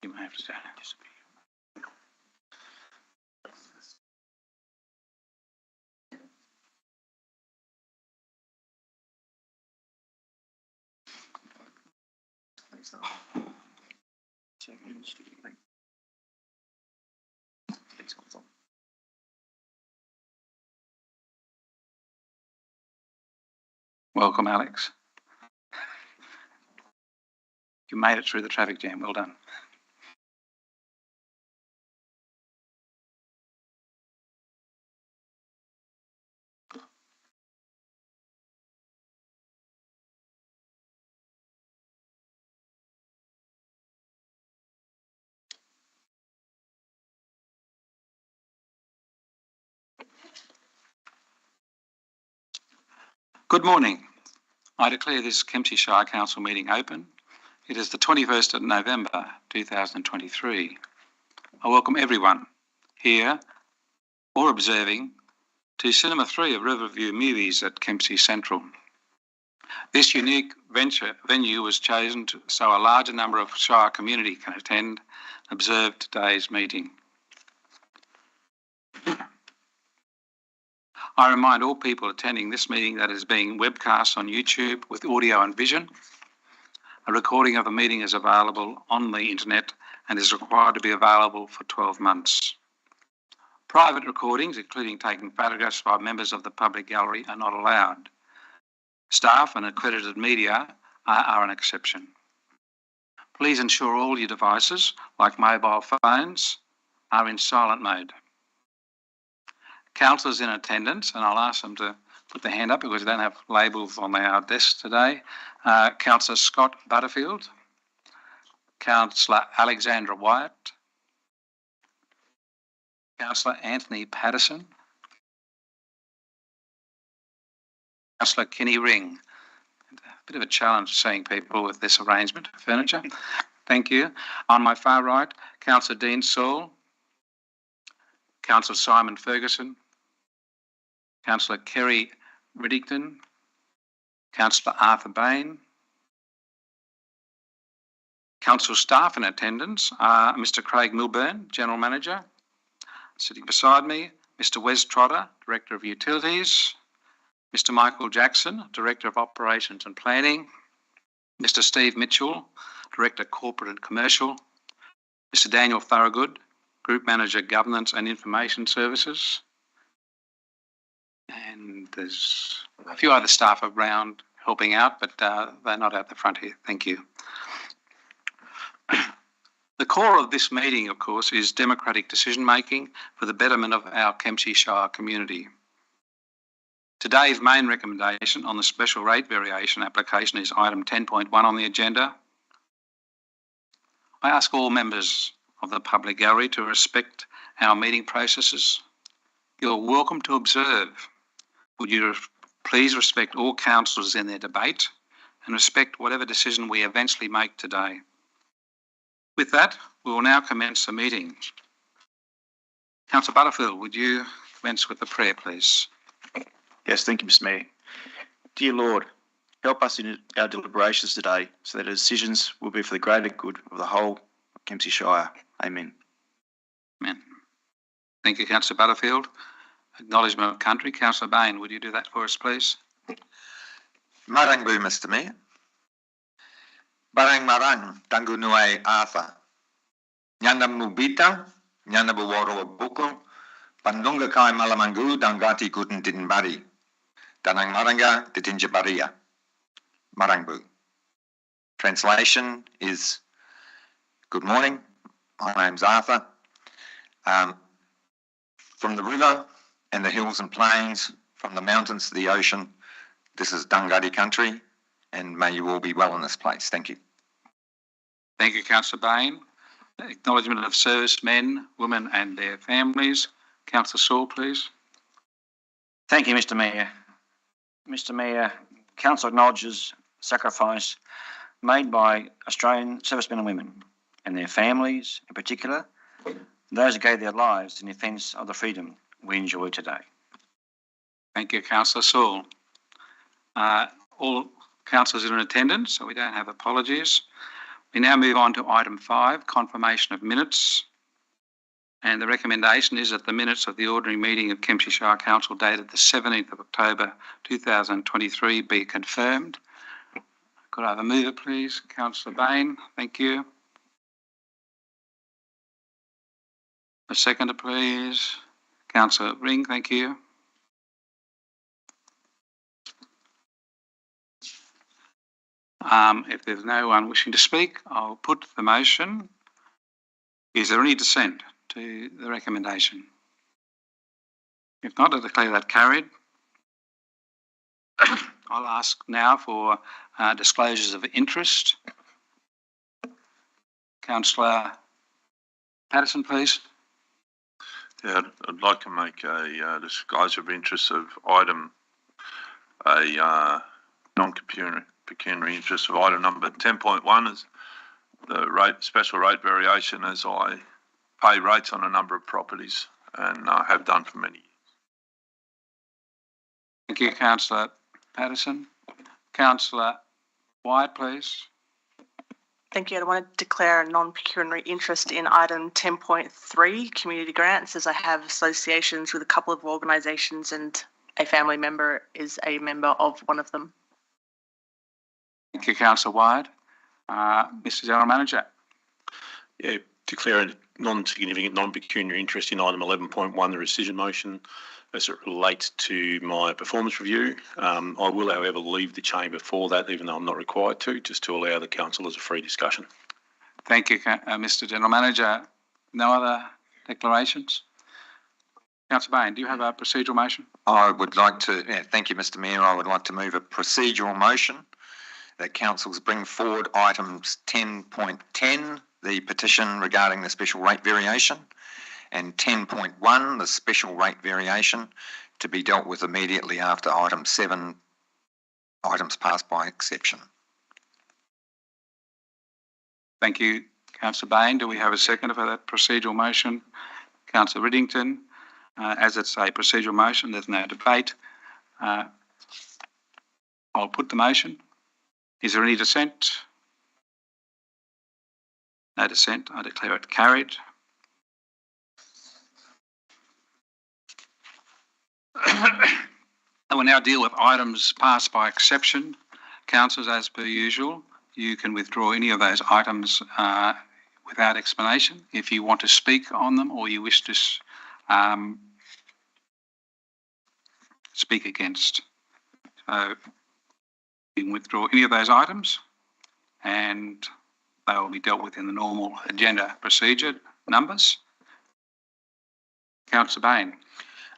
You may have to say. Welcome, Alex. You made it through the traffic jam. Well done. Good morning. I declare this Kempsey Shire Council meeting open. It is the 21st of November 2023. I welcome everyone here or observing to Cinema 3 of Riverview Movies at Kempsey Central. This unique venue was chosen so a larger number of Shire community can attend and observe today's meeting. I remind all people attending this meeting that it is being webcast on YouTube with audio and vision. A recording of the meeting is available on the internet and is required to be available for 12 months. Private recordings, including taking photographs by members of the public gallery, are not allowed. Staff and accredited media are an exception. Please ensure all your devices, like mobile phones, are in silent mode. Councillors in attendance, and I'll ask them to put their hand up because we don't have labels on our desks today. Councillor Scott Butterfield, Councillor Alexandra Wyatt, Councillor Anthony Patterson, Councillor Kenny Ring. A bit of a challenge seeing people with this arrangement of furniture. Thank you. On my far right, Councillor Dean Saul, Councillor Simon Ferguson, Councillor Kerry Riddington, Councillor Arthur Bain. Council staff in attendance are Mr Craig Milburn, General Manager. Sitting beside me, Mr Wes Trotter, Director of Utilities, Mr Michael Jackson, Director of Operations and Planning, Mr Steve Mitchell, Director Corporate and Commercial, Mr Daniel Thorogood, Group Manager Governance and Information Services, and there's a few other staff around helping out, but they're not at the front here. Thank you. The core of this meeting, of course, is democratic decision-making for the betterment of our Kempsey Shire community. Today's main recommendation on the special rate variation application is item 10.1 on the agenda. I ask all members of the public gallery to respect our meeting processes. You're welcome to observe. Would you please respect all councillors in their debate and respect whatever decision we eventually make today. With that, we will now commence the meeting. Councillor Butterfield, would you commence with the prayer, please? Yes, thank you, Mr Mayor. Dear Lord, help us in our deliberations today so that our decisions will be for the greater good of the whole of Kempsey Shire. Amen. Amen. Thank you, Councillor Butterfield. Acknowledgement of country. Councillor Bain, would you do that for us, please? Marangbu, Mr Mayor. Barang marang tanggu nuai Arthur. Nyanda mubita, nyanda buwaro buko, pandunga kai malamangu dangati kuten tinbari. Danang maranga titinjabaria. Marangbu. Translation is, good morning, my name's Arthur. From the river and the hills and plains, from the mountains to the ocean, this is Dungati country, and may you all be well in this place. Thank you. Thank you, Councillor Bain. Acknowledgement of servicemen, women and their families. Councillor Saul, please. Thank you, Mr Mayor. Mr Mayor, Council acknowledges sacrifice made by Australian servicemen and women and their families in particular, those who gave their lives in defence of the freedom we enjoy today. Thank you, Councillor Saul. All councillors are in attendance, so we don't have apologies. We now move on to item 5, confirmation of minutes. And the recommendation is that the minutes of the ordinary meeting of Kempsey Shire Council dated the 17th of October 2023 be confirmed. Could I have a mover, please? Councillor Bain, thank you. A seconder, please. Councillor Ring, thank you. If there's no one wishing to speak, I'll put the motion. Is there any dissent to the recommendation? If not, I declare that carried. I'll ask now for disclosures of interest. Councillor Petition, please. Yeah, I'd like to make a disclosure of interest of item, a non-pecuniary interest of item number 10.1 is the rate, special rate variation, as I pay rates on a number of properties and have done for many years. Thank you, Councillor Patterson. Councillor Wyatt, please. Thank you. I want to declare a non-pecuniary interest in item 10.3, community grants, as I have associations with a couple of organisations and a family member is a member of one of them. Thank you, Councillor Wyatt. Mr. General Manager. Yeah, declare a non-significant non-pecuniary interest in item 11.1, the rescission motion, as it relates to my performance review. I will, however, leave the chamber for that, even though I'm not required to, just to allow the councillors a free discussion. Thank you, Mr. General Manager. No other declarations? Councillor Bain, do you have a procedural motion? I would like to, thank you, Mr. Mayor. I would like to move a procedural motion that councils bring forward items 10.10, the petition regarding the special rate variation, and 10.1, the special rate variation, to be dealt with immediately after item 7, items passed by exception. Thank you, Councillor Bain. Do we have a seconder for that procedural motion? Councillor Riddington. As it's a procedural motion, there's no debate. I'll put the motion. Is there any dissent? No dissent. I declare it carried. I will now deal with items passed by exception. Councillors, as per usual, you can withdraw any of those items without explanation if you want to speak on them or you wish to speak against. So you can withdraw any of those items and they will be dealt with in the normal agenda procedure numbers. Councillor Bain.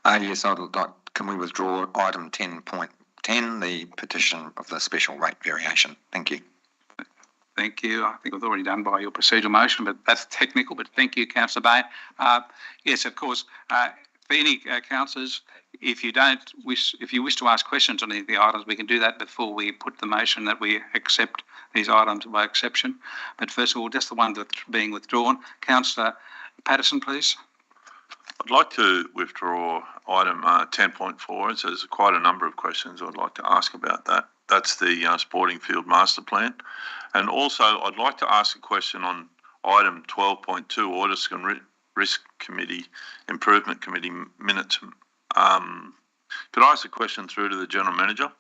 Yes, I'd like, can we withdraw item 10.10, the petition of the special rate variation? Thank you. Thank you. I think it was already done by your procedural motion, but that's technical. But thank you, Councillor Bain. Yes, of course. For any councillors, if you wish to ask questions on any of the items, we can do that before we put the motion that we accept these items by exception. But first of all, just the one that's being withdrawn. Councillor Patterson, please. I'd like to withdraw item 10.4, as there's quite a number of questions I'd like to ask about that. That's the sporting field master plan. And also, I'd like to ask a question on item 12.2, Audit and Risk Committee, Improvement Committee minutes. Could I ask a question through to the General Manager?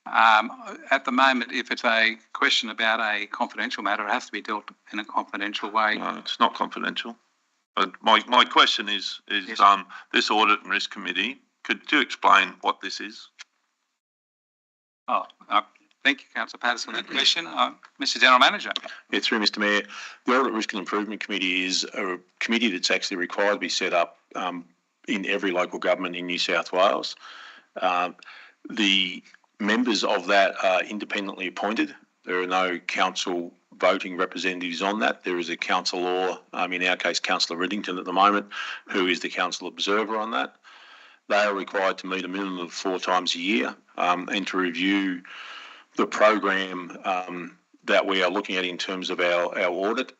At the moment, if it's a question about a confidential matter, it has to be dealt in a confidential way. No, it's not confidential. But my question is yes. This Audit and Risk Committee, could you explain what this is? Thank you, Councillor Patterson, for that question. Mr. General Manager. Yeah, through Mr. Mayor, the Audit, Risk and Improvement Committee is a committee that's actually required to be set up in every local government in New South Wales. The members of that are independently appointed. There are no council voting representatives on that. There is a councillor, in our case, Councillor Riddington at the moment, who is the council observer on that. They are required to meet a minimum of 4 times a year and to review the program that we are looking at in terms of our audit.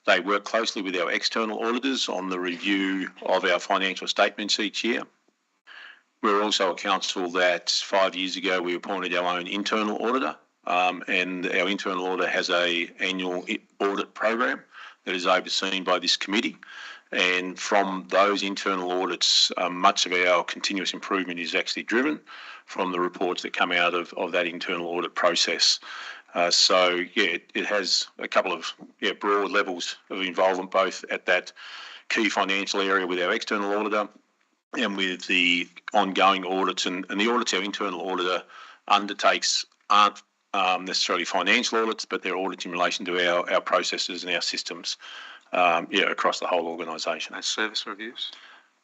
They work closely with our external auditors on the review of our financial statements each year. We're also a council that 5 years ago we appointed our own internal auditor, and our internal auditor has a annual audit program that is overseen by this committee. And from those internal audits, much of our continuous improvement is actually driven from the reports that come out of that internal audit process. It has a couple of broad levels of involvement, both at that key financial area with our external auditor and with the ongoing audits. And the audits our internal auditor undertakes aren't necessarily financial audits, but they're audits in relation to our processes and our systems across the whole organisation. Those service reviews?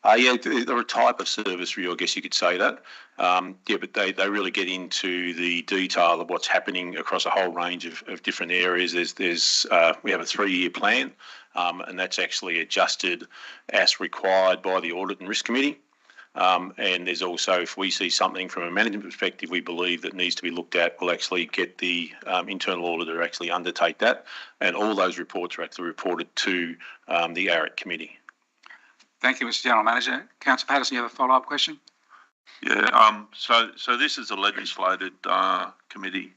They're a type of service review, I guess you could say that. But they really get into the detail of what's happening across a whole range of different areas. We have a 3-year plan, and that's actually adjusted as required by the Audit and Risk Committee. And there's also, if we see something from a management perspective we believe that needs to be looked at, we'll actually get the internal auditor to actually undertake that. And all those reports are actually reported to the ARIC committee. Thank you, Mr. General Manager. Councillor Patterson, you have a follow-up question? Yeah. So this is a legislated committee.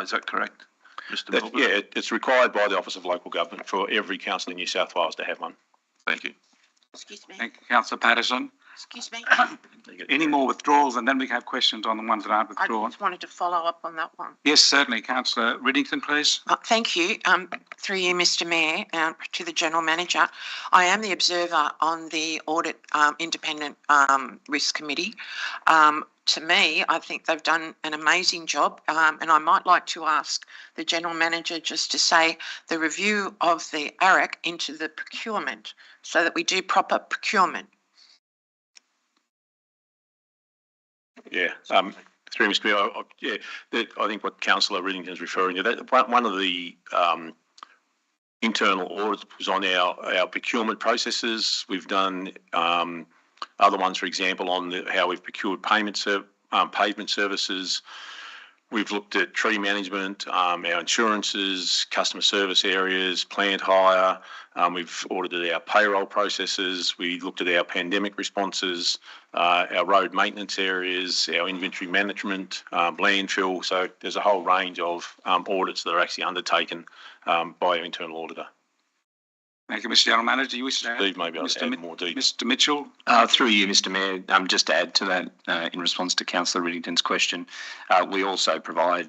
Is that correct, Mr. Milburn? Yeah, it's required by the Office of Local Government for every council in New South Wales to have one. Thank you. Excuse me. Thank you, Councillor Patterson. Excuse me. Any more withdrawals, and then we can have questions on the ones that aren't I withdrawn. just wanted to follow up on that one. Yes, certainly. Councillor Riddington, please. Thank you. Through you, Mr. Mayor, to the General Manager. I am the observer on the Audit Independent Risk Committee. To me, I think they've done an amazing job, and I might like to ask the General Manager just to say the review of the ARIC into the procurement so that we do proper procurement. Yeah, through Mr. Mayor, I think what Councillor Riddington is referring to, that one of the internal audits was on our procurement processes. We've done other ones, for example, on how we've procured pavement services. We've looked at tree management, our insurances, customer service areas, plant hire. We've audited our payroll processes. We looked at our pandemic responses, our road maintenance areas, our inventory management, landfill. So there's a whole range of audits that are actually undertaken by our internal auditor. Thank you, Mr. General Manager. You wish to add? Steve, maybe I'll add more detail. Mr. Mitchell. Through you, Mr. Mayor, just to add to that, in response to Councillor Riddington's question, we also provide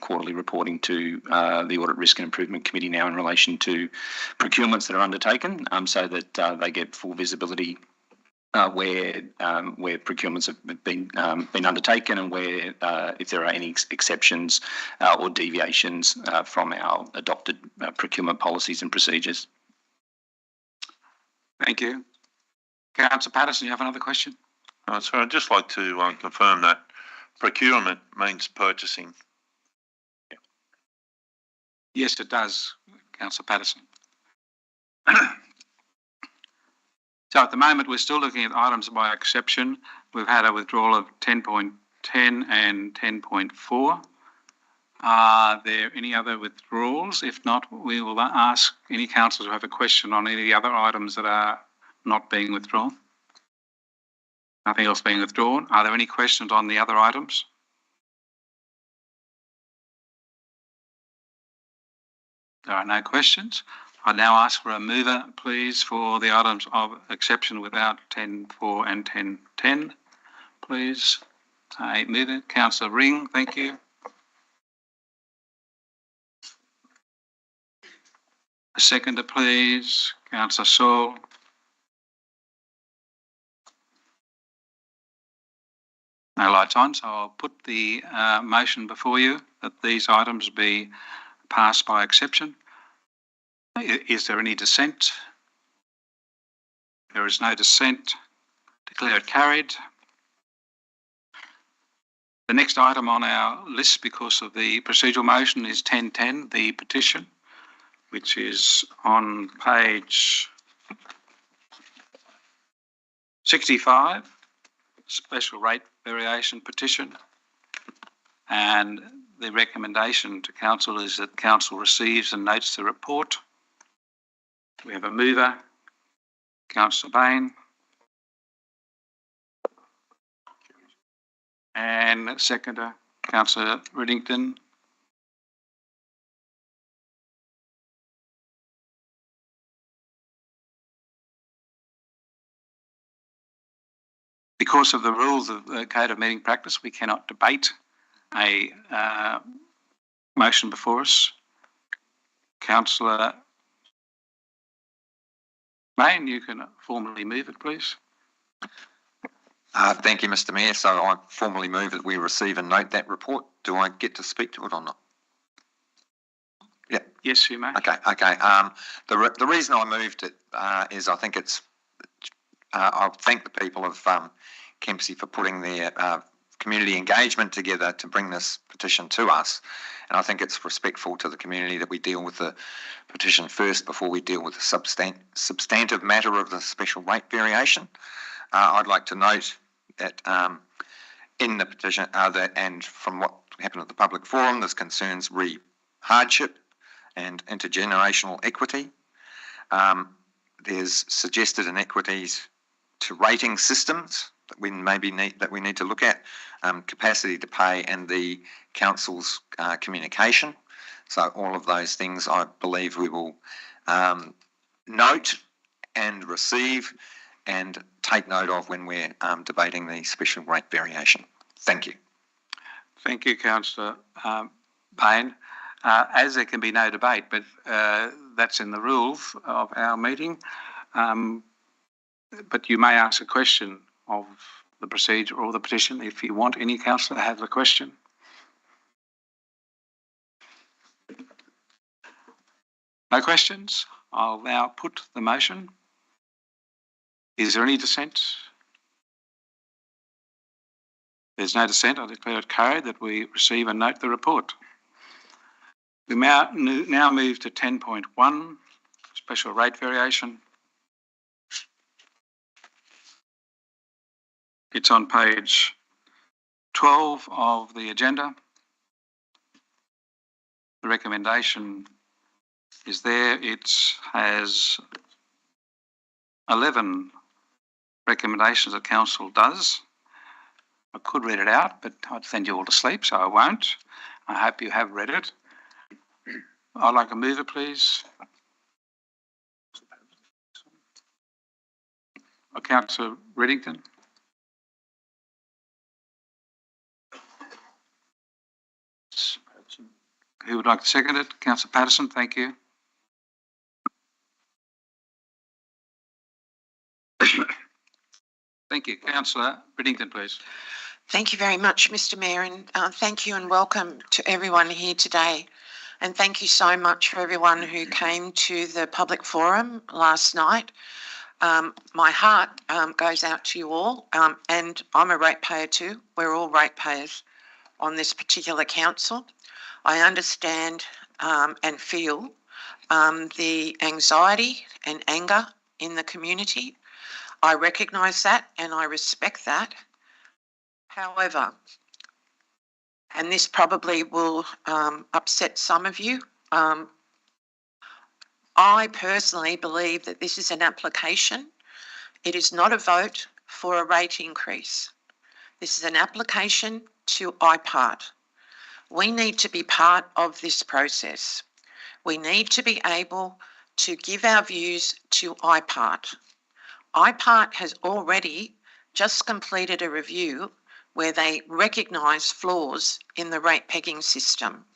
quarterly reporting to the Audit Risk and Improvement Committee now in relation to procurements that are undertaken, so that they get full visibility where procurements have been undertaken, and where if there are any exceptions or deviations from our adopted procurement policies and procedures. Thank you. Councillor Patterson, you have another question? So I'd just like to confirm that procurement means purchasing. Yes, it does, Councillor Patterson. So at the moment, we're still looking at items by exception. We've had a withdrawal of 10.10 and 10.4. Are there any other withdrawals? If not, we will ask any councillors who have a question on any of the other items that are not being withdrawn. Nothing else being withdrawn. Are there any questions on the other items? There are no questions. I now ask for a mover, please, for the items of exception without 10.4 and 10.10. Please, a mover, Councillor Ring, thank you. A seconder, please, Councillor Saul. No lights on, so I'll put the motion before you that these items be passed by exception. Is there any dissent? There is no dissent. Declare it carried. The next item on our list, because of the procedural motion, is 10.10, the petition, which is on page 65, special rate variation petition. And the recommendation to council is that council receives and notes the report. We have a mover, Councillor Bain, and a seconder, Councillor Riddington. Because of the rules of the Code of Meeting Practice, we cannot debate a motion before us. Councillor Main, you can formally move it, please. Thank you, Mr. Mayor. So I formally move that we receive and note that report. Do I get to speak to it or not? Yeah. Yes, you may. Okay. The reason I moved it is I think it's. I thank the people of Kempsey for putting their community engagement together to bring this petition to us, and I think it's respectful to the community that we deal with the petition first before we deal with the substantive matter of the special rate variation. I'd like to note that in the petition, and from what happened at the public forum, there's concerns re hardship and intergenerational equity. There's suggested inequities to rating systems that we need to look at, capacity to pay, and the council's communication. So all of those things, I believe, we will note and receive and take note of when we're debating the special rate variation. Thank you. Thank you, Councillor Payne. As there can be no debate, but that's in the rules of our meeting. But you may ask a question of the procedure or the petition if you want any councillor to have a question. No questions? I'll now put the motion. Is there any dissent? There's no dissent. I declare it carried that we receive and note the report. We now move to 10.1, special rate variation. It's on page 12 of the agenda. The recommendation is there. It has 11 recommendations that Council does. I could read it out, but I'd send you all to sleep, so I won't. I hope you have read it. I'd like to move it, please. Councillor Riddington. Who would like to second it? Councillor Patterson, thank you. Thank you. Councillor Riddington, please. Thank you very much, Mr. Mayor, and thank you and welcome to everyone here today. And thank you so much for everyone who came to the public forum last night. My heart goes out to you all, and I'm a ratepayer too. We're all ratepayers on this particular council. I understand and feel the anxiety and anger in the community. I recognise that and I respect that. However, and this probably will upset some of you, I personally believe that this is an application. It is not a vote for a rate increase. This is an application to IPART. We need to be part of this process. We need to be able to give our views to IPART. IPART has already just completed a review where they recognise flaws in the rate pegging system.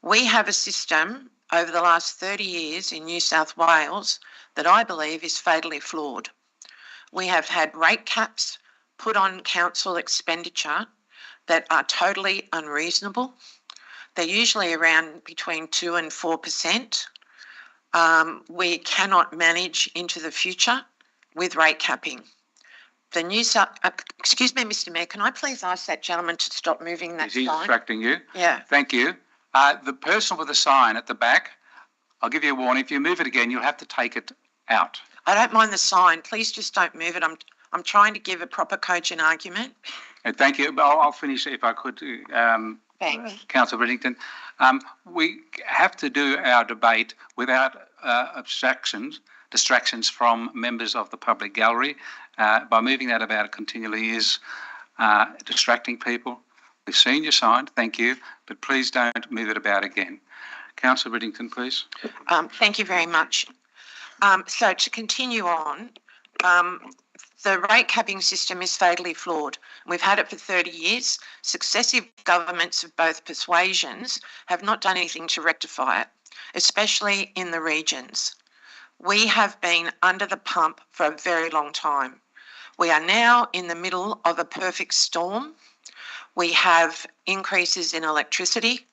We have a system over the last 30 years in New South Wales that I believe is fatally flawed. We have had rate caps put on council expenditure that are totally unreasonable. They're usually around between 2 and 4%. We cannot manage into the future with rate capping. The New South, excuse me, Mr. Mayor, can I please ask that gentleman to stop moving that sign? Is he distracting you? Yeah. Thank you. The person with the sign at the back, I'll give you a warning. If you move it again, you'll have to take it out. I don't mind the sign. Please just don't move it. I'm trying to give a proper cogent argument. Thank you. I'll finish if I could. Thanks. Councillor Riddington. We have to do our debate without distractions from members of the public gallery. By moving that about continually is distracting people. We've seen your sign, thank you, but please don't move it about again. Councillor Riddington, please. Thank you very much. So to continue on, The rate capping system is fatally flawed. We've had it for 30 years. Successive governments of both persuasions have not done anything to rectify it, especially in the regions. We have been under the pump for a very long time. We are now in the middle of a perfect storm. We have increases in electricity.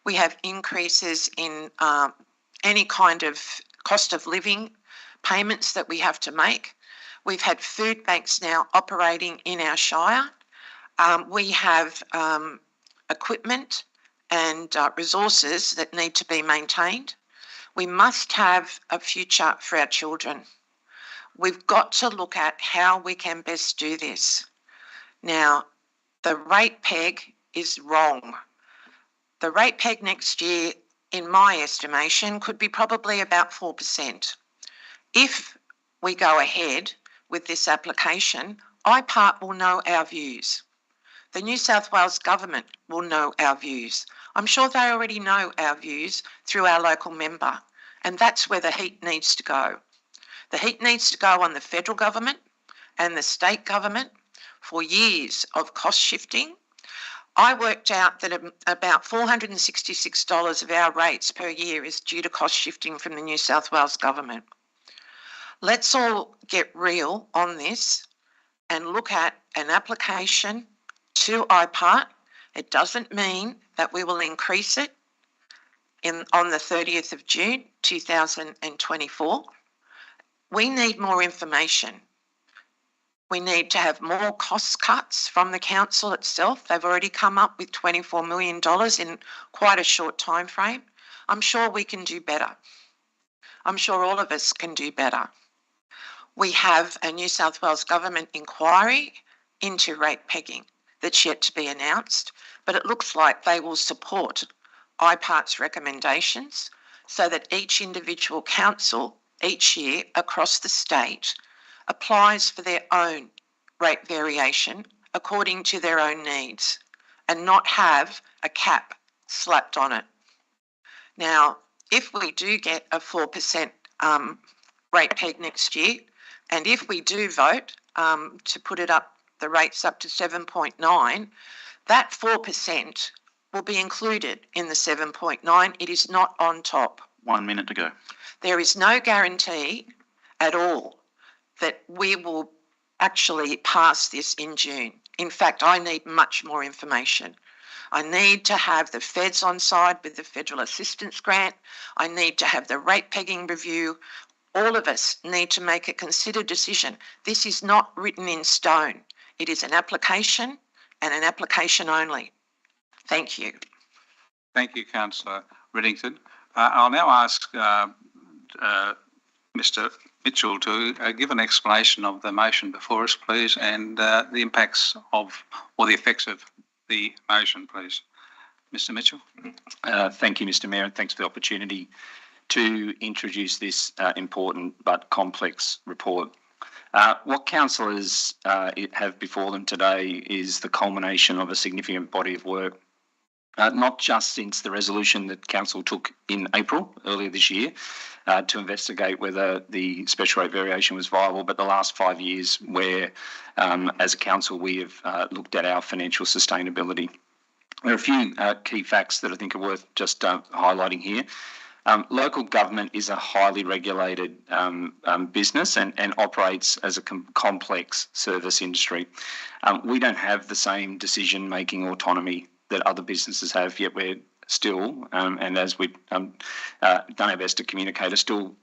We have increases in any kind of cost of living payments that we have to make. We've had food banks now operating in our shire. We have equipment and resources that need to be maintained. We must have a future for our children. We've got to look at how we can best do this. Now, the rate peg is wrong. The rate peg next year, in my estimation, could be probably about 4%. If we go ahead with this application, IPART will know our views. The New South Wales Government will know our views. I'm sure they already know our views through our local member, and that's where the heat needs to go. The heat needs to go on the federal government and the state government for years of cost shifting. I worked out that about $466 of our rates per year is due to cost shifting from the New South Wales Government. Let's all get real on this and look at an application to IPART. It doesn't mean that we will increase it on the 30th of June 2024. We need more information. We need to have more cost cuts from the council itself. They've already come up with $24 million in quite a short time frame. I'm sure we can do better. I'm sure all of us can do better. We have a New South Wales Government inquiry into rate pegging that's yet to be announced, but it looks like they will support IPART's recommendations so that each individual council each year across the state applies for their own rate variation according to their own needs and not have a cap slapped on it. Now, if we do get a 4% rate peg next year, and if we do vote to put it up, the rates up to 7.9, that 4% will be included in the 7.9. It is not on top. 1 minute to go. There is no guarantee at all that we will actually pass this in June. In fact, I need much more information. I need to have the feds on side with the federal assistance grant. I need to have the rate pegging review. All of us need to make a considered decision. This is not written in stone. It is an application and an application only. Thank you. Thank you, Councillor Riddington. I'll now ask Mr Mitchell to give an explanation of the motion before us, please, and the impacts of, or the effects of the motion, please. Mr Mitchell. Thank you, Mr Mayor, and thanks for the opportunity to introduce this important but complex report. What councillors have before them today is the culmination of a significant body of work, not just since the resolution that council took in April earlier this year to investigate whether the special rate variation was viable, but the last 5 years where, as a council, we have looked at our financial sustainability. There are a few key facts that I think are worth just highlighting here. Local government is a highly regulated business and operates as a complex service industry. We don't have the same decision-making autonomy that other businesses have, yet we're still, and as we've done our best to communicate, are still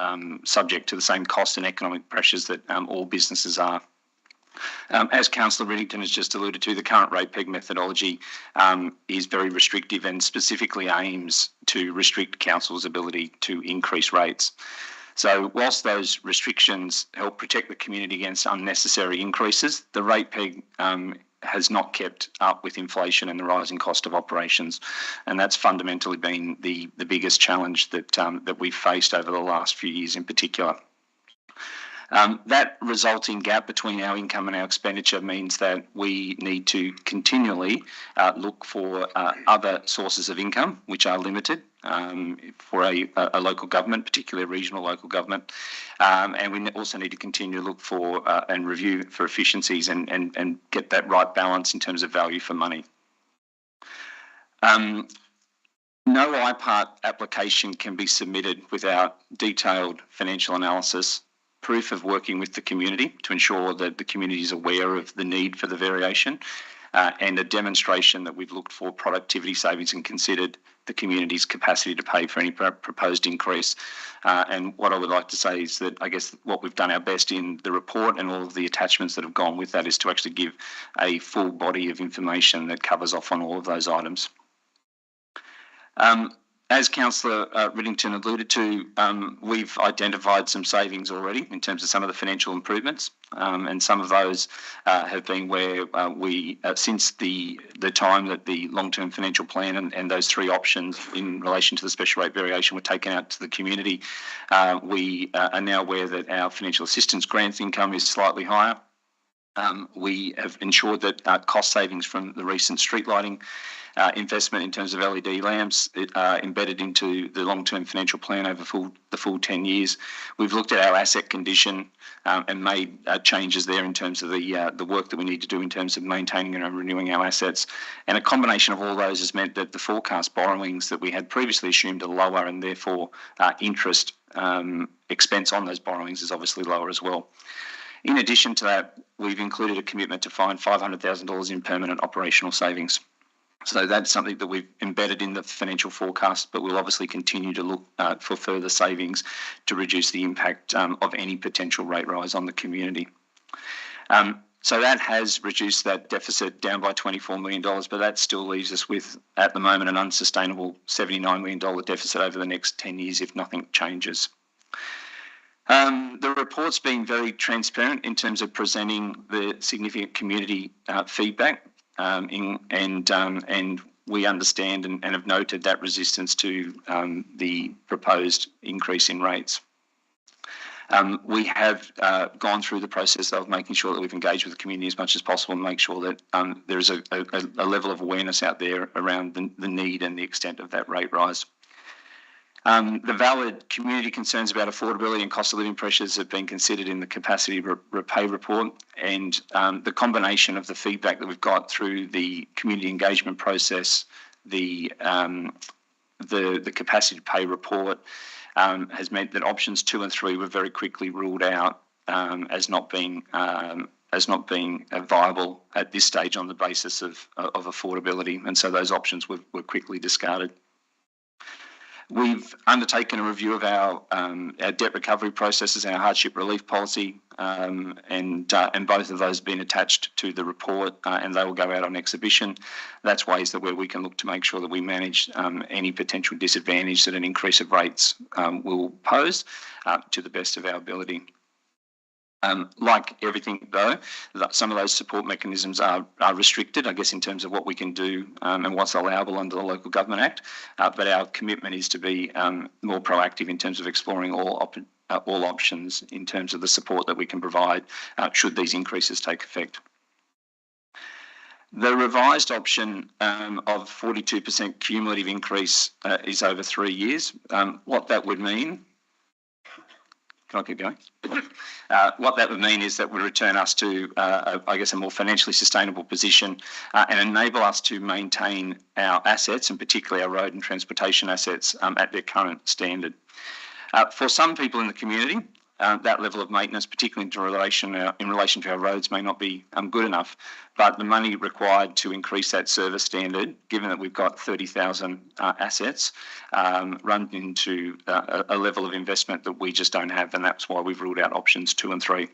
subject to the same cost and economic pressures that all businesses are. As Councillor Riddington has just alluded to, the current rate peg methodology is very restrictive and specifically aims to restrict council's ability to increase rates. So whilst those restrictions help protect the community against unnecessary increases, the rate peg has not kept up with inflation and the rising cost of operations, and that's fundamentally been the biggest challenge that we've faced over the last few years in particular. That resulting gap between our income and our expenditure means that we need to continually look for other sources of income, which are limited for a local government, particularly a regional local government. And we also need to continue to look for and review for efficiencies and get that right balance in terms of value for money. No IPART application can be submitted without detailed financial analysis, proof of working with the community to ensure that the community is aware of the need for the variation, and a demonstration that we've looked for productivity savings and considered the community's capacity to pay for any proposed increase. And what I would like to say is that I guess what we've done our best in the report and all of the attachments that have gone with that is to actually give a full body of information that covers off on all of those items. As Councillor Riddington alluded to, we've identified some savings already in terms of some of the financial improvements, and some of those have been where we, since the time that the long-term financial plan and those three options in relation to the special rate variation were taken out to the community, we are now aware that our financial assistance grant income is slightly higher. We have ensured that cost savings from the recent street lighting investment in terms of LED lamps embedded into the long-term financial plan over the full 10 years. We've looked at our asset condition and made changes there in terms of the work that we need to do in terms of maintaining and renewing our assets. And a combination of all those has meant that the forecast borrowings that we had previously assumed are lower, and therefore interest expense on those borrowings is obviously lower as well. In addition to that, we've included a commitment to find $500,000 in permanent operational savings. So that's something that we've embedded in the financial forecast, but we'll obviously continue to look for further savings to reduce the impact of any potential rate rise on the community. So that has reduced that deficit down by $24 million, but that still leaves us with, at the moment, an unsustainable $79 million deficit over the next 10 years if nothing changes. The report's been very transparent in terms of presenting the significant community feedback, and we understand and have noted that resistance to the proposed increase in rates. We have gone through the process of making sure that we've engaged with the community as much as possible and make sure that there is a level of awareness out there around the need and the extent of that rate rise. The valid community concerns about affordability and cost of living pressures have been considered in the capacity repay report, and the combination of the feedback that we've got through the community engagement process, the capacity to pay report, has meant that options 2 and 3 were very quickly ruled out as not being viable at this stage on the basis of affordability, and so those options were quickly discarded. We've undertaken a review of our debt recovery processes and our hardship relief policy, and both of those have been attached to the report, and they will go out on exhibition. That's ways where we can look to make sure that we manage any potential disadvantage that an increase of rates will pose to the best of our ability. Like everything, though, some of those support mechanisms are restricted, I guess, in terms of what we can do and what's allowable under the Local Government Act. But our commitment is to be more proactive in terms of exploring all options in terms of the support that we can provide should these increases take effect. The revised option of 42% cumulative increase is over 3 years. What that would mean... Can I keep going? What that would mean is that would return us to, I guess, a more financially sustainable position and enable us to maintain our assets, and particularly our road and transportation assets, at their current standard. For some people in the community, that level of maintenance, particularly in relation to our roads, may not be good enough, but the money required to increase that service standard, given that we've got 30,000 assets, run into a level of investment that we just don't have, and that's why we've ruled out options 2 and 3.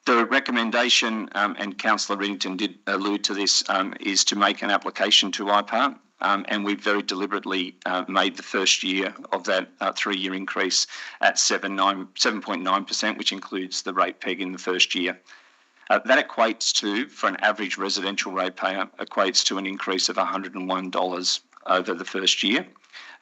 The recommendation, and Councillor Riddington did allude to this, is to make an application to IPART. And we've very deliberately made the first year of that 3-year increase at 7.9%, which includes the rate peg in the first year. That equates to, for an average residential ratepayer, equates to an increase of $101 over the first year.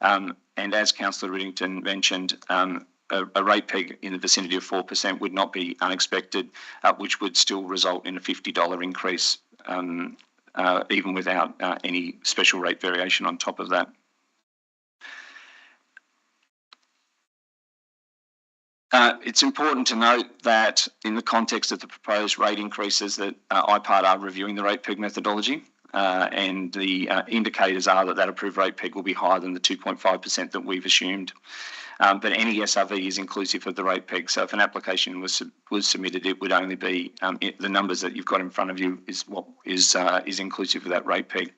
And as Councillor Riddington mentioned, a rate peg in the vicinity of 4% would not be unexpected, which would still result in a $50 increase, even without any special rate variation on top of that. It's important to note that in the context of the proposed rate increases that IPART are reviewing the rate peg methodology, and the indicators are that approved rate peg will be higher than the 2.5% that we've assumed. But any SRV is inclusive of the rate peg. So if an application was submitted, it would only be the numbers that you've got in front of you is what is inclusive of that rate peg.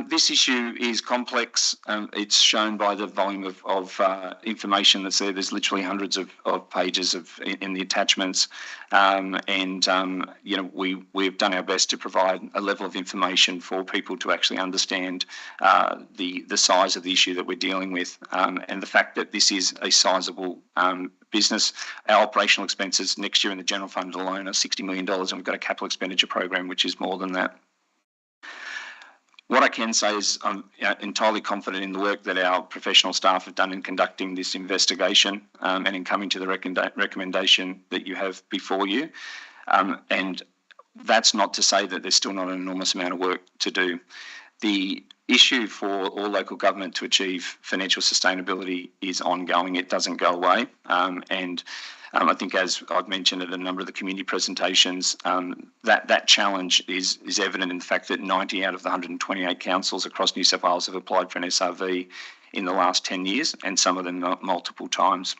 This issue is complex. It's shown by the volume of information that's there. There's literally hundreds of pages in the attachments, we've done our best to provide a level of information for people to actually understand the size of the issue that we're dealing with, and the fact that this is a sizable business. Our operational expenses next year in the general fund alone are $60 million, and we've got a capital expenditure program which is more than that. What I can say is I'm entirely confident in the work that our professional staff have done in conducting this investigation, and in coming to the recommendation that you have before you. And that's not to say that there's still not an enormous amount of work to do. The issue for all local government to achieve financial sustainability is ongoing. It doesn't go away. I think, as I've mentioned at a number of the community presentations, that challenge is evident in the fact that 90 out of the 128 councils across New South Wales have applied for an SRV in the last 10 years, and some of them multiple times.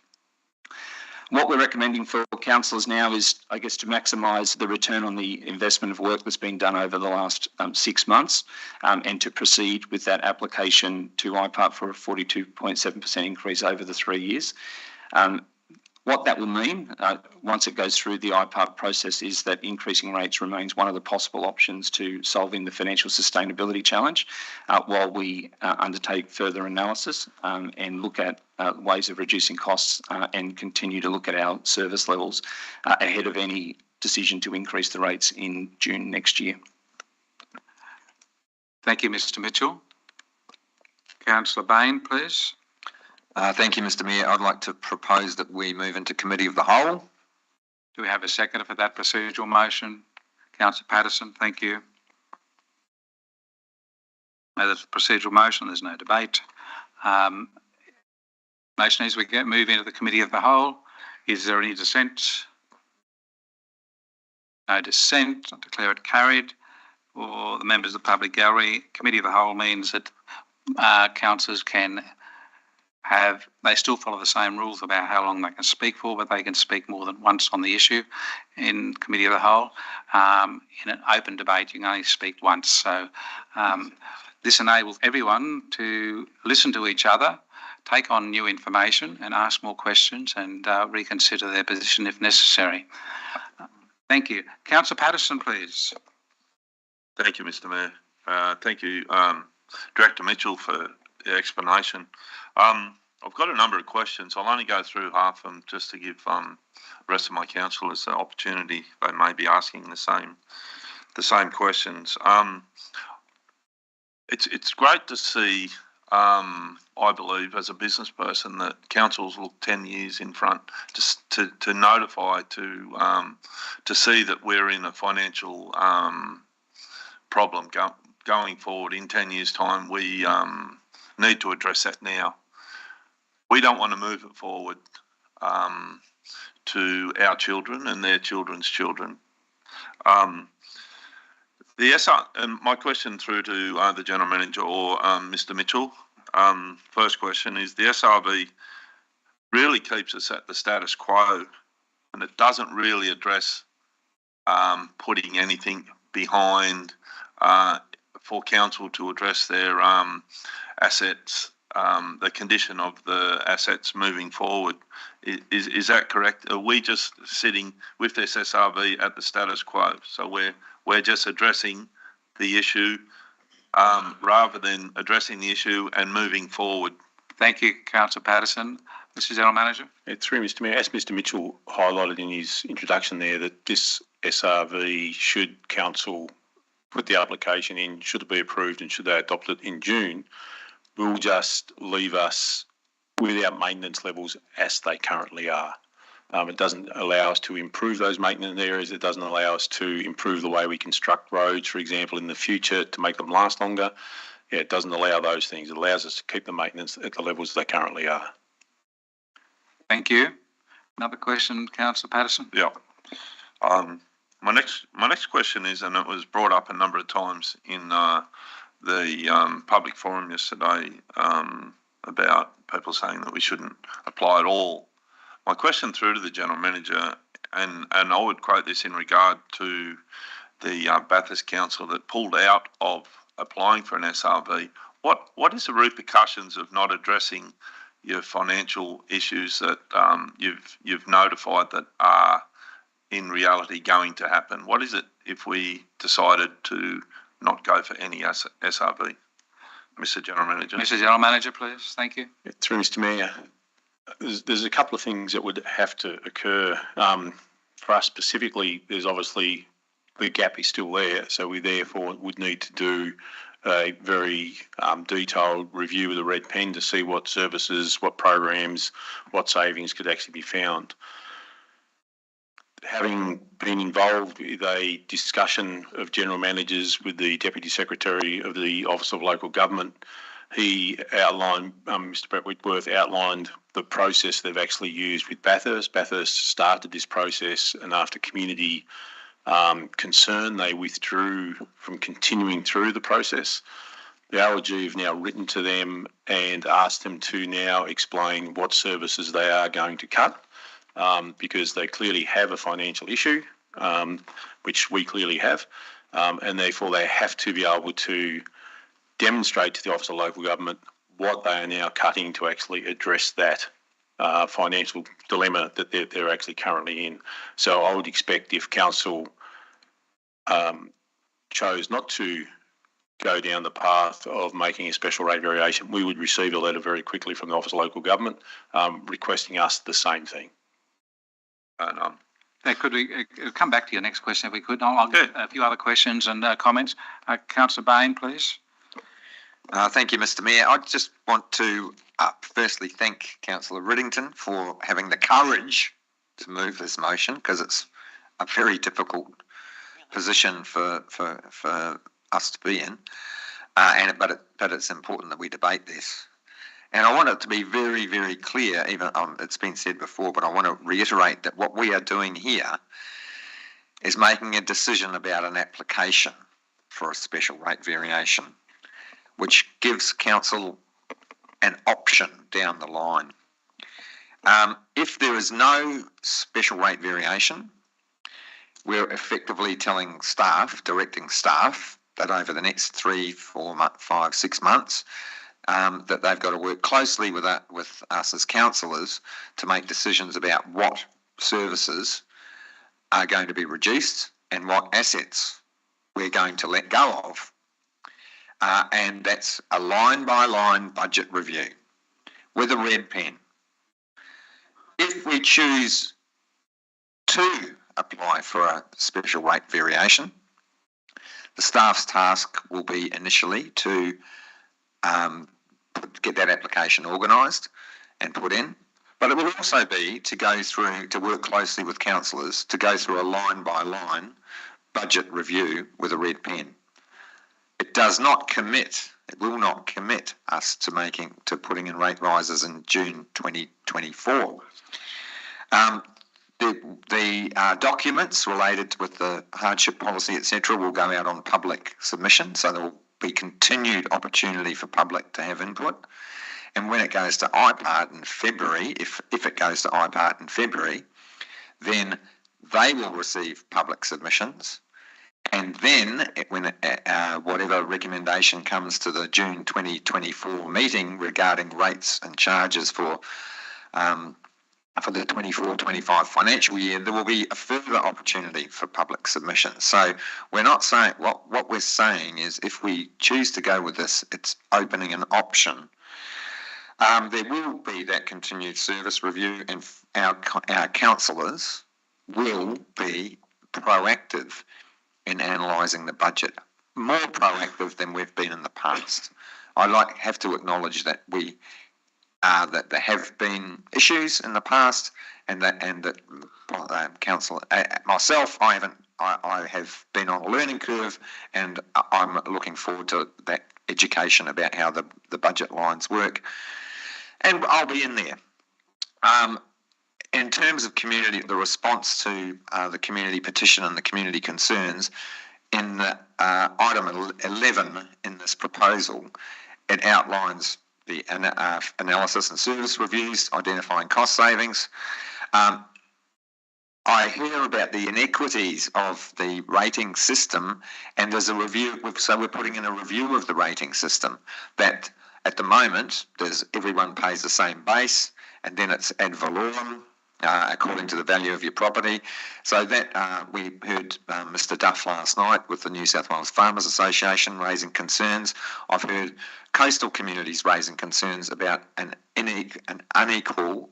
What we're recommending for councillors now is, I guess, to maximise the return on the investment of work that's been done over the last 6 months, and to proceed with that application to IPART for a 42.7% increase over the 3 years. What that will mean, once it goes through the IPART process, is that increasing rates remains one of the possible options to solving the financial sustainability challenge, while we undertake further analysis and look at ways of reducing costs, and continue to look at our service levels ahead of any decision to increase the rates in June next year. Thank you, Mr. Mitchell. Councillor Bain, please. Thank you, Mr. Mayor. I'd like to propose that we move into Committee of the Whole. Do we have a seconder for that procedural motion? Councillor Patterson, thank you. No, that's a procedural motion. There's no debate. Motion is we move into the Committee of the Whole. Is there any dissent? No dissent. I declare it carried. For the members of the public gallery, Committee of the Whole means that councillors can they still follow the same rules about how long they can speak for, but they can speak more than once on the issue. In Committee of the Whole, in an open debate, you can only speak once. So this enables everyone to listen to each other, take on new information and ask more questions, and reconsider their position if necessary. Thank you. Councillor Patterson, please. Thank you, Mr. Mayor. Thank you, Director Mitchell, for the explanation. I've got a number of questions. I'll only go through half of them just to give the rest of my councillors the opportunity. They may be asking the same questions. It's great to see, I believe, as a business person, that councils look 10 years in front to notify, to see that we're in a financial problem going forward. In 10 years' time, we need to address that now. We don't want to move it forward to our children and their children's children. And my question through to the General Manager or Mr. Mitchell, first question is, the SRV really keeps us at the status quo, and it doesn't really address putting anything behind for council to address their assets, the condition of the assets moving forward. Is that correct? Are we just sitting with this SRV at the status quo? So we're just addressing the issue rather than addressing the issue and moving forward. Thank you, Councillor Patterson. Mr. General Manager. Through Mr. Mayor, as Mr. Mitchell highlighted in his introduction there, that this SRV, should council put the application in, should it be approved and should they adopt it in June, will just leave us with our maintenance levels as they currently are. It doesn't allow us to improve those maintenance areas. It doesn't allow us to improve the way we construct roads, for example, in the future to make them last longer. It doesn't allow those things. It allows us to keep the maintenance at the levels they currently are. Thank you. Another question, Councillor Patterson? Yeah. My next question is, and it was brought up a number of times in the public forum yesterday about people saying that we shouldn't apply at all. My question through to the General Manager, and I would quote this in regard to the Bathurst Council that pulled out of applying for an SRV. What is the repercussions of not addressing your financial issues that you've notified that are in reality going to happen? What is it if we decided to not go for any SRV? Mr. General Manager. Mr. General Manager, please. Thank you. Through Mr. Mayor, there's a couple of things that would have to occur. For us specifically, there's obviously the gap is still there, so we therefore would need to do a very detailed review of the red pen to see what services, what programs, what savings could actually be found. Having been involved with a discussion of general managers with the Deputy Secretary of the Office of Local Government, he outlined, Mr. Brett Whitworth outlined the process they've actually used with Bathurst. Bathurst started this process, and after community concern, they withdrew from continuing through the process. The LG have now written to them and asked them to now explain what services they are going to cut, because they clearly have a financial issue, which we clearly have, and therefore they have to be able to demonstrate to the Office of Local Government what they are now cutting to actually address that financial dilemma that they're actually currently in. So I would expect if Council chose not to go down the path of making a special rate variation, we would receive a letter very quickly from the Office of Local Government requesting us the same thing. Could we come back to your next question if we could? I'll get a few other questions and comments. Councillor Bain, please. Thank you, Mr. Mayor. I just want to firstly thank Councillor Riddington for having the courage to move this motion, because it's a very difficult position for us to be in, but it's important that we debate this. And I want it to be very, very clear, even it's been said before, but I want to reiterate that what we are doing here is making a decision about an application for a special rate variation, which gives Council an option down the line. If there is no special rate variation, we're effectively telling staff, directing staff, that over the next 3, 4, 5, 6 months, that they've got to work closely with us as councillors to make decisions about what services are going to be reduced and what assets we're going to let go of. And that's a line-by-line budget review with a red pen. If we choose to apply for a special rate variation, the staff's task will be initially to get that application organised and put in, but it will also be to go through, to work closely with councillors to go through a line-by-line budget review with a red pen. It does not commit, it will not commit us to putting in rate rises in June 2024. The documents related with the hardship policy, etc., will go out on public submission, so there will be continued opportunity for public to have input. And when it goes to IPART in February, if it goes to IPART in February, then they will receive public submissions. And then when whatever recommendation comes to the June 2024 meeting regarding rates and charges for the 24-25 financial year, there will be a further opportunity for public submissions. So we're not saying, what we're saying is if we choose to go with this, it's opening an option. There will be that continued service review, and our councillors will be proactive in analysing the budget, more proactive than we've been in the past. I have to acknowledge that that there have been issues in the past, and that council, myself, I have been on a learning curve, and I'm looking forward to that education about how the budget lines work, and I'll be in there. in terms of community, the response to the community petition and the community concerns, in item 11 in this proposal, it outlines the analysis and service reviews, identifying cost savings. I hear about the inequities of the rating system, and there's a review, so we're putting in a review of the rating system that at the moment everyone pays the same base, and then it's ad valorem according to the value of your property. So that we heard Mr. Duff last night with the New South Wales Farmers Association raising concerns. I've heard coastal communities raising concerns about an inequitable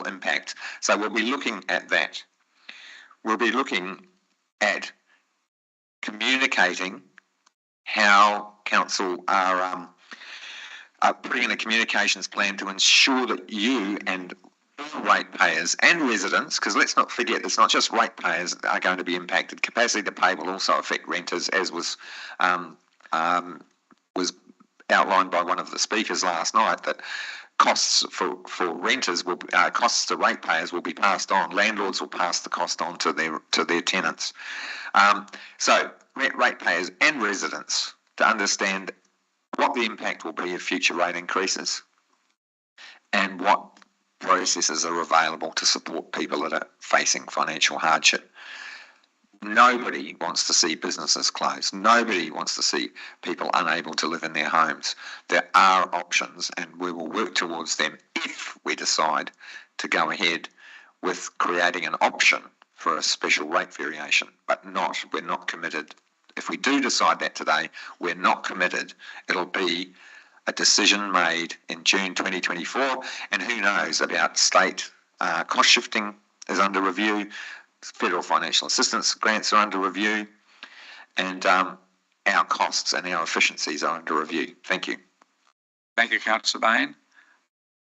impact. So we'll be looking at that. We'll be looking at communicating how council are putting in a communications plan to ensure that you and ratepayers and residents, because let's not forget it's not just ratepayers that are going to be impacted. Capacity to pay will also affect renters, as was outlined by one of the speakers last night, that costs for renters will costs to ratepayers will be passed on. Landlords will pass the cost on to their tenants. So ratepayers and residents to understand what the impact will be of future rate increases and what processes are available to support people that are facing financial hardship. Nobody wants to see businesses close. Nobody wants to see people unable to live in their homes. There are options, and we will work towards them if we decide to go ahead with creating an option for a special rate variation, but we're not committed. If we do decide that today, we're not committed. It'll be a decision made in June 2024, and who knows about state cost shifting is under review, federal financial assistance grants are under review, and our costs and our efficiencies are under review. Thank you. Thank you, Councillor Bain.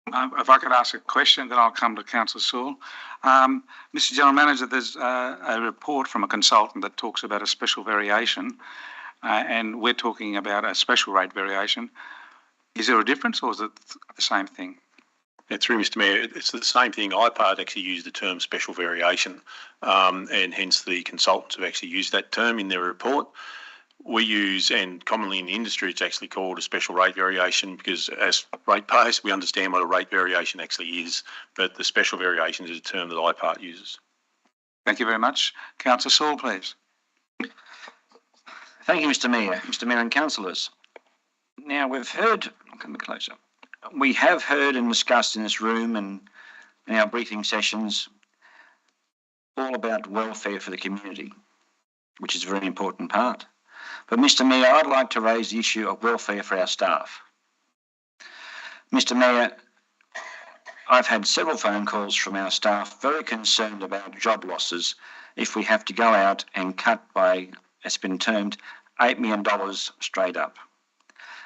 If I could ask a question, then I'll come to Councillor Sewell. Mr. General Manager, there's a report from a consultant that talks about a special variation, and we're talking about a special rate variation. Is there a difference, or is it the same thing? Yeah, through Mr. Mayor, it's the same thing. IPART actually used the term special variation, and hence the consultants have actually used that term in their report. We use, and commonly in the industry, it's actually called a special rate variation, because as ratepayers, we understand what a rate variation actually is, but the special variation is a term that IPART uses. Thank you very much. Councillor Sewell, please. Thank you, Mr. Mayor. Mr. Mayor and councillors. Now, we've heard, I'll come a bit closer. We have heard and discussed in this room and in our briefing sessions all about welfare for the community, which is a very important part. But Mr. Mayor, I'd like to raise the issue of welfare for our staff. Mr. Mayor, I've had several phone calls from our staff very concerned about job losses if we have to go out and cut by, it's been termed, $8 million straight up.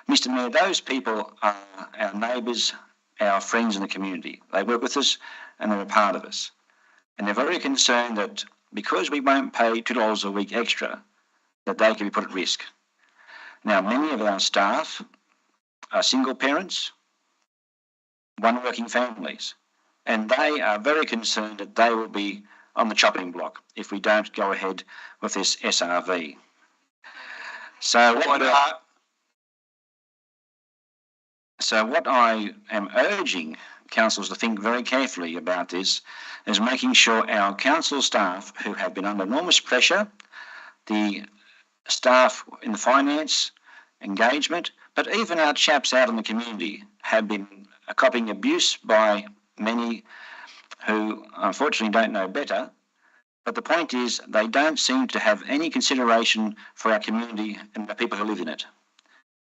Mr. Mayor, those people are our neighbours, our friends in the community. They work with us and they're a part of us. And they're very concerned that because we won't pay $2 a week extra, that they can be put at risk. Now, many of our staff are single parents, one working families, and they are very concerned that they will be on the chopping block if we don't go ahead with this SRV. So what I am urging councils to think very carefully about this is making sure our council staff, who have been under enormous pressure, the staff in the finance, engagement, but even our chaps out in the community have been copying abuse by many who unfortunately don't know better. But the point is they don't seem to have any consideration for our community and the people who live in it.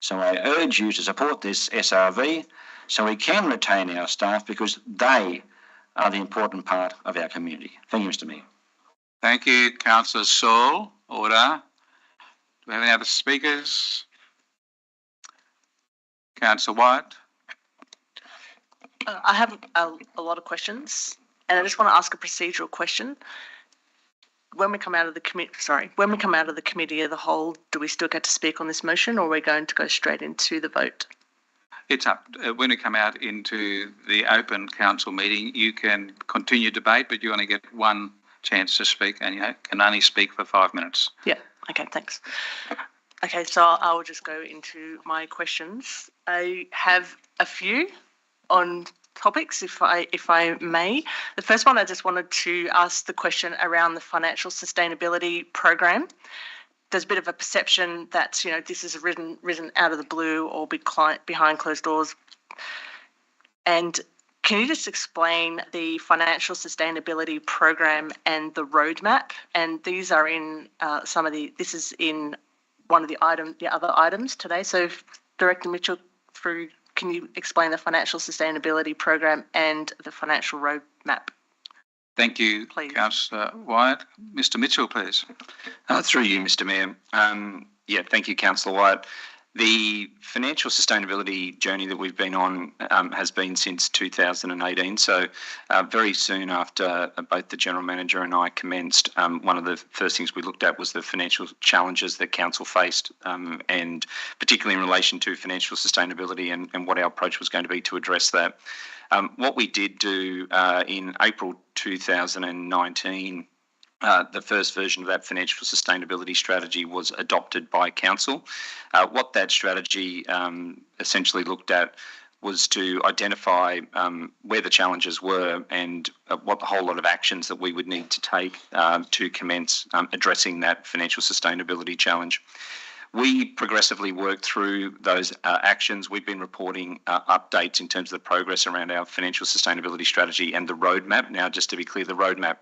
So I urge you to support this SRV so we can retain our staff, because they are the important part of our community. Thank you, Mr. Mayor. Thank you, Councillor Sewell. Order. Do we have any other speakers? Councillor White. I have a lot of questions, and I just want to ask a procedural question. When we come out of the committee of the whole, do we still get to speak on this motion, or are we going to go straight into the vote? It's up. When we come out into the open council meeting, you can continue debate, but you only get one chance to speak, and you can only speak for 5 minutes. Yeah. Okay, thanks. Okay, so I will just go into my questions. I have a few on topics, if I may. The first one, I just wanted to ask the question around the financial sustainability program. There's a bit of a perception that, this is risen out of the blue or behind closed doors. And can you just explain the financial sustainability program and the roadmap? And these are in this is in one of the other items today. So Director Mitchell, can you explain the financial sustainability program and the financial roadmap? Thank you, Councillor Wyatt. Mr. Mitchell, please. Through you, Mr. Mayor. Thank you, Councillor Wyatt. The financial sustainability journey that we've been on has been since 2018. So very soon after both the General Manager and I commenced, one of the first things we looked at was the financial challenges that Council faced, and particularly in relation to financial sustainability and what our approach was going to be to address that. What we did do in April 2019, the first version of that financial sustainability strategy was adopted by Council. What that strategy essentially looked at was to identify where the challenges were and what the whole lot of actions that we would need to take to commence addressing that financial sustainability challenge. We progressively worked through those actions. We've been reporting updates in terms of the progress around our financial sustainability strategy and the roadmap. Now, just to be clear, the roadmap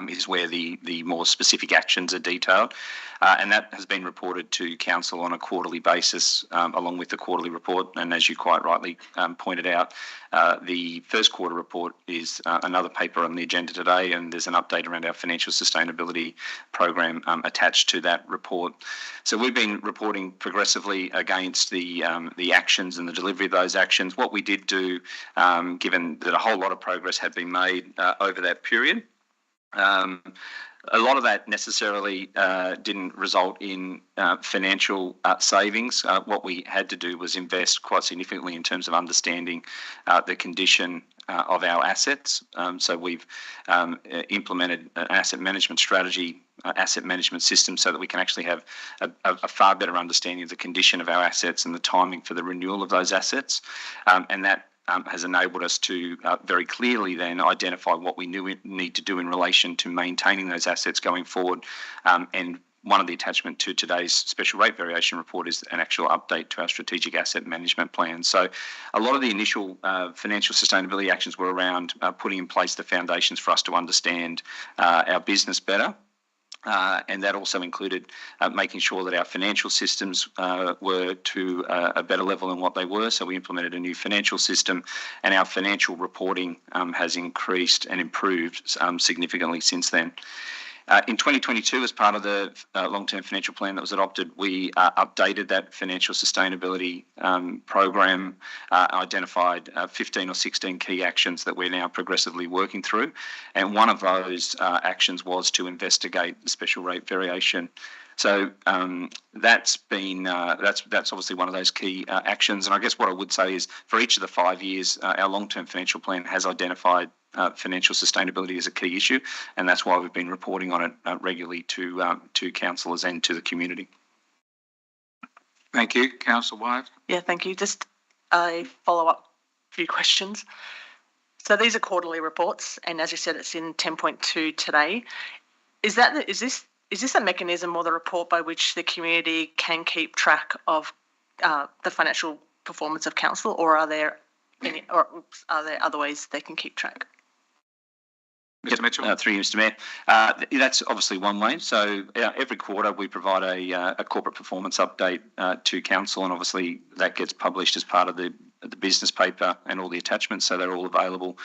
is where the more specific actions are detailed, and that has been reported to Council on a quarterly basis along with the quarterly report. And as you quite rightly pointed out, the first quarter report is another paper on the agenda today, and there's an update around our financial sustainability program attached to that report. So we've been reporting progressively against the actions and the delivery of those actions. What we did do, given that a whole lot of progress had been made over that period, a lot of that necessarily didn't result in financial savings. What we had to do was invest quite significantly in terms of understanding the condition of our assets. So we've implemented an asset management strategy, asset management system, so that we can actually have a far better understanding of the condition of our assets and the timing for the renewal of those assets. And that has enabled us to very clearly then identify what we need to do in relation to maintaining those assets going forward. And one of the attachment to today's special rate variation report is an actual update to our strategic asset management plan. So a lot of the initial financial sustainability actions were around putting in place the foundations for us to understand our business better. And that also included making sure that our financial systems were to a better level than what they were. So we implemented a new financial system, and our financial reporting has increased and improved significantly since then. In 2022, as part of the long-term financial plan that was adopted, we updated that financial sustainability program, identified 15 or 16 key actions that we're now progressively working through. And one of those actions was to investigate the special rate variation. So that's obviously one of those key actions. And I guess what I would say is for each of the 5 years, our long-term financial plan has identified financial sustainability as a key issue, and that's why we've been reporting on it regularly to councillors and to the community. Thank you. Councillor Wyatt. Yeah, thank you. Just a follow-up few questions. So these are quarterly reports, and as you said, it's in 10.2 today. Is this a mechanism or the report by which the community can keep track of the financial performance of council, or are there other ways they can keep track? Mr. Mitchell. Through you, Mr. Mayor. That's obviously one way. So every quarter we provide a corporate performance update to council, and obviously that gets published as part of the business paper and all the attachments, so they're all available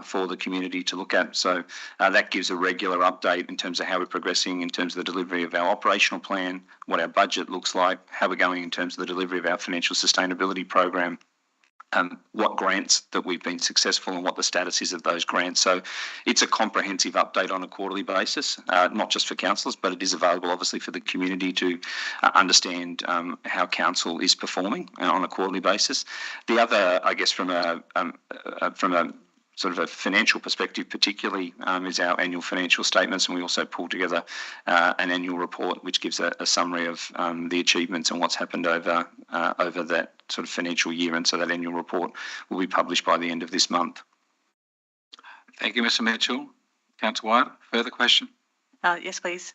for the community to look at. So that gives a regular update in terms of how we're progressing in terms of the delivery of our operational plan, what our budget looks like, how we're going in terms of the delivery of our financial sustainability program. what grants that we've been successful and what the status is of those grants. So it's a comprehensive update on a quarterly basis, not just for councillors, but it is available obviously for the community to understand how council is performing on a quarterly basis. The other, I guess, from a sort of a financial perspective particularly, is our annual financial statements, and we also pull together an annual report which gives a summary of the achievements and what's happened over that sort of financial year, and so that annual report will be published by the end of this month. Thank you, Mr Mitchell. Councillor White, further question? Yes, please.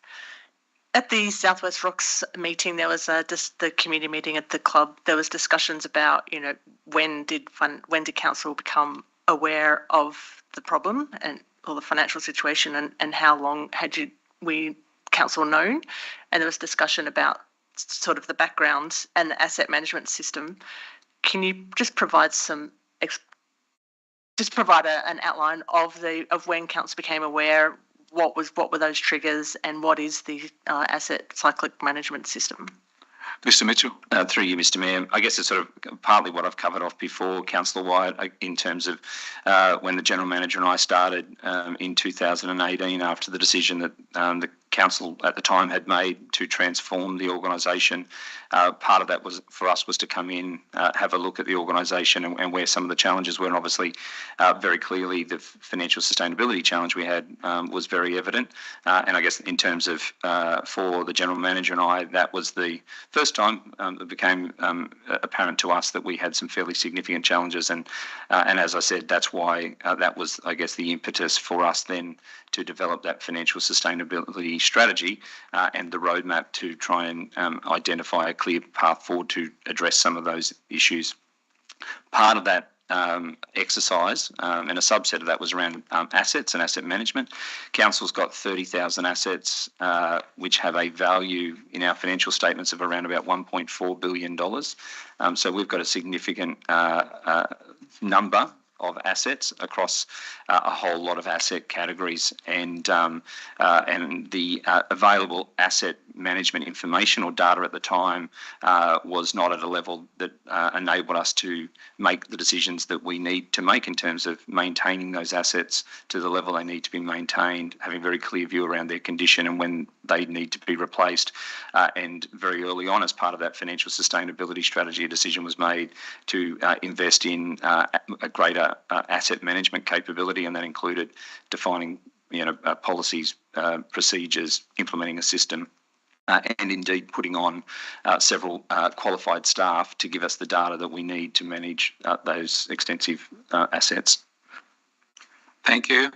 At the Southwest Rocks meeting, there was just the community meeting at the club. There was discussions about, when did council become aware of the problem or the financial situation, and how long had council known? And there was discussion about sort of the background and the asset management system. Can you just provide an outline of when council became aware? What were those triggers, and what is the asset cyclic management system? Mr Mitchell. Through you, Mr Mayor. I guess it's sort of partly what I've covered off before, Councillor White, in terms of when the General Manager and I started in 2018 after the decision that the Council at the time had made to transform the organisation. Part of that was for us was to come in, have a look at the organisation and where some of the challenges were, and obviously very clearly the financial sustainability challenge we had was very evident. And I guess in terms of for the General Manager and I, that was the first time it became apparent to us that we had some fairly significant challenges, and as I said, that's why that was, I guess, the impetus for us then to develop that financial sustainability strategy and the roadmap to try and identify a clear path forward to address some of those issues. Part of that exercise and a subset of that was around assets and asset management. Council's got 30,000 assets which have a value in our financial statements of around about $1.4 billion. So we've got a significant number of assets across a whole lot of asset categories, and the available asset management information or data at the time was not at a level that enabled us to make the decisions that we need to make in terms of maintaining those assets to the level they need to be maintained, having a very clear view around their condition and when they need to be replaced. And very early on, as part of that financial sustainability strategy, a decision was made to invest in a greater asset management capability, and that included defining policies, procedures, implementing a system, and indeed putting on several qualified staff to give us the data that we need to manage those extensive assets. Thank you.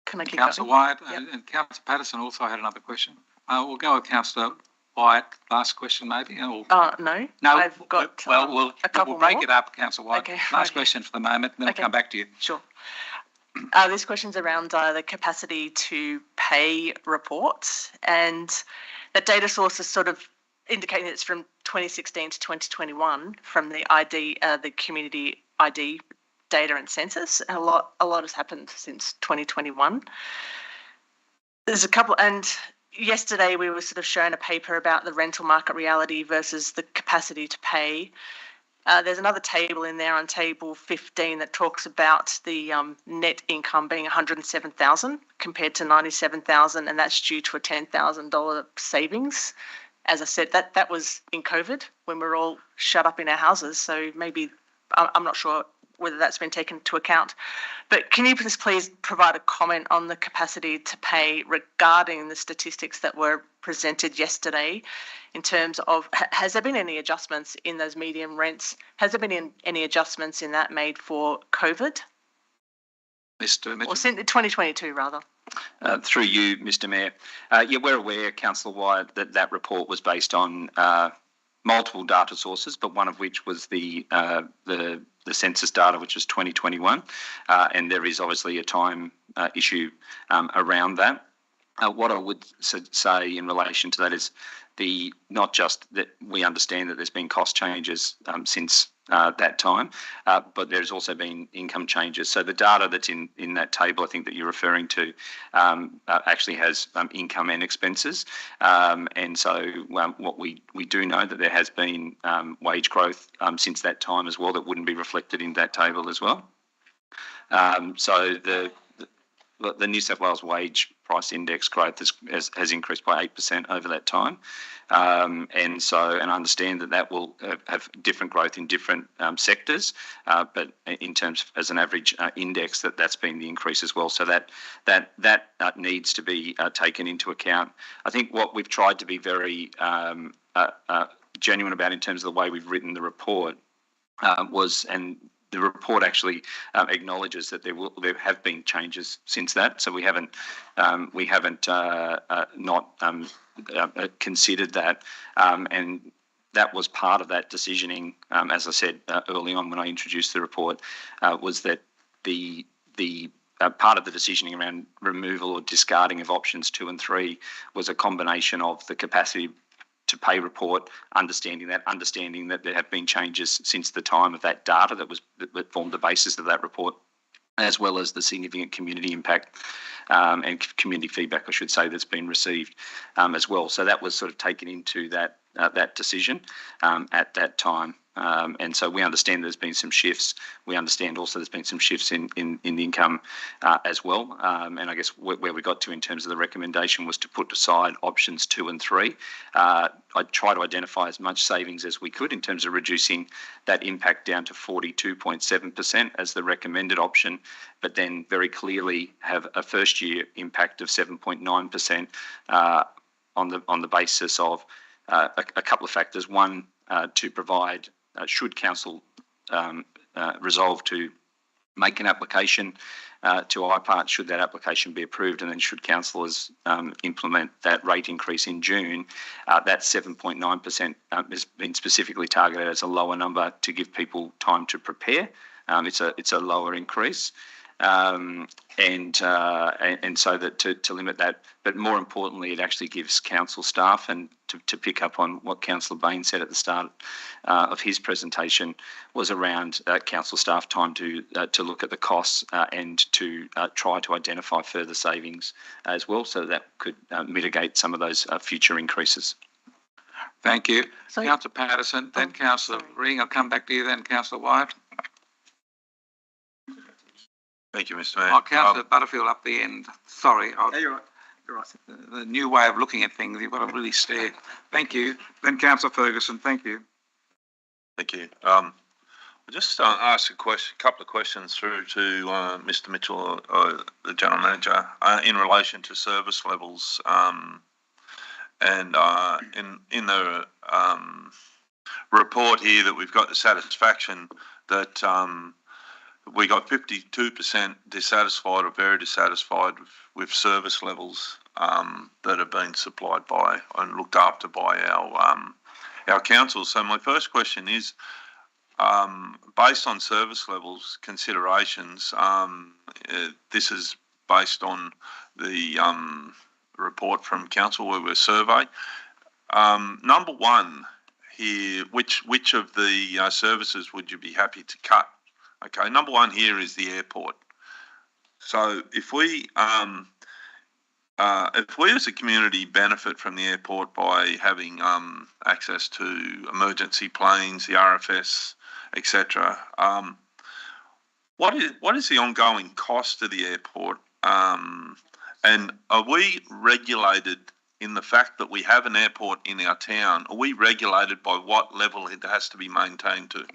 Can I keep Councillor going? White. And Councillor Patterson also had another question. We'll go with Councillor White. Last question, maybe. No. No. I've got we'll break more. It up, Councillor White. Okay. Last question for the moment, and then we'll come back to you. Sure. This question's around the capacity to pay reports, and that data source is sort of indicating it's from 2016 to 2021 from the the community ID data and census. A lot has happened since 2021. There's a couple, and yesterday we were sort of shown a paper about the rental market reality versus the capacity to pay. There's another table in there on table 15 that talks about the net income being $107,000 compared to $97,000, and that's due to a $10,000 savings. As I said, that was in COVID when we were all shut up in our houses, so maybe I'm not sure whether that's been taken into account. But can you please provide a comment on the capacity to pay regarding the statistics that were presented yesterday in terms of, has there been any adjustments in those medium rents? Has there been any adjustments in that made for COVID? Mr Mitchell. Or since 2022, rather. Through you, Mr Mayor. We're aware, Councillor White, that report was based on multiple data sources, but one of which was the census data, which was 2021, and there is obviously a time issue around that. What I would say in relation to that is not just that we understand that there's been cost changes since that time, but there's also been income changes. So the data that's in that table, I think that you're referring to, actually has income and expenses. And so what we do know that there has been wage growth since that time as well that wouldn't be reflected in that table as well. So the New South Wales wage price index growth has increased by 8% over that time. And I understand that will have different growth in different sectors, but in terms of, as an average index, that's been the increase as well. So that needs to be taken into account. I think what we've tried to be very genuine about in terms of the way we've written the report and the report actually acknowledges that there have been changes since that. So we haven't not considered that, and that was part of that decisioning. As I said early on when I introduced the report, was that the part of the decisioning around removal or discarding of options 2 and 3 was a combination of the capacity to pay report, understanding that there have been changes since the time of that data that formed the basis of that report, as well as the significant community impact and community feedback, I should say, that's been received as well. So that was sort of taken into that decision at that time. And so we understand there's been some shifts. We understand also there's been some shifts in the income as well. And I guess where we got to in terms of the recommendation was to put aside options 2 and 3. I'd try to identify as much savings as we could in terms of reducing that impact down to 42.7% as the recommended option, but then very clearly have a first year impact of 7.9% on the basis of a couple of factors. One, to provide, should council resolve to make an application to IPART, should that application be approved, and then should councillors implement that rate increase in June, that 7.9% has been specifically targeted as a lower number to give people time to prepare. It's a lower increase. And so that to limit that, but more importantly, it actually gives council staff, and to pick up on what Councillor Bain said at the start of his presentation, was around council staff time to look at the costs and to try to identify further savings as well, so that could mitigate some of those future increases. Thank you. Councillor Patterson, then Councillor Ring. I'll come back to you then, Councillor White. Thank you, Mr. Mayor. Oh, Councillor Butterfield up the end. Sorry. You're right. You're right. The new way of looking at things, you've got to really stare. Thank you. Then Councillor Ferguson. Thank you. Thank you. I'll just ask a couple of questions through to Mr. Mitchell, the General Manager, in relation to service levels. And in the report here that we've got the satisfaction that we got 52% dissatisfied or very dissatisfied with service levels that have been supplied by and looked after by our council. So my first question is, based on service levels considerations, this is based on the report from council where we survey. Number one here, which of the services would you be happy to cut? Okay, number one here is the airport. So if we as a community benefit from the airport by having access to emergency planes, the RFS, etc., what is the ongoing cost of the airport? And are we regulated in the fact that we have an airport in our town? Are we regulated by what level it has to be maintained to?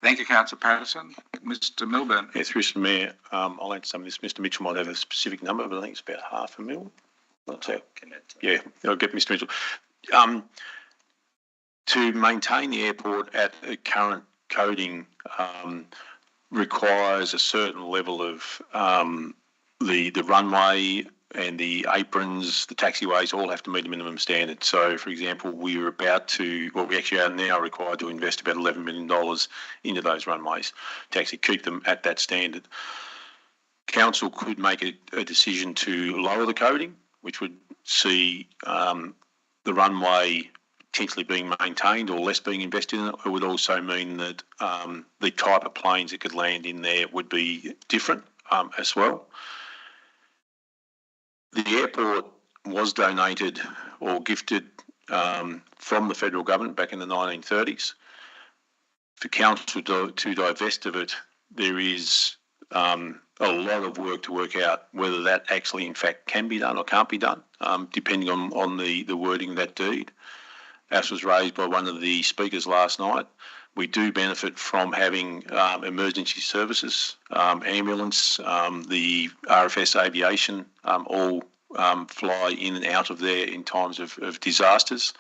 Thank you, Councillor Patterson. Mr. Milburn. Yes, Mr. Mayor, I'll add some of this. Mr. Mitchell might have a specific number, but I think it's about $500,000. Yeah, I'll get Mr. Mitchell. To maintain the airport at the current coding requires a certain level of the runway and the aprons, the taxiways all have to meet a minimum standard. So, for example, we actually are now required to invest about $11 million into those runways to actually keep them at that standard. Council could make a decision to lower the coding, which would see the runway potentially being maintained or less being invested in it. It would also mean that the type of planes that could land in there would be different as well. The airport was donated or gifted from the federal government back in the 1930s. For council to divest of it, there is a lot of work to work out whether that actually in fact can be done or can't be done, depending on the wording of that deed. As was raised by one of the speakers last night, we do benefit from having emergency services, ambulance, the RFS aviation, all fly in and out of there in times of disasters.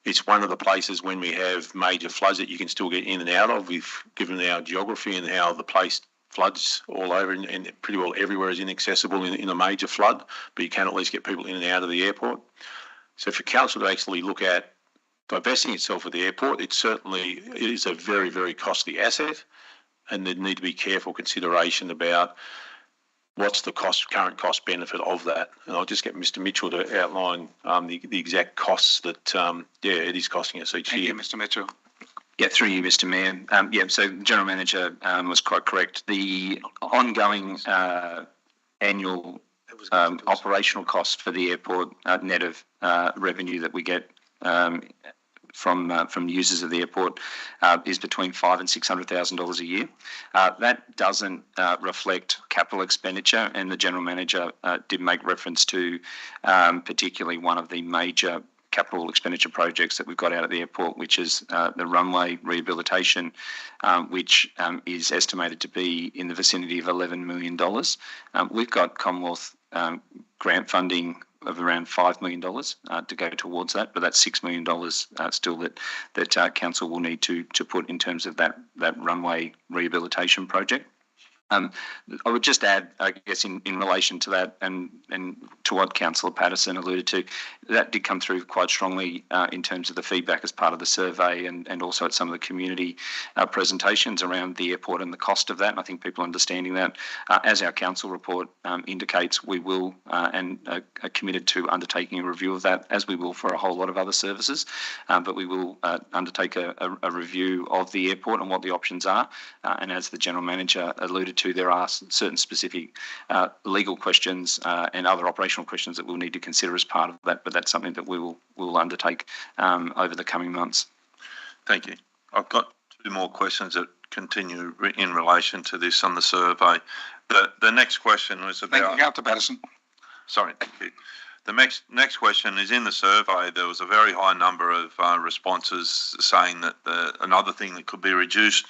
It's one of the places when we have major floods that you can still get in and out of. We've given our geography and how the place floods all over and pretty well everywhere is inaccessible in a major flood, but you can at least get people in and out of the airport. So for council to actually look at divesting itself of the airport, it is a very, very costly asset, and there need to be careful consideration about what's the current cost benefit of that. And I'll just get Mr. Mitchell to outline the exact costs that, it is costing us each year. Thank you, Mr. Mitchell. Yeah, through you, Mr. Mayor. So the General Manager was quite correct. The ongoing annual operational cost for the airport, net of revenue that we get from users of the airport, is between $500,000 and $600,000 a year. That doesn't reflect capital expenditure, and the General Manager did make reference to particularly one of the major capital expenditure projects that we've got out at the airport, which is the runway rehabilitation, which is estimated to be in the vicinity of $11 million. We've got Commonwealth grant funding of around $5 million to go towards that, but that's $6 million still that council will need to put in terms of that runway rehabilitation project. I would just add, I guess, in relation to that and to what Councillor Patterson alluded to, that did come through quite strongly in terms of the feedback as part of the survey and also at some of the community presentations around the airport and the cost of that. And I think people understanding that, as our council report indicates, we will and are committed to undertaking a review of that, as we will for a whole lot of other services. But we will undertake a review of the airport and what the options are. And as the General Manager alluded to, there are certain specific legal questions and other operational questions that we'll need to consider as part of that, but that's something that we will undertake over the coming months. Thank you. I've got two more questions that continue in relation to this on the survey. The next question was about... Thank you, Councillor Patterson. Sorry, thank you. The next question is, in the survey, there was a very high number of responses saying that another thing that could be reduced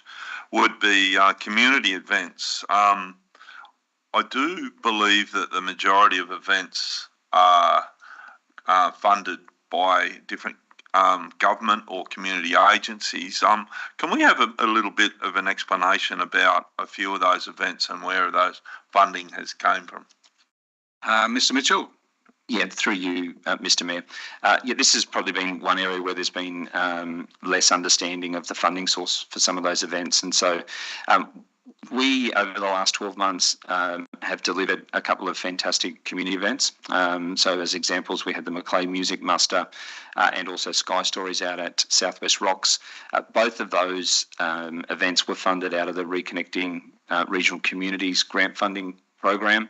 would be community events. I do believe that the majority of events are funded by different government or community agencies. Can we have a little bit of an explanation about a few of those events and where those funding has came from? Mr. Mitchell. Yeah, through you, Mr. Mayor. This has probably been one area where there's been less understanding of the funding source for some of those events. And so we, over the last 12 months, have delivered a couple of fantastic community events. So as examples, we had the Macleay Music Muster and also Sky Stories out at Southwest Rocks. Both of those events were funded out of the Reconnecting Regional Communities grant funding program.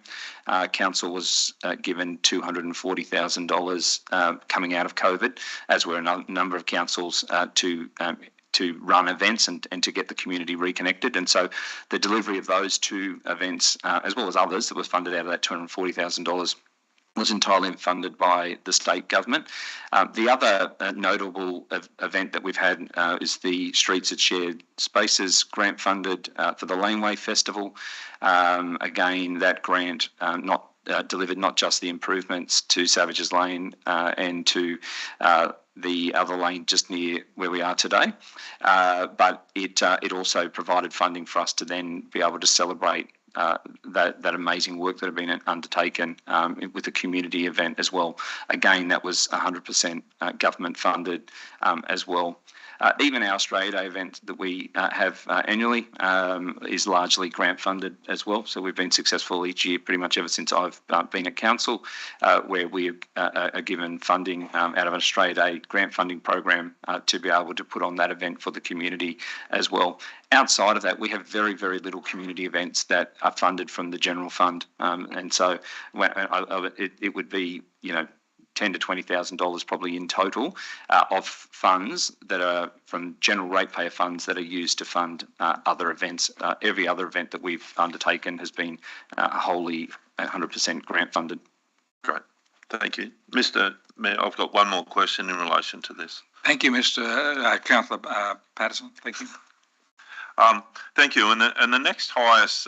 Council was given $240,000 coming out of COVID, as were a number of councils to run events and to get the community reconnected. And so the delivery of those two events, as well as others that was funded out of that $240,000, was entirely funded by the state government. The other notable event that we've had is the Streets at Shared Spaces grant funded for the Laneway Festival. Again, that grant delivered not just the improvements to Savages Lane and to the other lane just near where we are today, but it also provided funding for us to then be able to celebrate that amazing work that had been undertaken with the community event as well. Again, that was 100% government funded as well. Even our Australia Day event that we have annually is largely grant funded as well. So we've been successful each year, pretty much ever since I've been at council, where we are given funding out of an Australia Day grant funding program to be able to put on that event for the community as well. Outside of that, we have very, very little community events that are funded from the general fund, and so it would be, $10,000 to $20,000 probably in total of funds that are from general ratepayer funds that are used to fund other events. Every other event that we've undertaken has been wholly 100% grant funded. Great, thank you. Mr. Mayor, I've got one more question in relation to this. Thank you, Mr. Councillor Patterson. Thank you. Thank you. And the next highest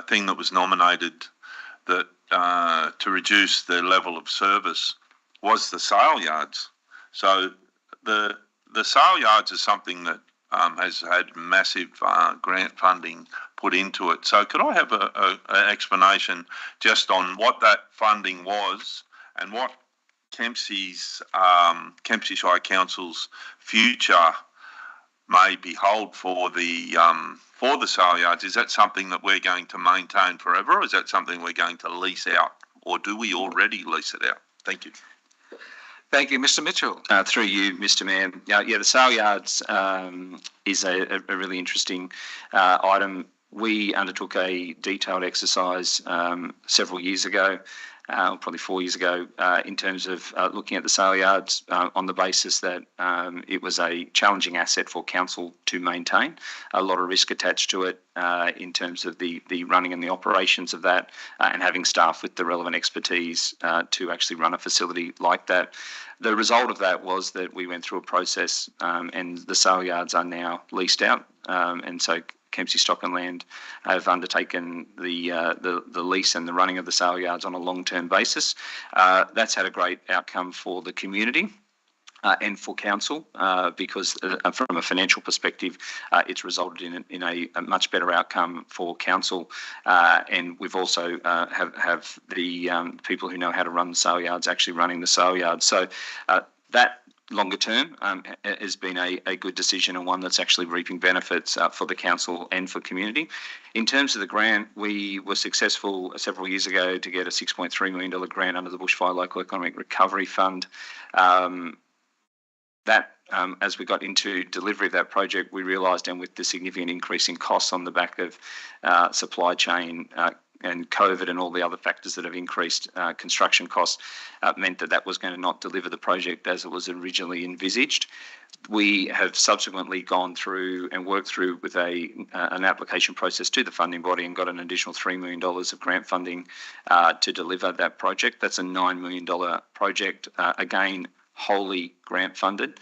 thing that was nominated that to reduce the level of service was the sale yards. So the sale yards is something that has had massive grant funding put into it. So could I have an explanation just on what that funding was and what Kempsey Shire Council's future may behold for the sale yards? Is that something that we're going to maintain forever, or is that something we're going to lease out, or do we already lease it out? Thank you. Thank you, Mr. Mitchell. Through you, Mr. Mayor. The sale yards is a really interesting item. We undertook a detailed exercise several years ago, probably 4 years ago, in terms of looking at the sale yards on the basis that it was a challenging asset for council to maintain, a lot of risk attached to it in terms of the running and the operations of that, and having staff with the relevant expertise to actually run a facility like that. The result of that was that we went through a process and the sale yards are now leased out, and so Kempsey Stock and Land have undertaken the lease and the running of the sale yards on a long-term basis. That's had a great outcome for the community and for council because from a financial perspective, it's resulted in a much better outcome for council. And we've also have the people who know how to run the sale yards actually running the sale yards. So that longer term has been a good decision, and one that's actually reaping benefits for the council and for community. In terms of the grant, we were successful several years ago to get a $6.3 million grant under the Bushfire Local Economic Recovery Fund. As we got into delivery of that project, we realised, and with the significant increase in costs on the back of supply chain and COVID and all the other factors that have increased construction costs, meant that was going to not deliver the project as it was originally envisaged. We have subsequently gone through and worked through with an application process to the funding body and got an additional $3 million of grant funding to deliver that project. That's a $9 million project, again, wholly grant funded.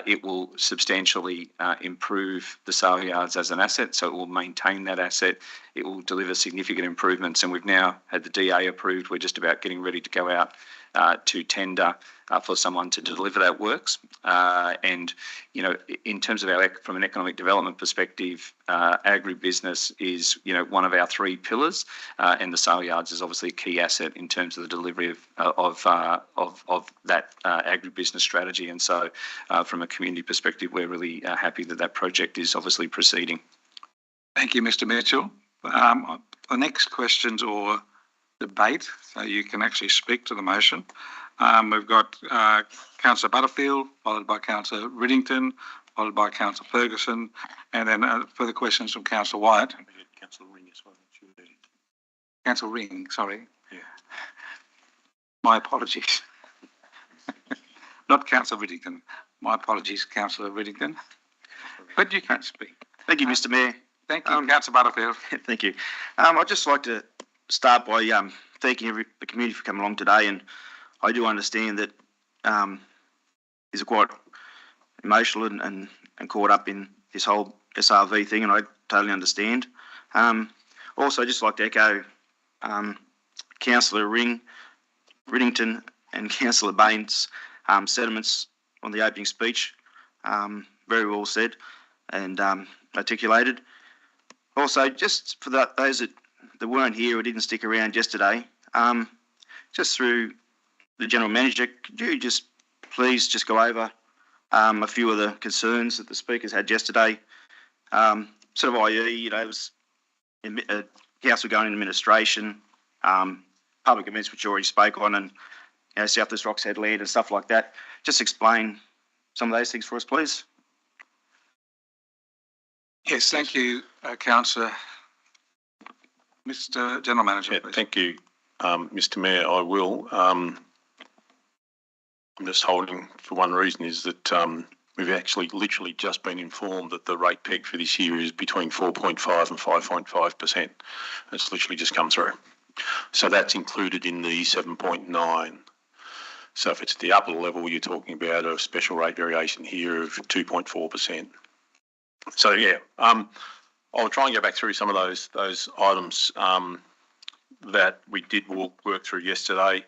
It will substantially improve the sale yards as an asset, so it will maintain that asset. It will deliver significant improvements, and we've now had the DA approved. We're just about getting ready to go out to tender for someone to deliver that works. And, in terms of from an economic development perspective, agribusiness is, one of our three pillars, and the sale yards is obviously a key asset in terms of the delivery of that agribusiness strategy. And so from a community perspective, we're really happy that project is obviously proceeding. Thank you, Mr. Mitchell. The next questions or debate, so you can actually speak to the motion. We've got Councillor Butterfield, followed by Councillor Riddington, followed by Councillor Ferguson, and then further questions from Councillor Wyatt. Councillor Ring as well. Councillor Ring, sorry. Yeah. My apologies. Not Councillor Riddington. My apologies, Councillor Riddington. But you can speak. Thank you, Mr. Mayor. Thank you, Councillor Butterfield. Thank you. I'd just like to start by thanking the community for coming along today, and I do understand that is quite emotional and caught up in this whole SRV thing, and I totally understand. Also, just like to echo Councillor Riddington and Councillor Baines' sentiments on the opening speech. Very well said and articulated. Also, just for those that weren't here or didn't stick around yesterday, just through the General Manager, could you just please just go over a few of the concerns that the speakers had yesterday. Sort of i.e., it was council going into administration, public events which you already spoke on, and South East Rocks Headland and stuff like that. Just explain some of those things for us, please. Yes, thank you, Councillor. Mr. General Manager, please. Thank you, Mr. Mayor. I will. I'm just holding for one reason, is that we've actually literally just been informed that the rate peg for this year is between 4.5 and 5.5%. It's literally just come through. So that's included in the 7.9. So if it's at the upper level, you're talking about a special rate variation here of 2.4%. So yeah, I'll try and go back through some of those items that we did work through yesterday.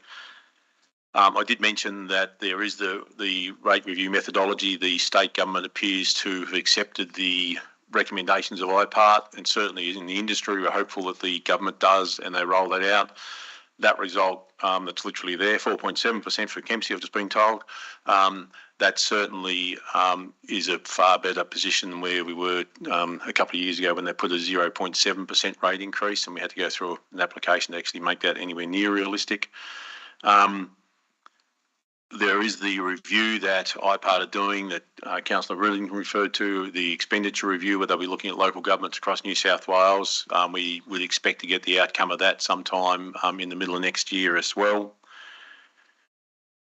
I did mention that there is the rate review methodology. The state government appears to have accepted the recommendations of IPART, and certainly in the industry, we're hopeful that the government does and they roll that out. That result that's literally there, 4.7% for Kempsey, I've just been told. That certainly is a far better position than where we were a couple of years ago when they put a 0.7% rate increase, and we had to go through an application to actually make that anywhere near realistic. There is the review that IPART are doing that Councillor Ridlington referred to, the expenditure review, where they'll be looking at local governments across New South Wales. We would expect to get the outcome of that sometime in the middle of next year as well.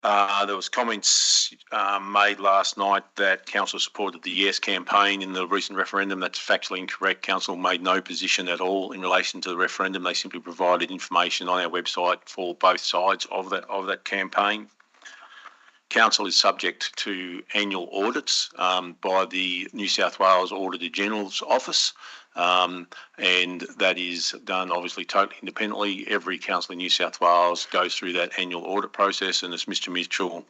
There was comments made last night that Council supported the Yes campaign in the recent referendum. That's factually incorrect. Council made no position at all in relation to the referendum. They simply provided information on our website for both sides of that campaign. Council is subject to annual audits by the New South Wales Auditor General's Office, and that is done obviously totally independently. Every council in New South Wales goes through that annual audit process, and as Mr Mitchell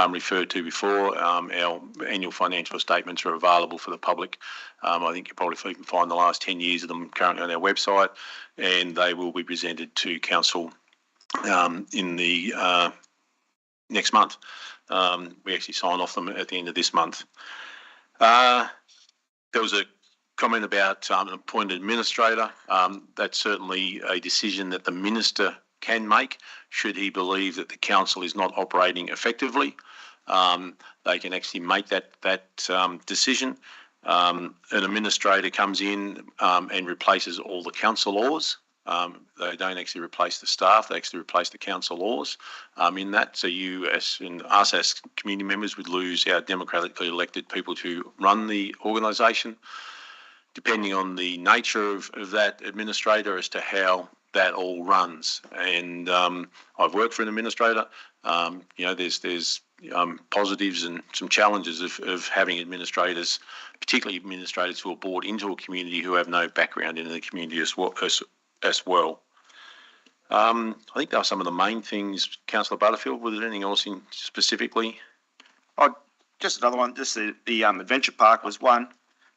referred to before, our annual financial statements are available for the public. I think you probably can find the last 10 years of them currently on our website, and they will be presented to Council in the next month. We actually sign off them at the end of this month. There was a comment about an appointed administrator. That's certainly a decision that the minister can make should he believe that the council is not operating effectively. They can actually make that decision. An administrator comes in and replaces all the council laws. They don't actually replace the staff, they actually replace the council laws in that. So us as community members would lose our democratically elected people to run the organisation. Depending on the nature of that administrator as to how that all runs. And I've worked for an administrator. There's positives and some challenges of having administrators, particularly administrators who are brought into a community who have no background in the community as well. I think those are some of the main things. Councillor Butterfield, was there anything else specifically? Just another one. Just the Adventure Park was one,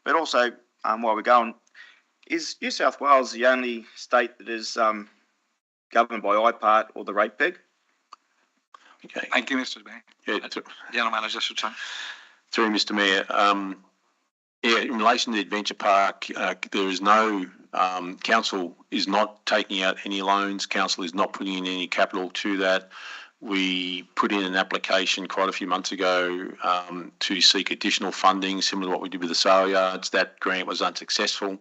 but also while we're going, is New South Wales the only state that is governed by IPART or the rate peg? Okay. Thank you, Mr. Mayor. Yeah, General Manager should say. Through Mr. Mayor. In relation to the Adventure Park, there is no council is not taking out any loans. Council is not putting in any capital to that. We put in an application quite a few months ago to seek additional funding, similar to what we did with the sale yards. That grant was unsuccessful.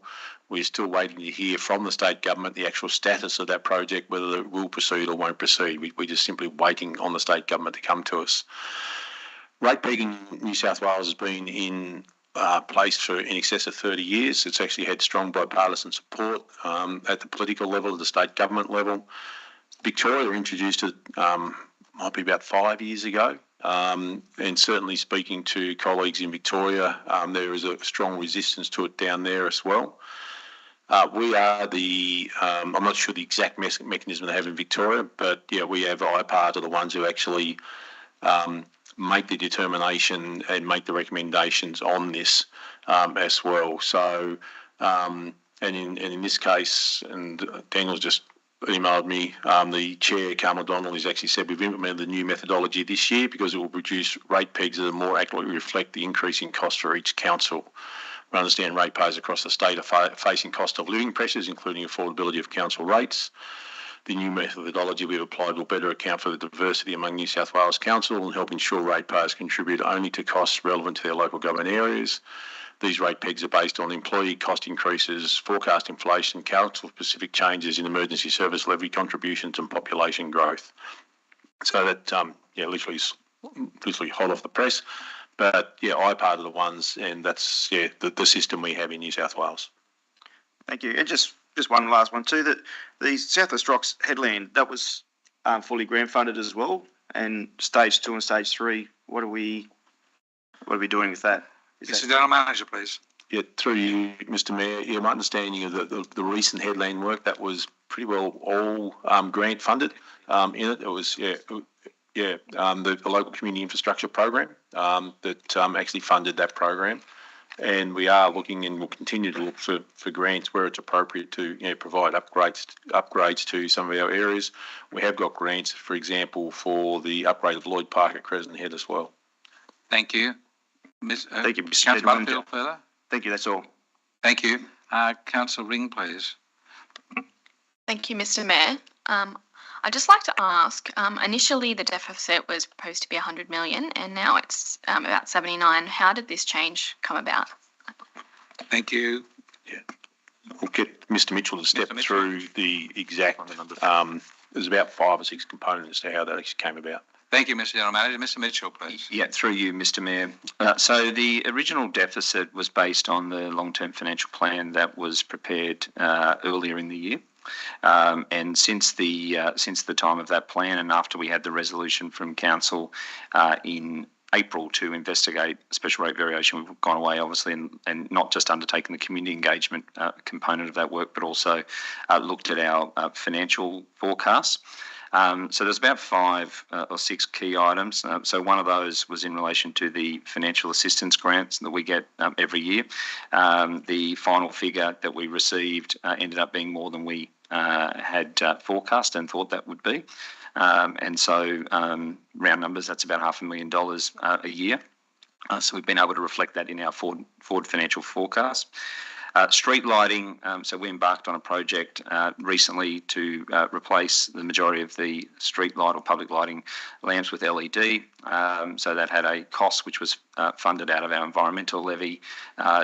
We're still waiting to hear from the state government the actual status of that project, whether it will proceed or won't proceed. We're just simply waiting on the state government to come to us. Rate pegging in New South Wales has been in place for in excess of 30 years. It's actually had strong bipartisan support at the political level, at the state government level. Victoria introduced it might be about 5 years ago, and certainly speaking to colleagues in Victoria, there is a strong resistance to it down there as well. We are I'm not sure the exact mechanism they have in Victoria, but yeah, we have IPART are the ones who actually make the determination and make the recommendations on this as well. So, and in this case, and Daniel's just emailed me. The chair, Carl McDonald, has actually said we've implemented the new methodology this year because it will produce rate pegs that more accurately reflect the increasing cost for each council. We understand ratepayers across the state are facing cost of living pressures, including affordability of council rates. The new methodology we've applied will better account for the diversity among New South Wales Council and help ensure ratepayers contribute only to costs relevant to their local government areas. These rate pegs are based on employee cost increases, forecast inflation, council-specific changes in emergency service levy contributions and population growth. So that, literally hot off the press. But, I part of the ones, and that's, the system we have in New South Wales. Thank you. And just one last one too, that the South West Rocks headland, that was fully grant funded as well. And stage 2 and stage 3, what are we doing with that? Mr. General Manager, please. Yeah, through you, Mr. Mayor. My understanding of the recent headland work, that was pretty well all grant funded. In it, it was the local community infrastructure program that actually funded that program, and we are looking and will continue to look for grants where it's appropriate to provide upgrades to some of our areas. We have got grants, for example, for the upgrade of Lloyd Park at Crescent Head as well. Thank you. Thank you, Mr. Councillor Butterfield, further? Thank you, that's all. Thank you. Councillor Ring, please. Thank you, Mr. Mayor. I'd just like to ask, initially the deficit was proposed to be 100 million and now it's about 79. How did this change come about? Thank you. Yeah. We'll get Mr. Mitchell to step through the exact, there's about 5 or 6 components to how that actually came about. Thank you, Mr. General Manager. Mr. Mitchell, please. Yeah, through you, Mr. Mayor. So the original deficit was based on the long-term financial plan that was prepared earlier in the year. And since the time of that plan, and after we had the resolution from council in April to investigate special rate variation, we've gone away obviously and not just undertaken the community engagement component of that work, but also looked at our financial forecasts. So there's about 5 or 6 key items. So one of those was in relation to the financial assistance grants that we get every year. The final figure that we received ended up being more than we had forecast and thought that would be. And so round numbers, that's about $500,000 a year. So we've been able to reflect that in our forward financial forecast. Street lighting, so we embarked on a project recently to replace the majority of the street light or public lighting lamps with LED. So that had a cost which was funded out of our environmental levy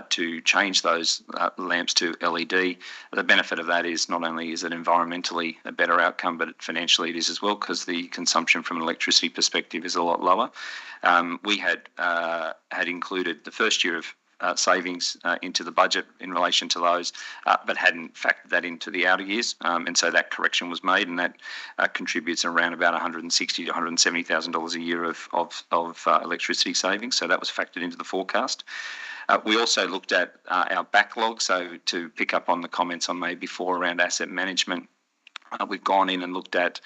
to change those lamps to LED. The benefit of that is not only is it environmentally a better outcome, but financially it is as well, because the consumption from an electricity perspective is a lot lower. We had included the first year of savings into the budget in relation to those, but hadn't factored that into the outer years. And so that correction was made, and that contributes around about $160,000 to $170,000 a year of electricity savings. So that was factored into the forecast. We also looked at our backlog. So to pick up on the comments I made before around asset management, we've gone in and looked at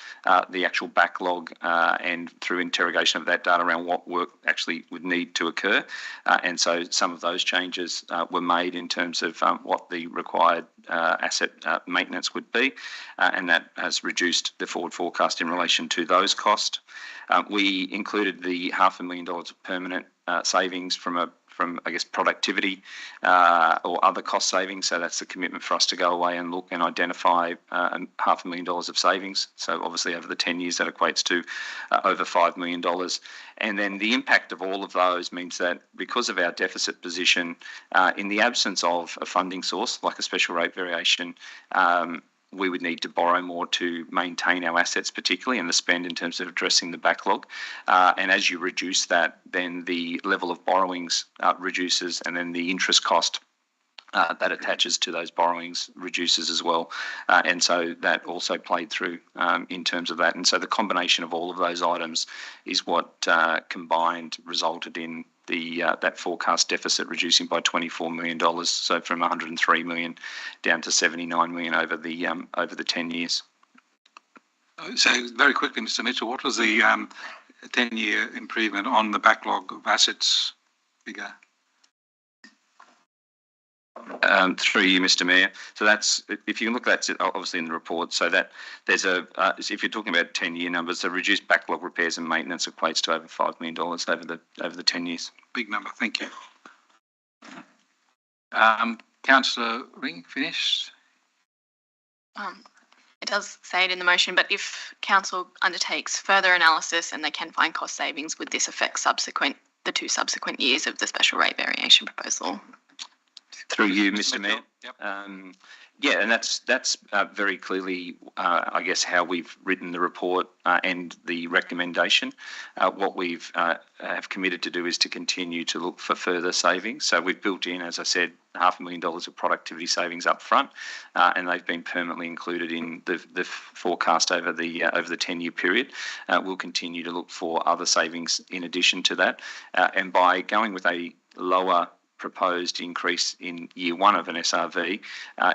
the actual backlog and through interrogation of that data around what work actually would need to occur. And so some of those changes were made in terms of what the required asset maintenance would be, and that has reduced the forward forecast in relation to those costs. We included the $500,000 of permanent savings from I guess, productivity or other cost savings. So that's the commitment for us to go away and look and identify $500,000 of savings. So obviously over the 10 years that equates to over $5 million. And then the impact of all of those means that because of our deficit position, in the absence of a funding source like a special rate variation, we would need to borrow more to maintain our assets, particularly, and the spend in terms of addressing the backlog. And as you reduce that, then the level of borrowings reduces, and then the interest cost that attaches to those borrowings reduces as well. And so that also played through in terms of that. And so the combination of all of those items is what combined resulted in that forecast deficit reducing by $24 million, so from $103 million down to $79 million over the 10 years. So very quickly, Mr. Mitchell, what was the 10-year improvement on the backlog of assets figure? Through you, Mr. Mayor. So that's, if you look, that's obviously in the report. So that there's if you're talking about 10-year numbers, the reduced backlog repairs and maintenance equates to over $5 million over the 10 years. Big number. Thank you. Councillor Ring, finished? It does say it in the motion, but if council undertakes further analysis and they can find cost savings, would this affect the 2 subsequent years of the special rate variation proposal? Through you, Mr. Mayor. Yep. Yeah, and that's very clearly, I guess, how we've written the report and the recommendation. What we've have committed to do is to continue to look for further savings. So we've built in, as I said, $500,000 of productivity savings up front, and they've been permanently included in the forecast over the 10-year period. We'll continue to look for other savings in addition to that, and by going with a lower proposed increase in year 1 of an SRV,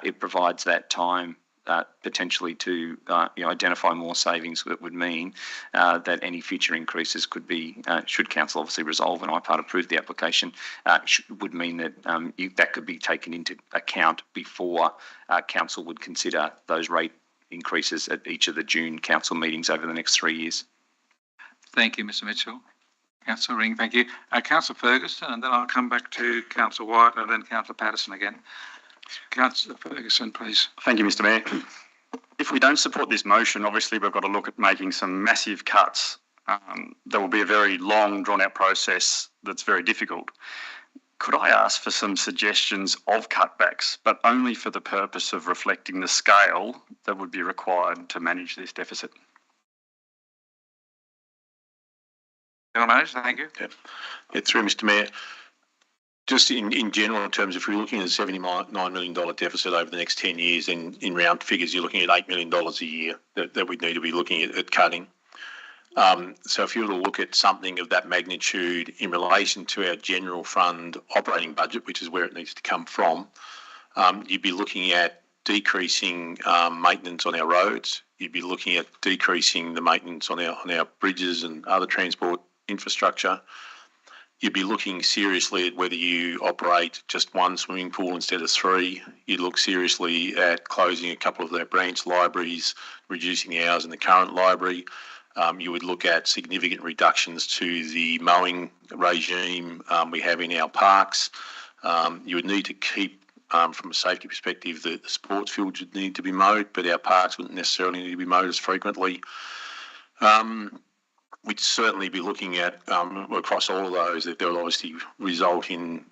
it provides that time potentially to identify more savings that would mean that any future increases could be, should council obviously resolve and IPART approve the application, would mean that that could be taken into account before council would consider those rate increases at each of the June council meetings over the next 3 years. Thank you, Mr. Mitchell. Councillor Ring, thank you. Councillor Ferguson, and then I'll come back to Councillor White and then Councillor Patterson again. Councillor Ferguson, please. Thank you, Mr. Mayor. If we don't support this motion, obviously we've got to look at making some massive cuts. There will be a very long, drawn-out process that's very difficult. Could I ask for some suggestions of cutbacks, but only for the purpose of reflecting the scale that would be required to manage this deficit? Thank you. Yeah, through Mr. Mayor. Just in general terms, if we're looking at a $79 million deficit over the next 10 years, then in round figures, you're looking at $8 million a year that we'd need to be looking at cutting. So if you were to look at something of that magnitude in relation to our general fund operating budget, which is where it needs to come from, you'd be looking at decreasing maintenance on our roads. You'd be looking at decreasing the maintenance on our bridges and other transport infrastructure. You'd be looking seriously at whether you operate just 1 swimming pool instead of 3. You'd look seriously at closing a couple of their branch libraries, reducing the hours in the current library. You would look at significant reductions to the mowing regime we have in our parks. You would need to keep, from a safety perspective, the sports fields would need to be mowed, but our parks wouldn't necessarily need to be mowed as frequently. We'd certainly be looking at, across all of those, that there will obviously result in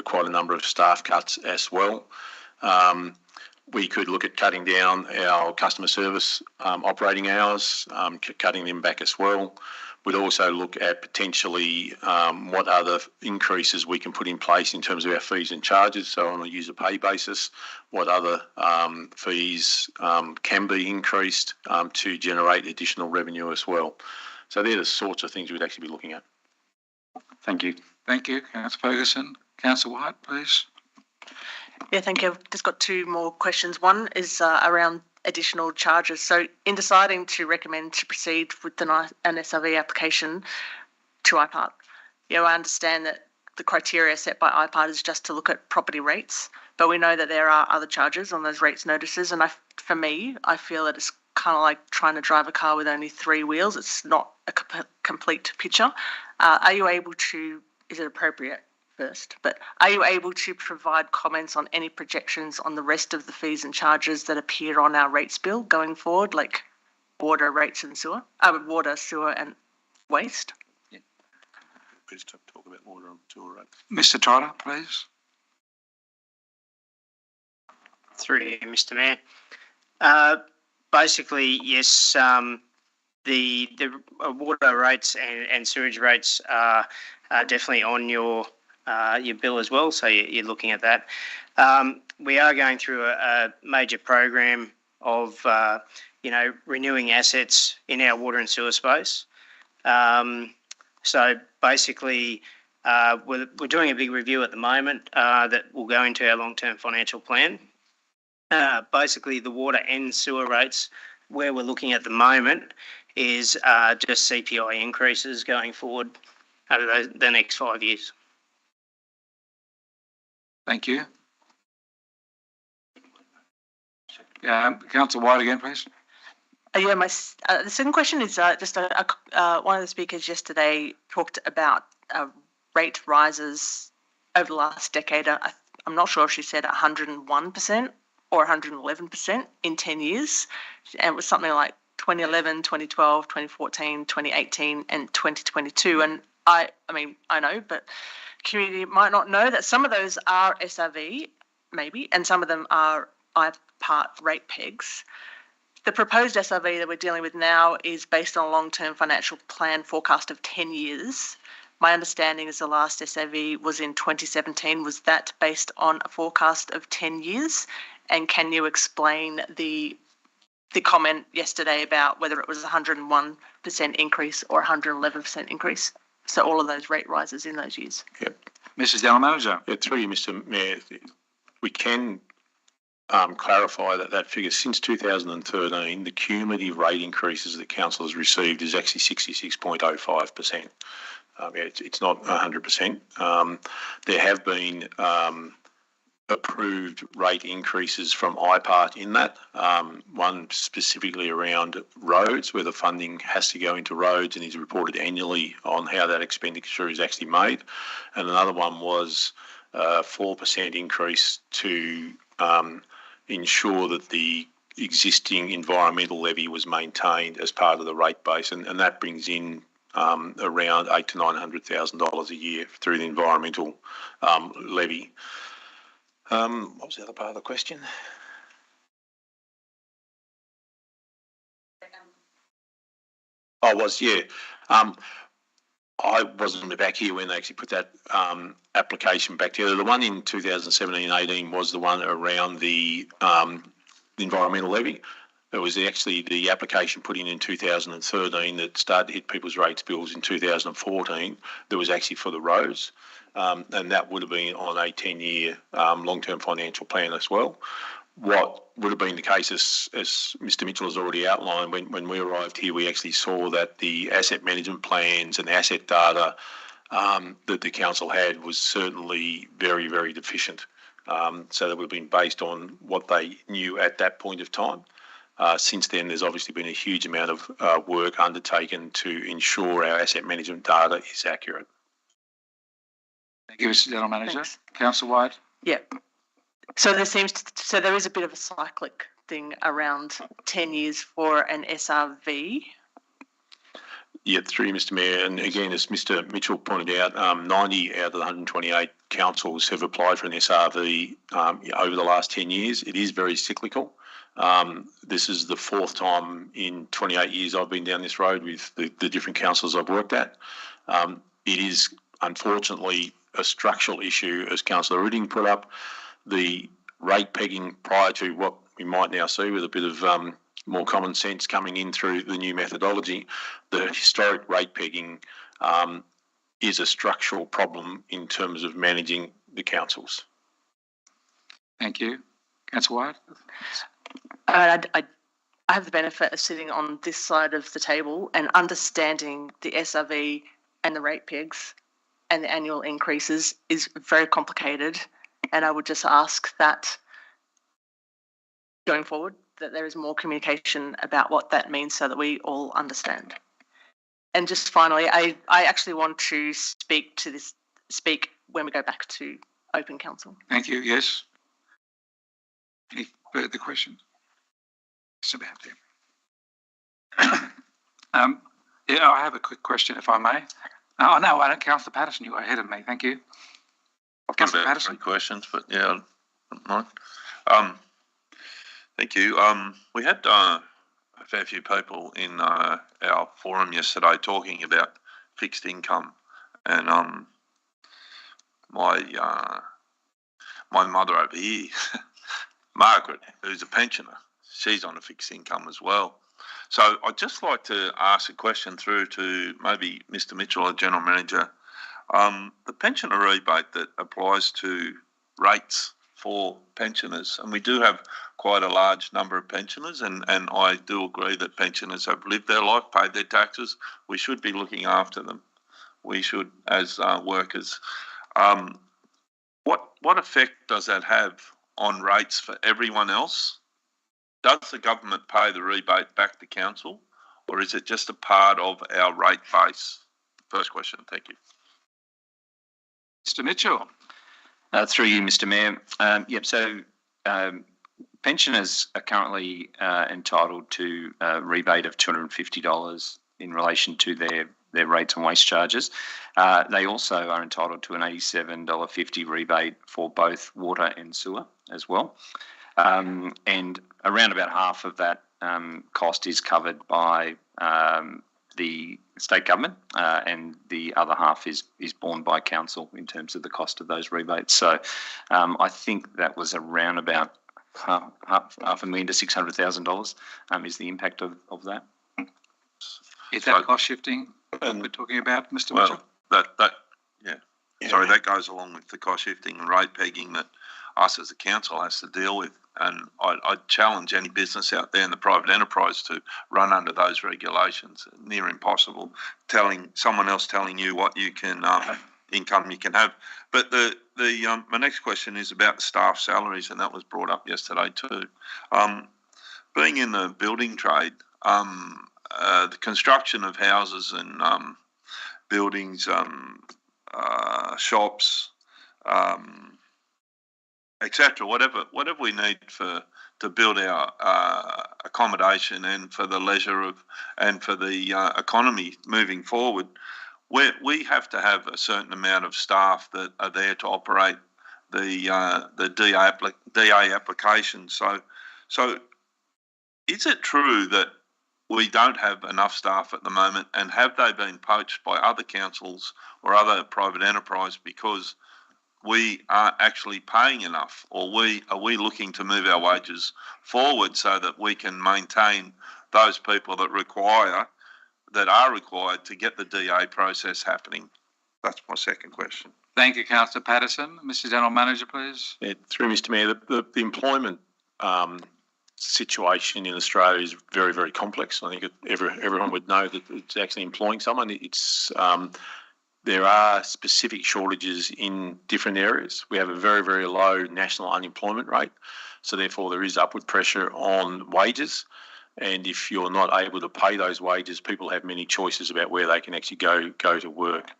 quite a number of staff cuts as well. We could look at cutting down our customer service operating hours, cutting them back as well. We'd also look at potentially what other increases we can put in place in terms of our fees and charges, so on a user pay basis, what other fees can be increased to generate additional revenue as well. So they're the sorts of things we'd actually be looking at. Thank you. Thank you, Councillor Ferguson. Councillor White, please. Yeah, thank you. I've just got 2 more questions. One is around additional charges. So in deciding to recommend to proceed with an SRV application to IPART, I understand that the criteria set by IPART is just to look at property rates, but we know that there are other charges on those rates notices, and for me, I feel that it's kind of like trying to drive a car with only 3 wheels. It's not a complete picture. Are you able to, is it appropriate first, but are you able to provide comments on any projections on the rest of the fees and charges that appear on our rates bill going forward, like water, rates and sewer, water, sewer and waste? Yeah. Please talk about water and sewer rates. Mr. Trotter, please. Through you, Mr. Mayor. Basically, yes, the water rates and sewage rates are definitely on your bill as well, so you're looking at that. We are going through a major program of renewing assets in our water and sewer space. So basically, we're doing a big review at the moment that will go into our long-term financial plan. Basically, the water and sewer rates, where we're looking at the moment, is just CPI increases going forward over the next 5 years. Thank you. Councillor White again, please. The second question is just one of the speakers yesterday talked about rate rises over the last decade. I'm not sure if she said 101% or 111% in 10 years. And it was something like 2011, 2012, 2014, 2018 and 2022. And I mean, I know, but community might not know that some of those are SRV, maybe, and some of them are I-part rate pegs. The proposed SRV that we're dealing with now is based on a long-term financial plan forecast of 10 years. My understanding is the last SRV was in 2017. Was that based on a forecast of 10 years? And can you explain the comment yesterday about whether it was 101% increase or 111% increase? So all of those rate rises in those years. Yep. Mrs. General Manager. Yeah, through you, Mr. Mayor, we can clarify that figure. Since 2013, the cumulative rate increases that council has received is actually 66.05%. It's not 100%. There have been approved rate increases from IPART in that, one specifically around roads, where the funding has to go into roads and is reported annually on how that expenditure is actually made. And another one was a 4% increase to ensure that the existing environmental levy was maintained as part of the rate base, and that brings in around $800,000 to $900,000 a year through the environmental levy. What was the other part of the question? I wasn't back here when they actually put that application back together. The one in 2017-18 was the one around the environmental levy. It was actually the application put in 2013 that started to hit people's rates bills in 2014. That was actually for the roads. And that would have been on a 10-year long-term financial plan as well. What would have been the case, as Mr. Mitchell has already outlined, when we arrived here, we actually saw that the asset management plans and asset data that the council had was certainly very, very deficient. So that would have been based on what they knew at that point of time. Since then, there's obviously been a huge amount of work undertaken to ensure our asset management data is accurate. Thank you, Mr. General Manager. Councillor White. Yeah. So there is a bit of a cyclic thing around 10 years for an SRV. Yeah, through you, Mr. Mayor. And again, as Mr. Mitchell pointed out, 90 out of the 128 councils have applied for an SRV over the last 10 years. It is very cyclical. This is the fourth time in 28 years I've been down this road with the different councils I've worked at. It is unfortunately a structural issue, as Councillor Ridding put up. The rate pegging prior to what we might now see with a bit of more common sense coming in through the new methodology, the historic rate pegging is a structural problem in terms of managing the councils. Thank you. Councillor White. I have the benefit of sitting on this side of the table and understanding the SRV and the rate pegs and the annual increases is very complicated. And I would just ask that going forward, that there is more communication about what that means so that we all understand. And just finally, I actually want to speak when we go back to open council. Thank you. Yes. Any further questions? It's about them. Yeah, I have a quick question, if I may. Oh, no, I don't. Councillor Patterson, you are ahead of me. Thank you. I've got about 3 questions, but yeah, I don't mind. Thank you. We had a fair few people in our forum yesterday talking about fixed income, and my mother over here, Margaret, who's a pensioner, she's on a fixed income as well. So I'd just like to ask a question through to maybe Mr. Mitchell, the General Manager. The pensioner rebate that applies to rates for pensioners, and we do have quite a large number of pensioners, and I do agree that pensioners have lived their life, paid their taxes. We should be looking after them. We should, as workers. What effect does that have on rates for everyone else? does the government pay the rebate back to council, or is it just a part of our rate base? First question. Thank you. Mr. Mitchell. Through you, Mr. Mayor. So pensioners are currently entitled to a rebate of $250 in relation to their rates and waste charges. They also are entitled to an $87.50 rebate for both water and sewer as well. And around about half of that cost is covered by the state government, and the other half is borne by council in terms of the cost of those rebates. So I think that was around about $500,000 to $600,000 is the impact of that. Is that cost shifting we're talking about, Mr. Mitchell? Sorry, that goes along with the cost shifting and rate pegging that us as a council has to deal with. And I challenge any business out there in the private enterprise to run under those regulations. Near impossible someone else telling you what you can income you can have. But my next question is about staff salaries, and that was brought up yesterday too. Being in the building trade, the construction of houses and buildings, shops, etc. Whatever we need to build our accommodation and for the leisure and for the economy moving forward, we have to have a certain amount of staff that are there to operate the DA application. So is it true that we don't have enough staff at the moment, and have they been poached by other councils or other private enterprise because we aren't actually paying enough, or are we looking to move our wages forward so that we can maintain those people that are required to get the DA process happening? That's my second question. Thank you, Councillor Patterson. Mr. General Manager, please. Yeah, through Mr. Mayor, the employment situation in Australia is very, very complex. I think everyone would know that it's actually employing someone. There are specific shortages in different areas. We have a very, very low national unemployment rate, so therefore there is upward pressure on wages. And if you're not able to pay those wages, people have many choices about where they can actually go to work.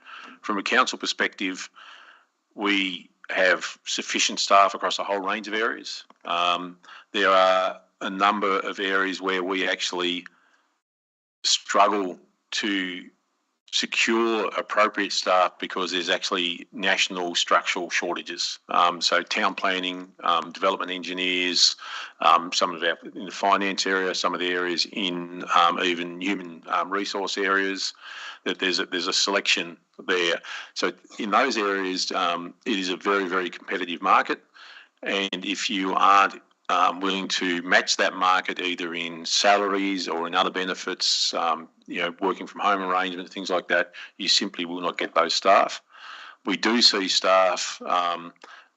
From a council perspective, we have sufficient staff across a whole range of areas. There are a number of areas where we actually struggle to secure appropriate staff because there's actually national structural shortages. So town planning, development engineers, some of our in the finance area, some of the areas in even human resource areas, that there's a selection there. So in those areas, it is a very, very competitive market. And if you aren't willing to match that market either in salaries or in other benefits, working from home arrangements, things like that, you simply will not get those staff. We do see staff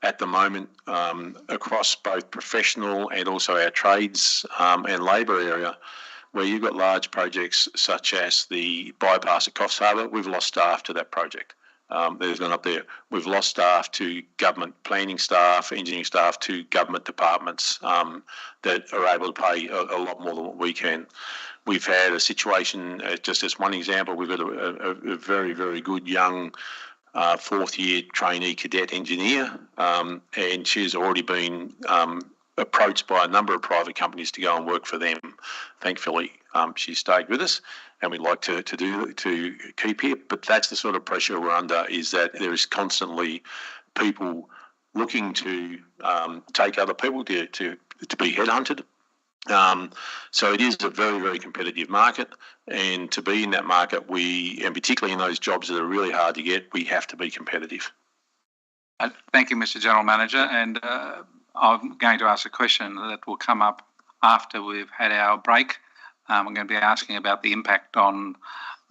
at the moment across both professional and also our trades and labour area, where you've got large projects such as the bypass at Coffs Harbour. We've lost staff to that project. There's gone up there. We've lost staff to government planning staff, engineering staff, to government departments that are able to pay a lot more than what we can. We've had a situation, just as one example, we've got a very, very good young fourth-year trainee cadet engineer, and she's already been approached by a number of private companies to go and work for them. Thankfully, she stayed with us, and we'd like to keep here. But that's the sort of pressure we're under, is that there is constantly people looking to take other people to be headhunted. So it is a very, very competitive market, and to be in that market, and particularly in those jobs that are really hard to get, we have to be competitive. Thank you, Mr. General Manager, and I'm going to ask a question that will come up after we've had our break. I'm going to be asking about the impact on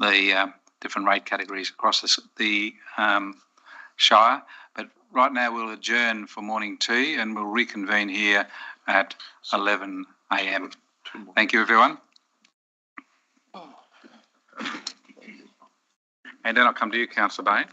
the different rate categories across the Shire. But right now we'll adjourn for morning tea, and we'll reconvene here at 11 a.m. Thank you, everyone. And then I'll come to you, Councillor Bain.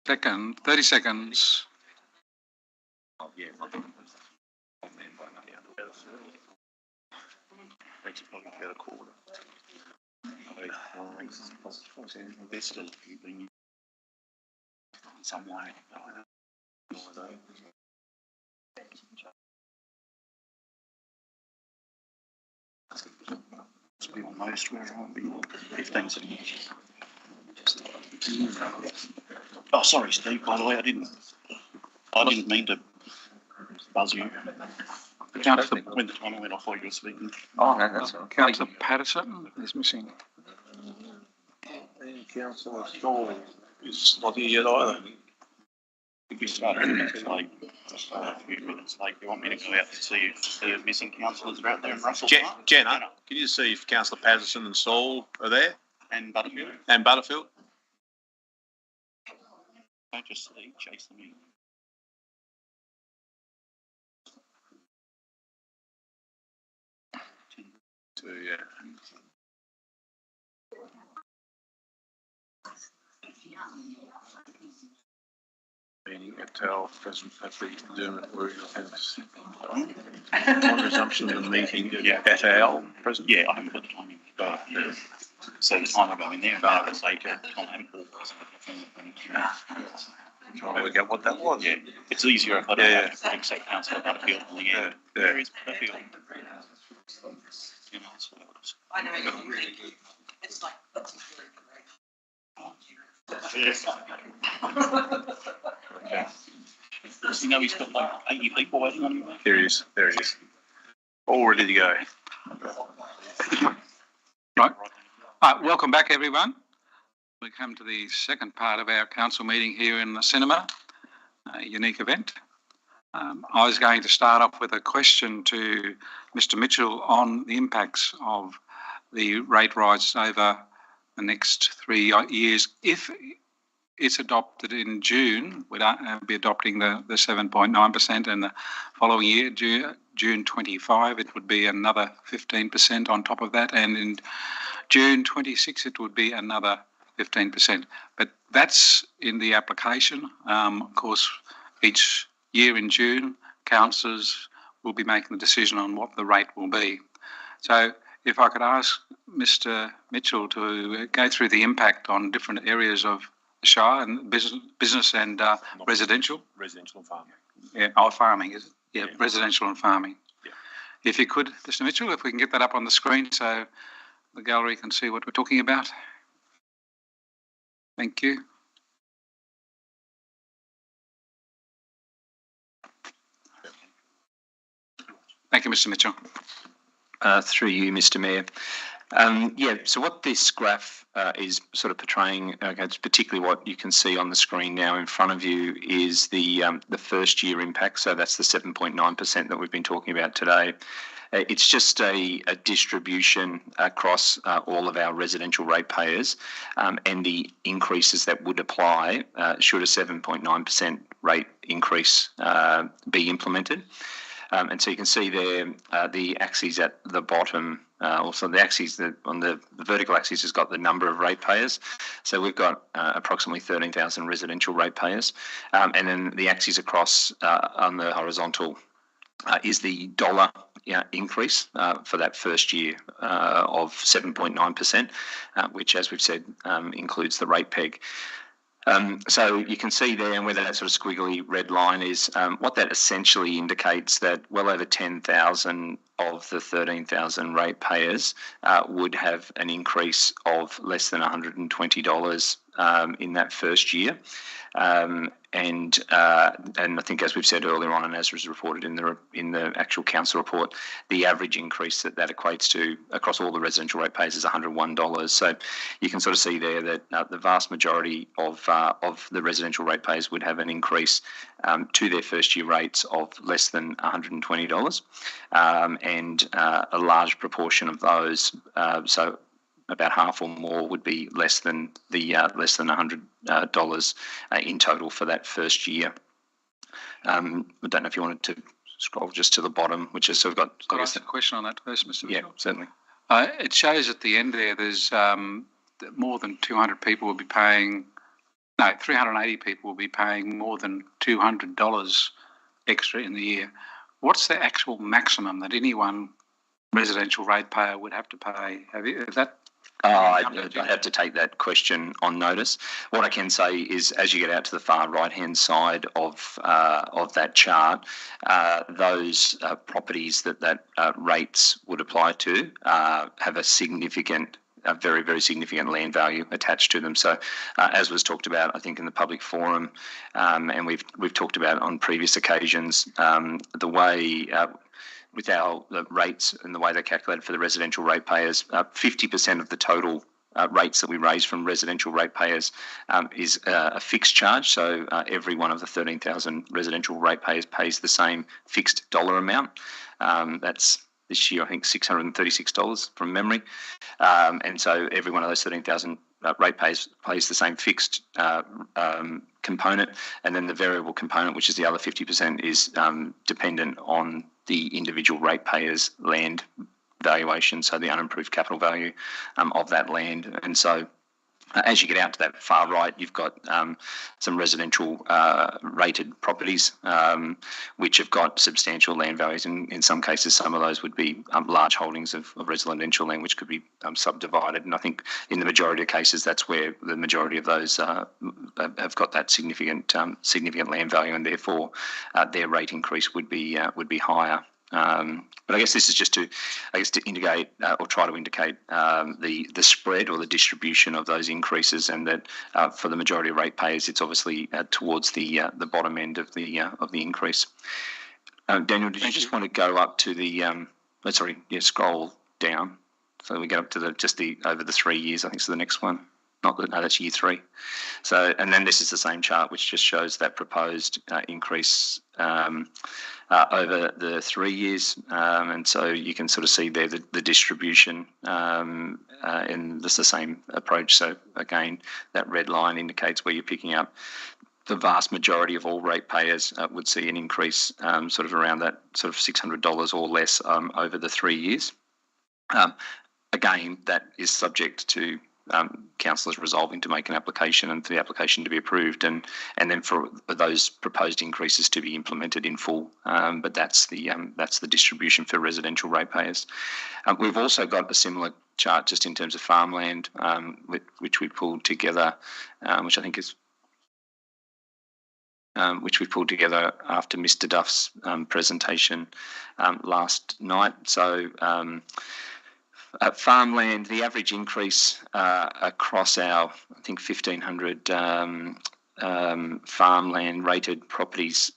Second, 30 seconds. Oh, yeah. Makes it probably better quarter. Invested in some way. It's been almost where I'll be 15 seconds. Oh, sorry, Steve, by the way, I didn't mean to buzz you. When the timer went, I thought you were speaking. Oh, no, that's all. Councillor Patterson is missing. And Councillor Stoll is not here yet either. If we start a minute late, a few minutes late, you want me to go out and see if the missing councillors are out there in Russell Park? Jenna, can you just see if Councillor Patterson and Stoll are there? And Butterfield? And Butterfield? Don't just see, chase them in. So, yeah. Meeting at TAL present at the Dermot Workhouse. On resumption of the meeting at TAL present. Yeah, I haven't put the timing, but so the time I go in there, but it's like time. Trying to work out what that was. Yeah, it's easier if I don't have to accept Councillor Butterfield in the end. Where is Butterfield? You know, so I know, it's like, Okay. Does he know he's got like 80 people waiting on him? There he is. All ready to go. Right. Welcome back, everyone. We come to the second part of our council meeting here in the cinema, a unique event. I was going to start off with a question to Mr. Mitchell on the impacts of the rate rise over the next 3 years. If it's adopted in June, we'd be adopting the 7.9%, and the following year, June 25, it would be another 15% on top of that, and in June 26, it would be another 15%. But that's in the application. Of course, each year in June, councillors will be making the decision on what the rate will be. So if I could ask Mr. Mitchell to go through the impact on different areas of the Shire and business and residential. Residential and farming. Yeah, farming, is it? Yeah, residential and farming. Yeah. If you could, Mr. Mitchell, if we can get that up on the screen so the gallery can see what we're talking about. Thank you. Thank you, Mr. Mitchell. Through you, Mr. Mayor. So what this graph is sort of portraying, it's particularly what you can see on the screen now in front of you, is the first year impact. So that's the 7.9% that we've been talking about today. It's just a distribution across all of our residential ratepayers, and the increases that would apply should a 7.9% rate increase be implemented. And so you can see there the axes at the bottom, also the axes on the vertical axis has got the number of ratepayers. So we've got approximately 13,000 residential ratepayers. And then the axis across on the horizontal is the dollar increase for that first year of 7.9%, which, as we've said, includes the rate peg. So you can see there, and where that sort of squiggly red line is, what that essentially indicates that well over 10,000 of the 13,000 ratepayers would have an increase of less than $120 in that first year. And I think, as we've said earlier on, and as was reported in the actual council report, the average increase that equates to across all the residential ratepayers is $101. So you can sort of see there that the vast majority of the residential ratepayers would have an increase to their first year rates of less than $120, and a large proportion of those, so about half or more, would be less than $100 in total for that first year. I don't know if you wanted to scroll just to the bottom, which is, so we've got. Could I ask a question on that first, Mr. Mitchell? Yeah, certainly. It shows at the end there's more than 200 people will be paying No, 380 people will be paying more than $200 extra in the year. What's the actual maximum that any one residential ratepayer would have to pay? Is that? I'd have to take that question on notice. What I can say is, as you get out to the far right-hand side of that chart, those properties that rates would apply to have a significant, very, very significant land value attached to them. So, as was talked about, I think in the public forum, and we've talked about on previous occasions, the way. With the rates and the way they're calculated for the residential ratepayers, 50% of the total rates that we raise from residential ratepayers is a fixed charge. So every one of the 13,000 residential ratepayers pays the same fixed dollar amount. That's this year, I think, $636 from memory. And so every one of those 13,000 ratepayers pays the same fixed component. And then the variable component, which is the other 50%, is dependent on the individual ratepayer's land valuation, so the unimproved capital value of that land. And so as you get out to that far right, you've got some residential rated properties which have got substantial land values. In some cases, some of those would be large holdings of residential land which could be subdivided. And I think in the majority of cases, that's where the majority of those have got that significant land value, and therefore their rate increase would be higher. But I guess this is just to indicate or try to indicate the spread or the distribution of those increases, and that for the majority of ratepayers, it's obviously towards the bottom end of the increase. Daniel, did you just want to go up to the scroll down, so we get up to over the 3 years? I think is the next one. That's year 3. So, and then this is the same chart which just shows that proposed increase over the 3 years, and so you can sort of see there the distribution, and this is the same approach. So again, that red line indicates where you're picking up. The vast majority of all ratepayers would see an increase sort of around that sort of $600 or less over the 3 years. Again, that is subject to councillors resolving to make an application and for the application to be approved, and then for those proposed increases to be implemented in full. But that's the distribution for residential ratepayers. We've also got a similar chart just in terms of farmland, which we pulled together, which I think is which we pulled together after Mr. Duff's presentation last night. So. Farmland, the average increase across our, I think, 1,500 farmland rated properties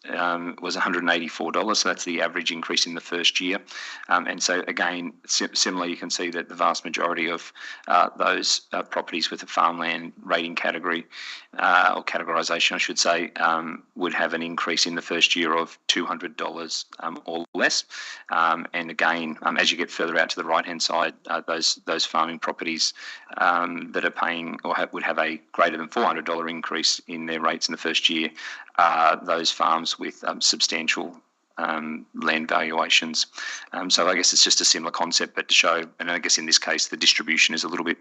was $184. So that's the average increase in the first year. And so again, similar, you can see that the vast majority of those properties with a farmland rating category or categorisation, I should say, would have an increase in the first year of $200 or less. And again, as you get further out to the right-hand side, those farming properties that are paying or would have a greater than $400 increase in their rates in the first year, those farms with substantial land valuations. So I guess it's just a similar concept, but to show, and I guess in this case the distribution is a little bit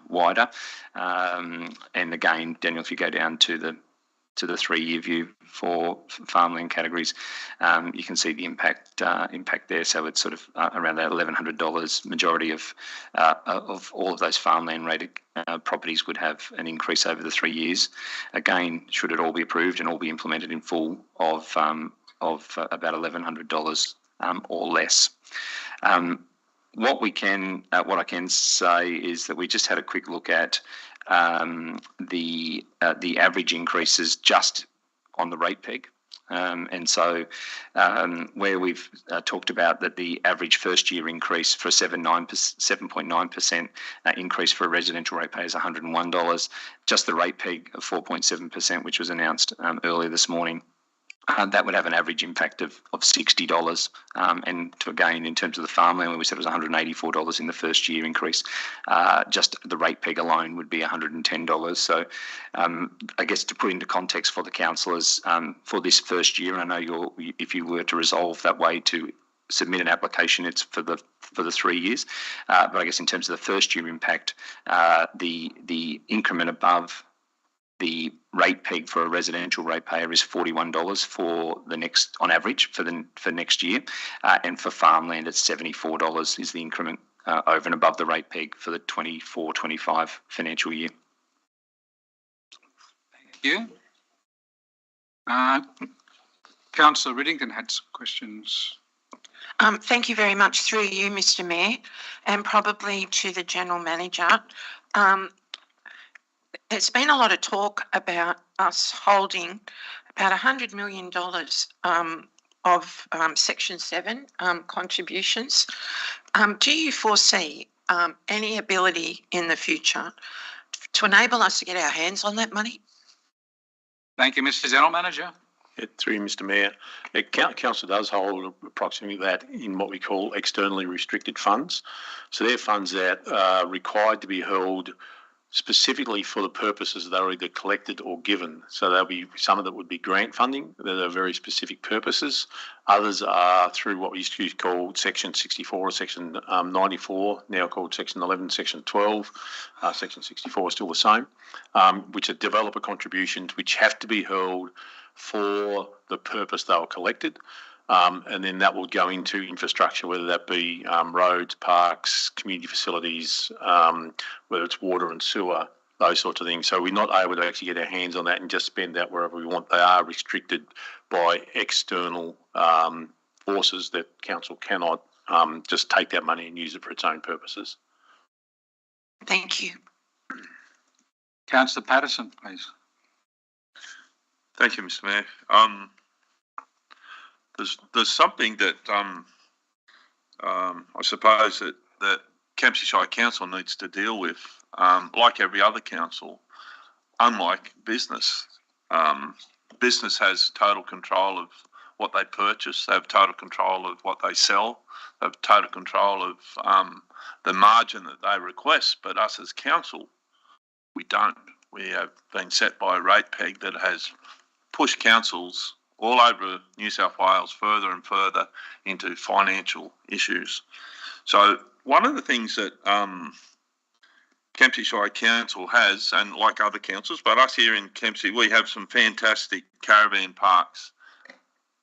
wider. And again, Daniel, if you go down to the 3-year view for farmland categories, you can see the impact there. So it's sort of around that $1,100. Majority of all of those farmland rated properties would have an increase over the 3 years. Again, should it all be approved and all be implemented in full, of about $1,100 or less. What I can say is that we just had a quick look at the average increases just on the rate peg. And so where we've talked about that the average first year increase for a 7.9% increase for a residential ratepayer is $101, just the rate peg of 4.7%, which was announced earlier this morning, that would have an average impact of $60. And to again, in terms of the farmland, where we said it was $184 in the first year increase, just the rate peg alone would be $110. So I guess to put into context for the councillors, for this first year, and I know if you were to resolve that way to submit an application, it's for the 3 years. But I guess in terms of the first year impact, the increment above The rate peg for a residential ratepayer is $41 for the next, on average, for next year, and for farmland it's $74 is the increment over and above the rate peg for the 24-25 financial year. Thank you. Councillor Riddington had some questions. Thank you very much, through you, Mr. Mayor, and probably to the General Manager. There's been a lot of talk about us holding about $100 million of Section 7 contributions. Do you foresee any ability in the future to enable us to get our hands on that money? Thank you, Mr. General Manager. Through you, Mr. Mayor, Council does hold approximately that in what we call externally restricted funds. So they're funds that are required to be held specifically for the purposes that are either collected or given. So there'll be some of that would be grant funding that are very specific purposes. Others are through what we used to call Section 64 or Section 94, now called Section 11, Section 12. Section 64 is still the same, which are developer contributions which have to be held for the purpose they were collected. And then that will go into infrastructure, whether that be roads, parks, community facilities, whether it's water and sewer, those sorts of things. So we're not able to actually get our hands on that and just spend that wherever we want. They are restricted by external forces that council cannot just take that money and use it for its own purposes. Thank you. Councillor Patterson, please. Thank you, Mr. Mayor. There's something that I suppose that Kempsey Shire Council needs to deal with. Like every other council, unlike business, business has total control of what they purchase. They have total control of what they sell. They have total control of the margin that they request. But us as council, we don't. We have been set by a rate peg that has pushed councils all over New South Wales further and further into financial issues. So one of the things that Kempsey Shire Council has, and like other councils, but us here in Kempsey, we have some fantastic caravan parks.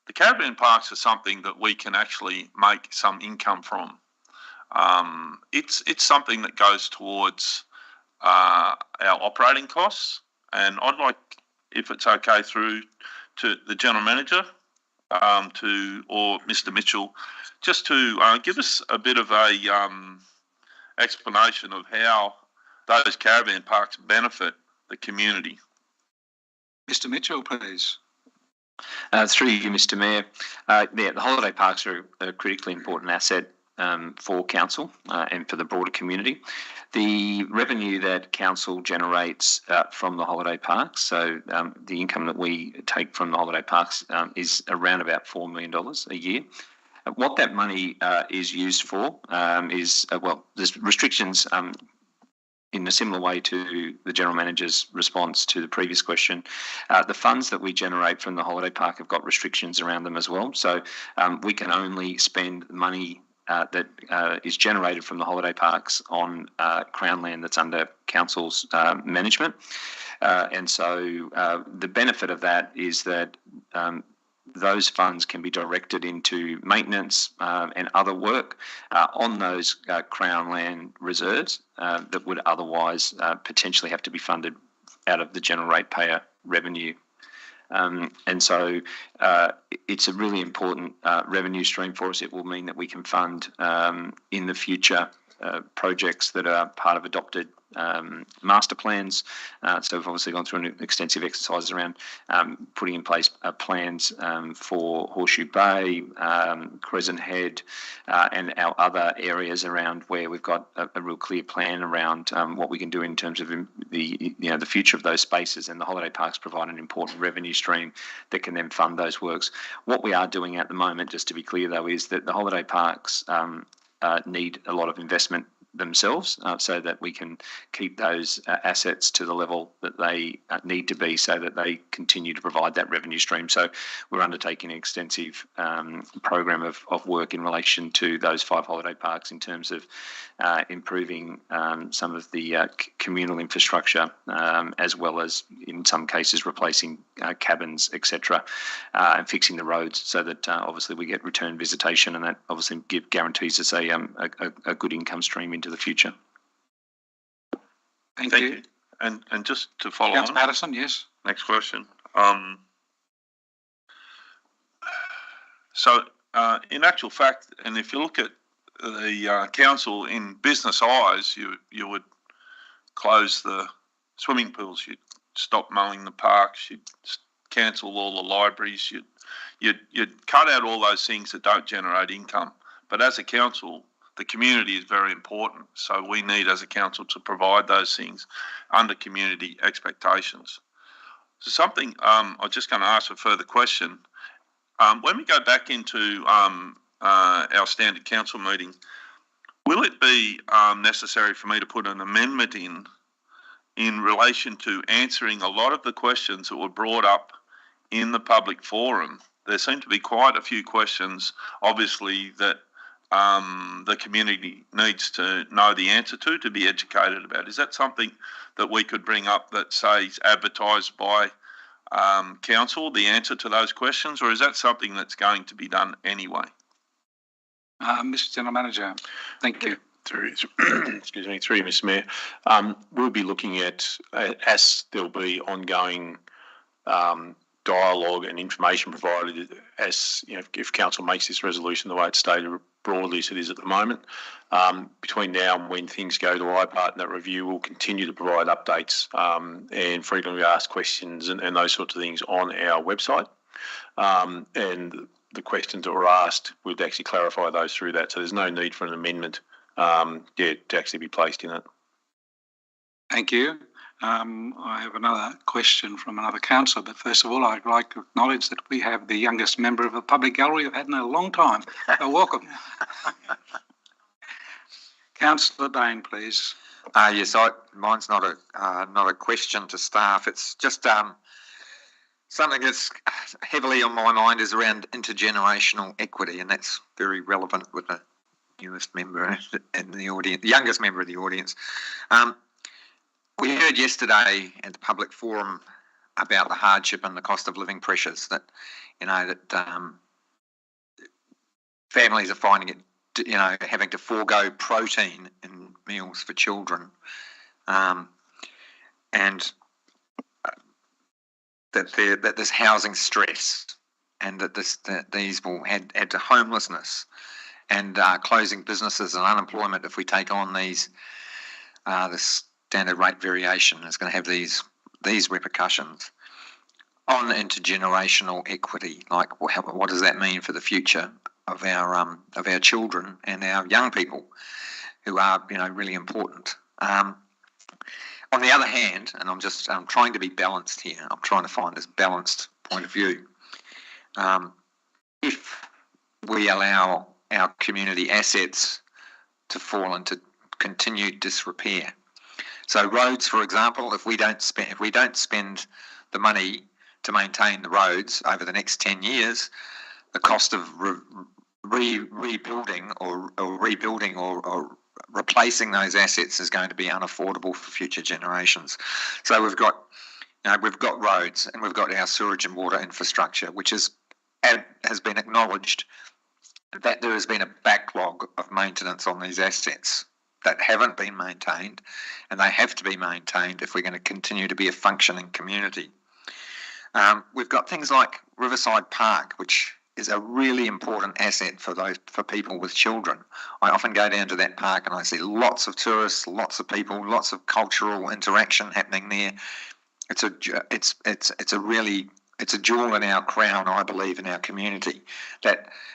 The caravan parks are something that we can actually make some income from. It's something that goes towards our operating costs, and I'd like, if it's okay, through to the General Manager or Mr. Mitchell, just to give us a bit of a explanation of how those caravan parks benefit the community. Mr. Mitchell, please. Through you, Mr. Mayor. The holiday parks are a critically important asset for council and for the broader community. The revenue that council generates from the holiday parks, so the income that we take from the holiday parks is around about $4 million a year. What that money is used for is, there's restrictions in a similar way to the General Manager's response to the previous question. The funds that we generate from the holiday park have got restrictions around them as well. So we can only spend money that is generated from the holiday parks on Crown land that's under council's management. And so the benefit of that is that those funds can be directed into maintenance and other work on those Crown land reserves that would otherwise potentially have to be funded out of the general ratepayer revenue. And so it's a really important revenue stream for us. It will mean that we can fund in the future projects that are part of adopted master plans. So we've obviously gone through an extensive exercise around putting in place plans for Horseshoe Bay, Crescent Head, and our other areas around where we've got a real clear plan around what we can do in terms of the future of those spaces. And the holiday parks provide an important revenue stream that can then fund those works. What we are doing at the moment, just to be clear though, is that the holiday parks need a lot of investment themselves, so that we can keep those assets to the level that they need to be, so that they continue to provide that revenue stream. So we're undertaking an extensive program of work in relation to those 5 holiday parks in terms of improving some of the communal infrastructure, as well as in some cases replacing cabins, etc., and fixing the roads, so that obviously we get return visitation, and that obviously guarantees us a good income stream into the future. Thank you. And just to follow Councillor on. Patterson, yes. Next question. So in actual fact, and if you look at the council in business eyes, you would close the swimming pools, you'd stop mowing the parks, you'd cancel all the libraries, you'd cut out all those things that don't generate income. But as a council, the community is very important. So we need, as a council, to provide those things under community expectations. So something I'm just going to ask a further question. When we go back into our standard council meeting, will it be necessary for me to put an amendment in relation to answering a lot of the questions that were brought up in the public forum? There seem to be quite a few questions, obviously, that the community needs to know the answer to be educated about. Is that something that we could bring up that says advertised by council, the answer to those questions, or is that something that's going to be done anyway? Mr. General Manager, thank you. Excuse me, through you, Mr. Mayor. We'll be looking at, as there'll be ongoing dialogue and information provided, as you know, if council makes this resolution the way it's stated broadly as it is at the moment, between now and when things go to IPART and that review, we'll continue to provide updates and frequently asked questions and those sorts of things on our website. And the questions that were asked, we'd actually clarify those through that. So there's no need for an amendment to actually be placed in it. Thank you. I have another question from another councillor, but first of all, I'd like to acknowledge that we have the youngest member of the public gallery we've had in a long time. So welcome. Councillor Bain, please. Yes, mine's not a question to staff. It's just something that's heavily on my mind is around intergenerational equity, and that's very relevant with the newest member in the audience, the youngest member of the audience. We heard yesterday at the public forum about the hardship and the cost of living pressures that, families are finding it, having to forego protein in meals for children, and that there's housing stress, and that these will add to homelessness and closing businesses and unemployment if we take on this standard rate variation is going to have these repercussions on intergenerational equity. Like, what does that mean for the future of our children and our young people, who are really important. On the other hand, and I'm trying to be balanced here. I'm trying to find this balanced point of view. If we allow our community assets to fall into continued disrepair. So roads, for example, if we don't spend the money to maintain the roads over the next 10 years, the cost of rebuilding or replacing those assets is going to be unaffordable for future generations. So we've got roads, and we've got our sewerage and water infrastructure, which has been acknowledged that there has been a backlog of maintenance on these assets that haven't been maintained, and they have to be maintained if we're going to continue to be a functioning community. We've got things like Riverside Park, which is a really important asset for people with children. I often go down to that park and I see lots of tourists, lots of people, lots of cultural interaction happening there. It's a jewel in our crown, I believe, in our community.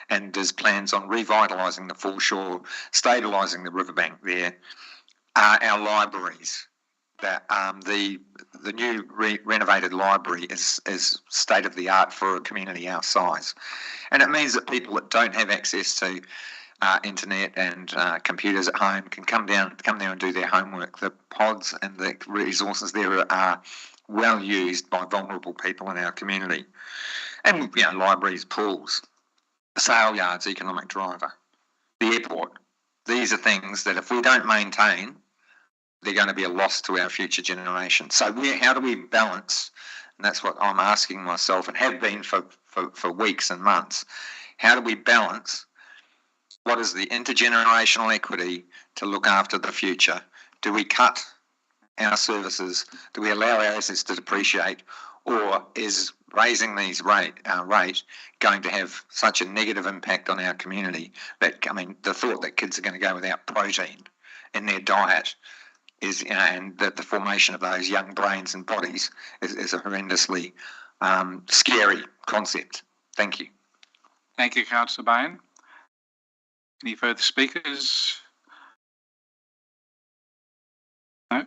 And there's plans on revitalising the foreshore, stabilising the riverbank there. Our libraries, the new renovated library is state of the art for a community our size, and it means that people that don't have access to internet and computers at home can come down and do their homework. The pods and the resources there are well used by vulnerable people in our community. And, you know, libraries, pools, sale yards, economic driver, the airport. These are things that if we don't maintain, they're going to be a loss to our future generations. So how do we balance, and that's what I'm asking myself and have been for weeks and months, how do we balance what is the intergenerational equity to look after the future? Do we cut our services? Do we allow our assets to depreciate? Or is raising these rate going to have such a negative impact on our community that, I mean, the thought that kids are going to go without protein in their diet is, you know, and that the formation of those young brains and bodies is a horrendously scary concept. Thank you. Thank you, Councillor Bain. Any further speakers? No?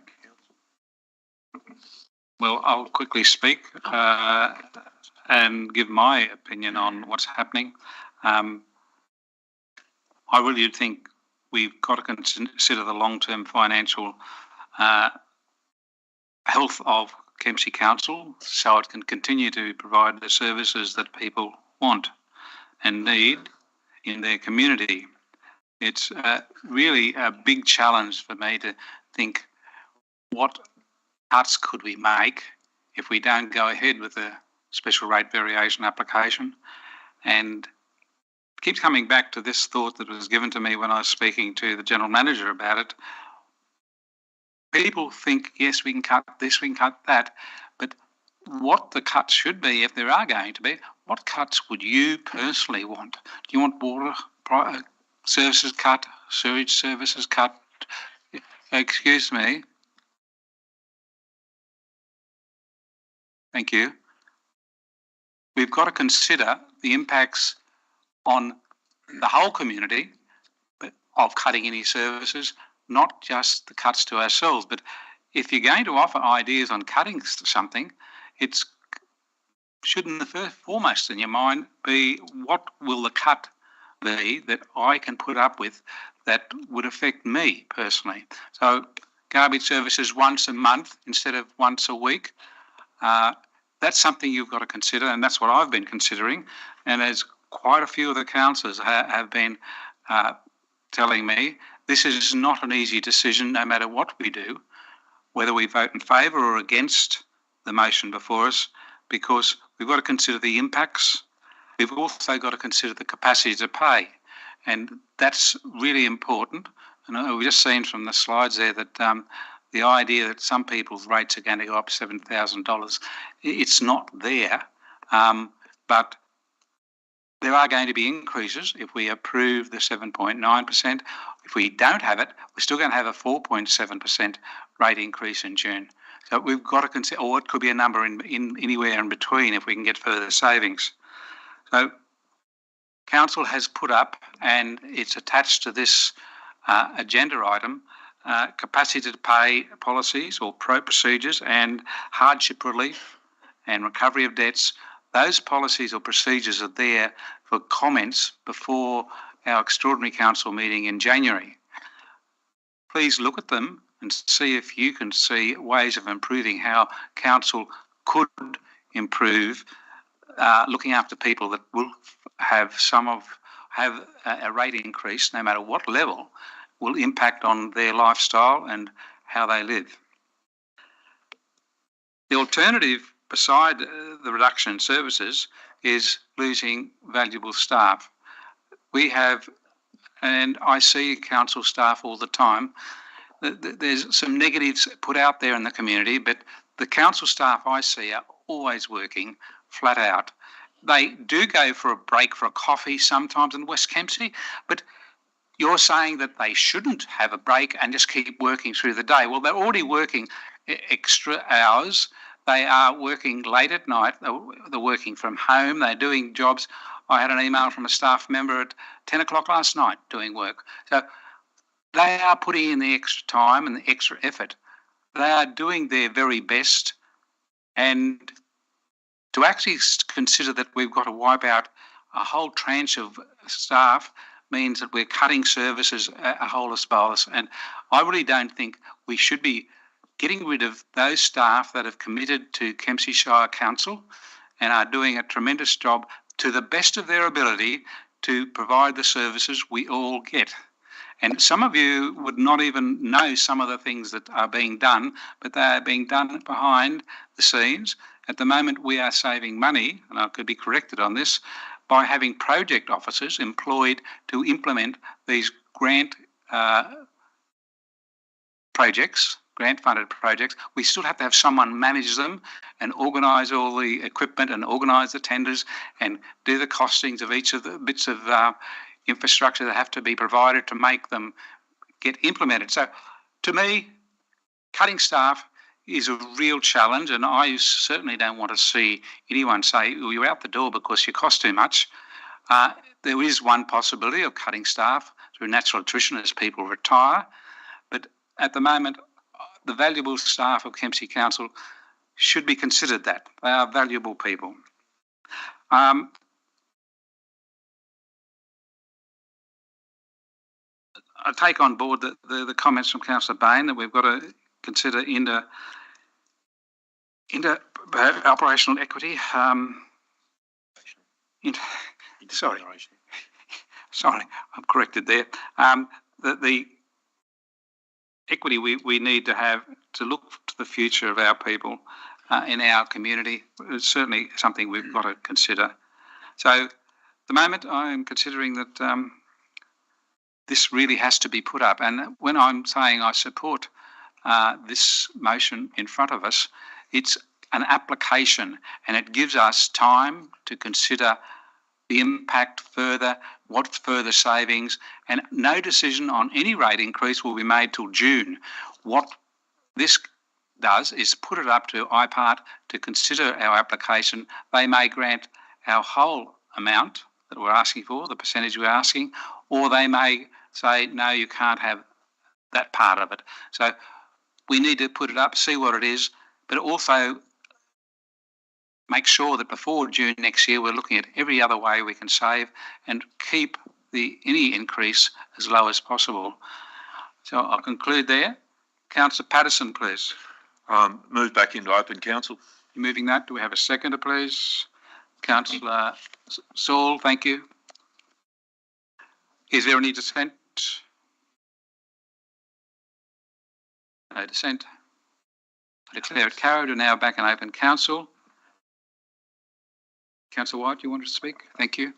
Well, I'll quickly speak and give my opinion on what's happening. I really think we've got to consider the long-term financial health of Kempsey Council so it can continue to provide the services that people want and need in their community. It's really a big challenge for me to think what cuts could we make if we don't go ahead with the special rate variation application. And it keeps coming back to this thought that was given to me when I was speaking to the General Manager about it. People think, yes, we can cut this, we can cut that, but what the cuts should be, if there are going to be, what cuts would you personally want? Do you want water services cut, sewage services cut? Excuse me. Thank you. We've got to consider the impacts on the whole community of cutting any services, not just the cuts to ourselves. But if you're going to offer ideas on cutting something, it's shouldn't the first foremost in your mind be what will the cut be that I can put up with that would affect me personally? So garbage services once a month instead of once a week. That's something you've got to consider, and that's what I've been considering. And as quite a few of the councillors have been telling me, this is not an easy decision no matter what we do, whether we vote in favour or against the motion before us, because we've got to consider the impacts. We've also got to consider the capacity to pay, and that's really important. And we've just seen from the slides there that the idea that some people's rates are going to go up $7,000, it's not there, but there are going to be increases if we approve the 7.9%. If we don't have it, we're still going to have a 4.7% rate increase in June. So we've got to consider, or it could be a number in anywhere in between if we can get further savings. So Council has put up, and it's attached to this agenda item, capacity to pay policies or procedures and hardship relief and recovery of debts. Those policies or procedures are there for comments before our extraordinary council meeting in January. Please look at them and see if you can see ways of improving how council could improve looking after people that will have a rate increase, no matter what level, will impact on their lifestyle and how they live. The alternative, beside the reduction in services, is losing valuable staff. We have, and I see council staff all the time, there's some negatives put out there in the community, but the council staff I see are always working flat out. They do go for a break for a coffee sometimes in West Kempsey, but you're saying that they shouldn't have a break and just keep working through the day. Well, they're already working extra hours. They are working late at night. They're working from home. They're doing jobs. I had an email from a staff member at 10 o'clock last night doing work. So they are putting in the extra time and the extra effort. They are doing their very best. And to actually consider that we've got to wipe out a whole tranche of staff means that we're cutting services a holus bolus. And I really don't think we should be getting rid of those staff that have committed to Kempsey Shire Council and are doing a tremendous job to the best of their ability to provide the services we all get. And some of you would not even know some of the things that are being done, but they are being done behind the scenes. At the moment, we are saving money, and I could be corrected on this, by having project officers employed to implement these grant-funded projects. We still have to have someone manage them and organise all the equipment and organise the tenders and do the costings of each of the bits of infrastructure that have to be provided to make them get implemented. So to me, cutting staff is a real challenge, and I certainly don't want to see anyone say, well, you're out the door because you cost too much. There is one possibility of cutting staff through natural attrition as people retire, but at the moment, the valuable staff of Kempsey Council should be considered that. They are valuable people. I take on board the comments from Councillor Bain that we've got to consider into operational equity. Sorry, I'm corrected there. The equity we need to have to look to the future of our people in our community is certainly something we've got to consider. So at the moment I'm considering that this really has to be put up. And when I'm saying I support this motion in front of us, it's an application and it gives us time to consider the impact further, what further savings, and no decision on any rate increase will be made till June. What this does is put it up to IPART to consider our application. They may grant our whole amount that we're asking for, the percentage we're asking, or they may say, no, you can't have that part of it. So we need to put it up, see what it is, but also make sure that before June next year, we're looking at every other way we can save and keep any increase as low as possible. So I'll conclude there. Councillor Patterson, please. Move back into open council. You're moving that. Do we have a seconder, please? Councillor Saul, thank you. Is there any dissent? No dissent. I declare it carried. We're now back in open council. Councillor White, you wanted to speak? Thank you.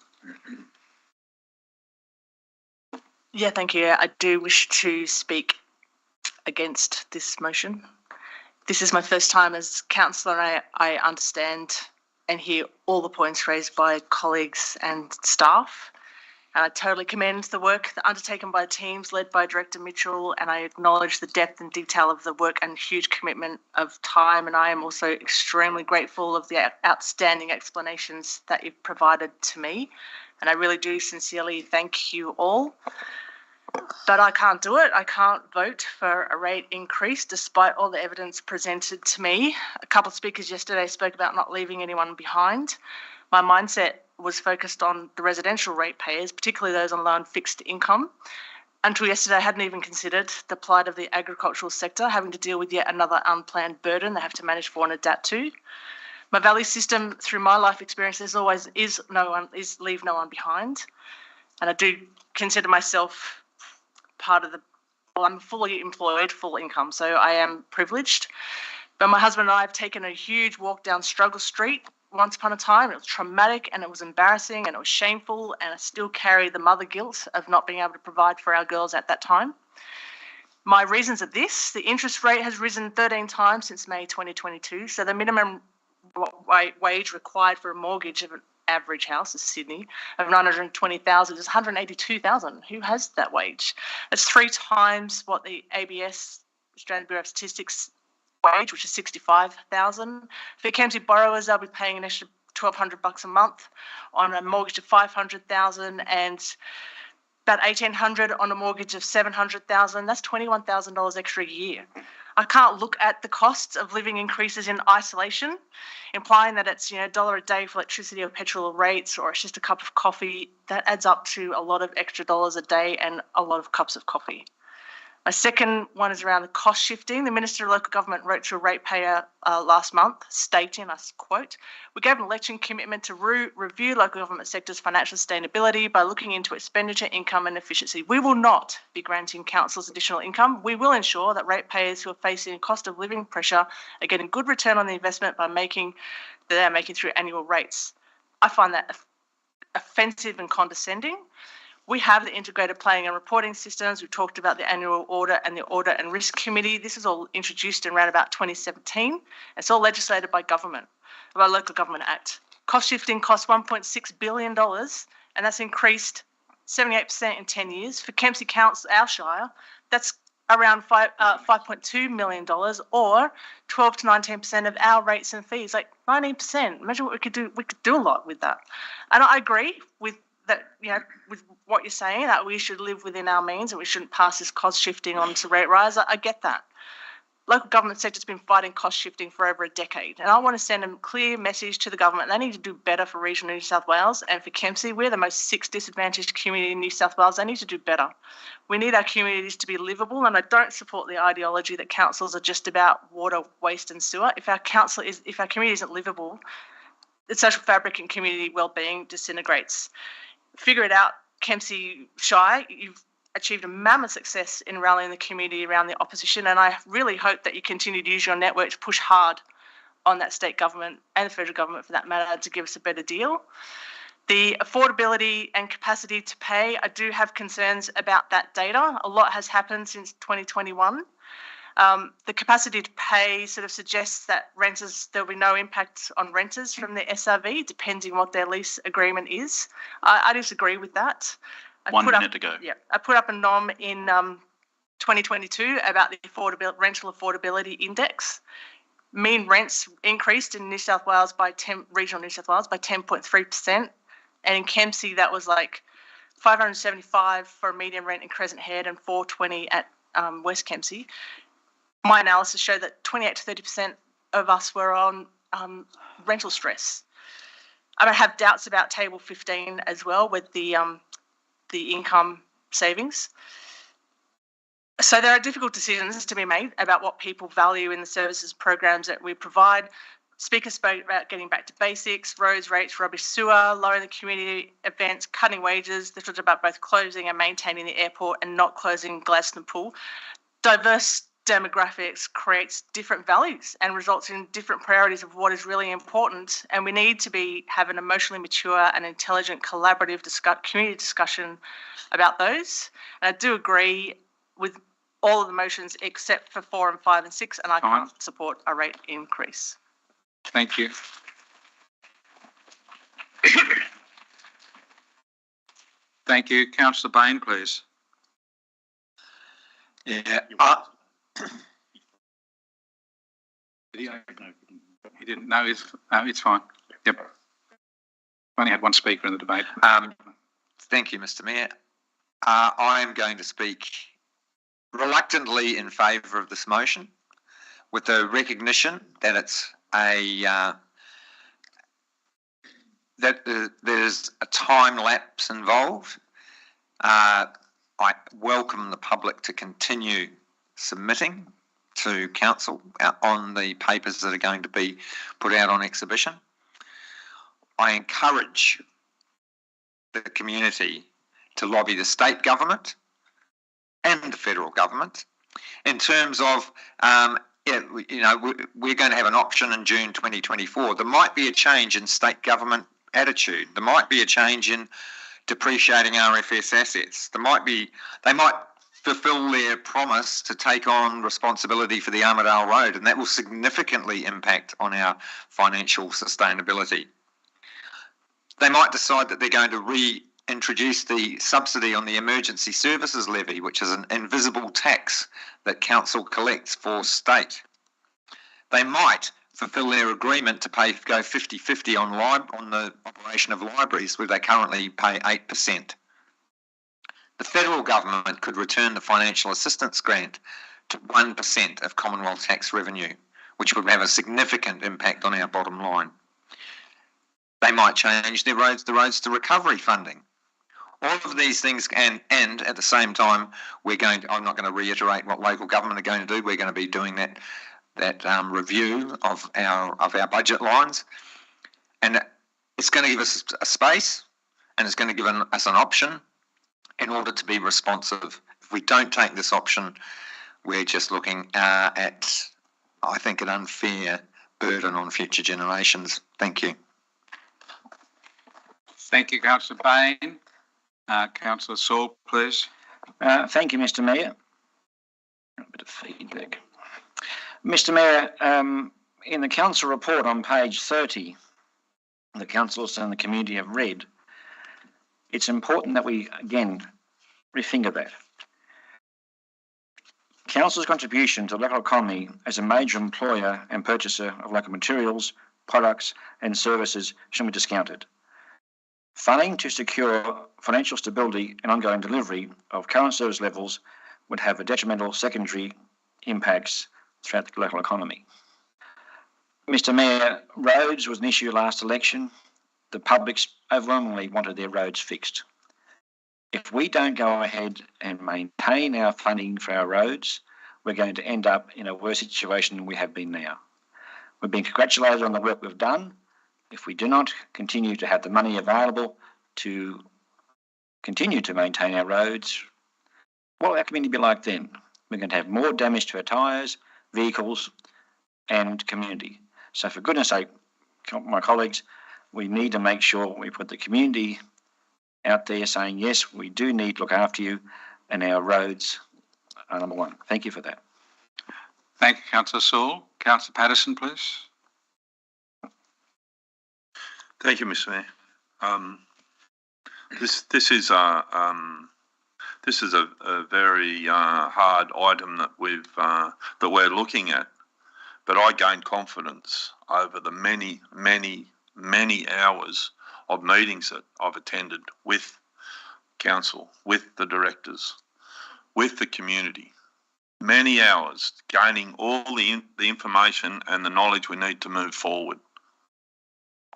Yeah, thank you. I do wish to speak against this motion. This is my first time as councillor, and I understand and hear all the points raised by colleagues and staff. And I totally commend the work undertaken by teams led by Director Mitchell, and I acknowledge the depth and detail of the work and huge commitment of time. And I am also extremely grateful of the outstanding explanations that you've provided to me. And I really do sincerely thank you all. But I can't do it. I can't vote for a rate increase despite all the evidence presented to me. A couple of speakers yesterday spoke about not leaving anyone behind. My mindset was focused on the residential ratepayers, particularly those on low and fixed income. Until yesterday, I hadn't even considered the plight of the agricultural sector, having to deal with yet another unplanned burden they have to manage for and adapt to. My value system, through my life experience, always is leave no one behind. And I do consider myself part of I'm fully employed, full income, so I am privileged. But my husband and I have taken a huge walk down Struggle Street once upon a time. It was traumatic and it was embarrassing and it was shameful, and I still carry the mother guilt of not being able to provide for our girls at that time. My reasons are this: the interest rate has risen 13 times since May 2022, so the minimum wage required for a mortgage of an average house in Sydney of 920,000 is 182,000. Who has that wage? That's 3 times what the ABS, Australian Bureau of Statistics, wage, which is 65,000. For Kempsey borrowers, they'll be paying an extra $1,200 a month on a mortgage of 500,000 and about 1,800 on a mortgage of 700,000. That's $21,000 extra a year. I can't look at the costs of living increases in isolation, implying that it's $1 a day for electricity or petrol rates, or it's just a cup of coffee. That adds up to a lot of extra dollars a day and a lot of cups of coffee. My second one is around the cost shifting. The Minister of Local Government wrote to a ratepayer last month, stating, I quote, "We gave an election commitment to review local government sector's financial sustainability by looking into expenditure, income and efficiency. We will not be granting councils additional income. We will ensure that ratepayers who are facing cost of living pressure are getting good return on the investment by they're making through annual rates." I find that offensive and condescending. We have the integrated planning and reporting systems. We've talked about the annual audit and the audit and risk committee. This is all introduced in around about 2017. It's all legislated by government, by Local Government Act. Cost shifting costs $1.6 billion, and that's increased 78% in 10 years. For Kempsey Council, our shire, that's around $5.2 million, or 12 to 19% of our rates and fees, like 19%. Imagine what we could do. We could do a lot with that. And I agree with that, with what you're saying, that we should live within our means and we shouldn't pass this cost shifting on to rate rise. I get that. Local government sector's been fighting cost shifting for over a decade, and I want to send a clear message to the government. They need to do better for regional New South Wales and for Kempsey. We're the most sixth disadvantaged community in New South Wales. They need to do better. We need our communities to be livable, and I don't support the ideology that councils are just about water, waste and sewer. If our community isn't livable, the social fabric and community wellbeing disintegrates. Figure it out, Kempsey Shire. You've achieved a mammoth success in rallying the community around the opposition, and I really hope that you continue to use your network to push hard on that state government and the federal government, for that matter, to give us a better deal. The affordability and capacity to pay, I do have concerns about that data. A lot has happened since 2021. The capacity to pay sort of suggests that there'll be no impact on renters from the SRV, depending what their lease agreement is. I disagree with that. I put up a NOM in 2022 about the rental affordability index. Mean rents increased in New South Wales regional New South Wales by 10.3%, and in Kempsey that was like $575 for a median rent in Crescent Head and $420 at West Kempsey. My analysis showed that 28 to 30% of us were on rental stress. I have doubts about Table 15 as well, with the income savings. So there are difficult decisions to be made about what people value in the services programs that we provide. Speaker spoke about getting back to basics, roads, rates, rubbish, sewer, lowering the community events, cutting wages. This was about both closing and maintaining the airport and not closing Gladstone Pool. Diverse demographics creates different values and results in different priorities of what is really important, and we need to have an emotionally mature and intelligent collaborative community discussion about those. And I do agree with all of the motions except for 4 and 5 and 6, and I can't support a rate increase. Thank you. Thank you. Councillor Bain, please. Yeah. He didn't know. It's fine. Yep. We only had one speaker in the debate. Thank you, Mr. Mayor. I am going to speak reluctantly in favour of this motion, with the recognition that it's there's a time lapse involved. I welcome the public to continue submitting to council on the papers that are going to be put out on exhibition. I encourage the community to lobby the state government and the federal government in terms of, we're going to have an option in June 2024. There might be a change in state government attitude. There might be a change in depreciating RFS assets. They might fulfil their promise to take on responsibility for the Armidale Road, and that will significantly impact on our financial sustainability. They might decide that they're going to reintroduce the subsidy on the emergency services levy, which is an invisible tax that council collects for state. They might fulfil their agreement to go 50-50 on the operation of libraries, where they currently pay 8%. The federal government could return the financial assistance grant to 1% of Commonwealth tax revenue, which would have a significant impact on our bottom line. They might change the roads to recovery funding. All of these things, and at the same time, I'm not going to reiterate what local government are going to do. We're going to be doing that review of our budget lines, and it's going to give us a space, and it's going to give us an option in order to be responsive. If we don't take this option, we're just looking at, I think, an unfair burden on future generations. Thank you. Thank you, Councillor Bain. Councillor Saul, please. Thank you, Mr. Mayor. A bit of feedback. Mr. Mayor, in the council report on page 30, the councillors and the community have read, it's important that we, again, refinger that. Council's contribution to the local economy as a major employer and purchaser of local materials, products and services shouldn't be discounted. Funding to secure financial stability and ongoing delivery of current service levels would have a detrimental secondary impacts throughout the local economy. Mr. Mayor, roads was an issue last election. The public overwhelmingly wanted their roads fixed. If we don't go ahead and maintain our funding for our roads, we're going to end up in a worse situation than we have been now. We've been congratulated on the work we've done. If we do not continue to have the money available to continue to maintain our roads, what will our community be like then? We're going to have more damage to our tyres, vehicles and community. So for goodness sake, my colleagues, we need to make sure we put the community out there saying, yes, we do need to look after you and our roads are number one. Thank you for that. Thank you, Councillor Saul. Councillor Patterson, please. Thank you, Mr. Mayor. This is a very hard item that we're looking at, but I gained confidence over the many hours of meetings that I've attended with council, with the directors, with the community. Many hours gaining all the information and the knowledge we need to move forward.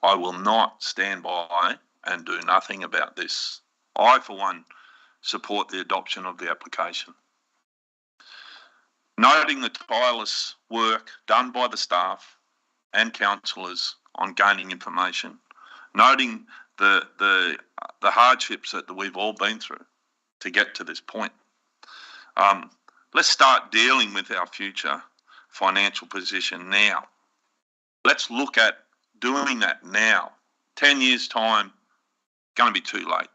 I will not stand by and do nothing about this. I, for one, support the adoption of the application. Noting the tireless work done by the staff and councillors on gaining information, noting the hardships that we've all been through to get to this point. Let's start dealing with our future financial position now. Let's look at doing that now. 10 years' time, going to be too late.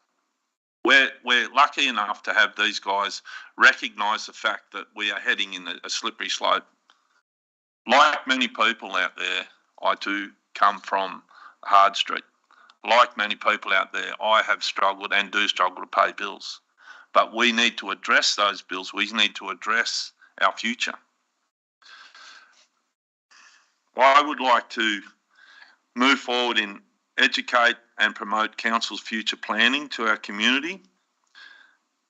We're lucky enough to have these guys recognise the fact that we are heading in a slippery slope. Like many people out there, I too come from hard street. Like many people out there, I have struggled and do struggle to pay bills. But we need to address those bills. We need to address our future. I would like to move forward in educate and promote council's future planning to our community.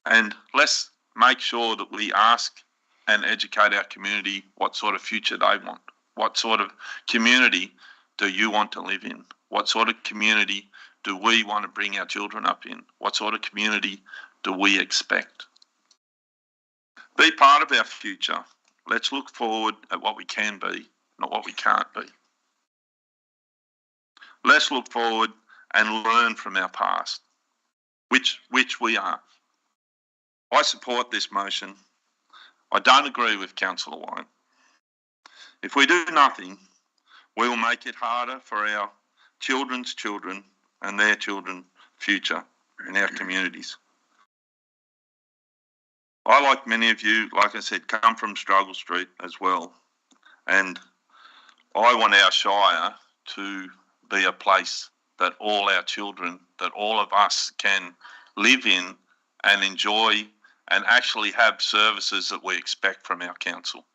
And let's make sure that we ask and educate our community what sort of future they want. What sort of community do you want to live in? What sort of community do we want to bring our children up in? What sort of community do we expect? Be part of our future. Let's look forward at what we can be, not what we can't be. Let's look forward and learn from our past, which we are. I support this motion. I don't agree with Councillor White. If we do nothing, we will make it harder for our children's children and their children's future in our communities. I, like many of you, like I said, come from Struggle Street as well. And I want our Shire to be a place that all our children, that all of us can live in and enjoy and actually have services that we expect from our council.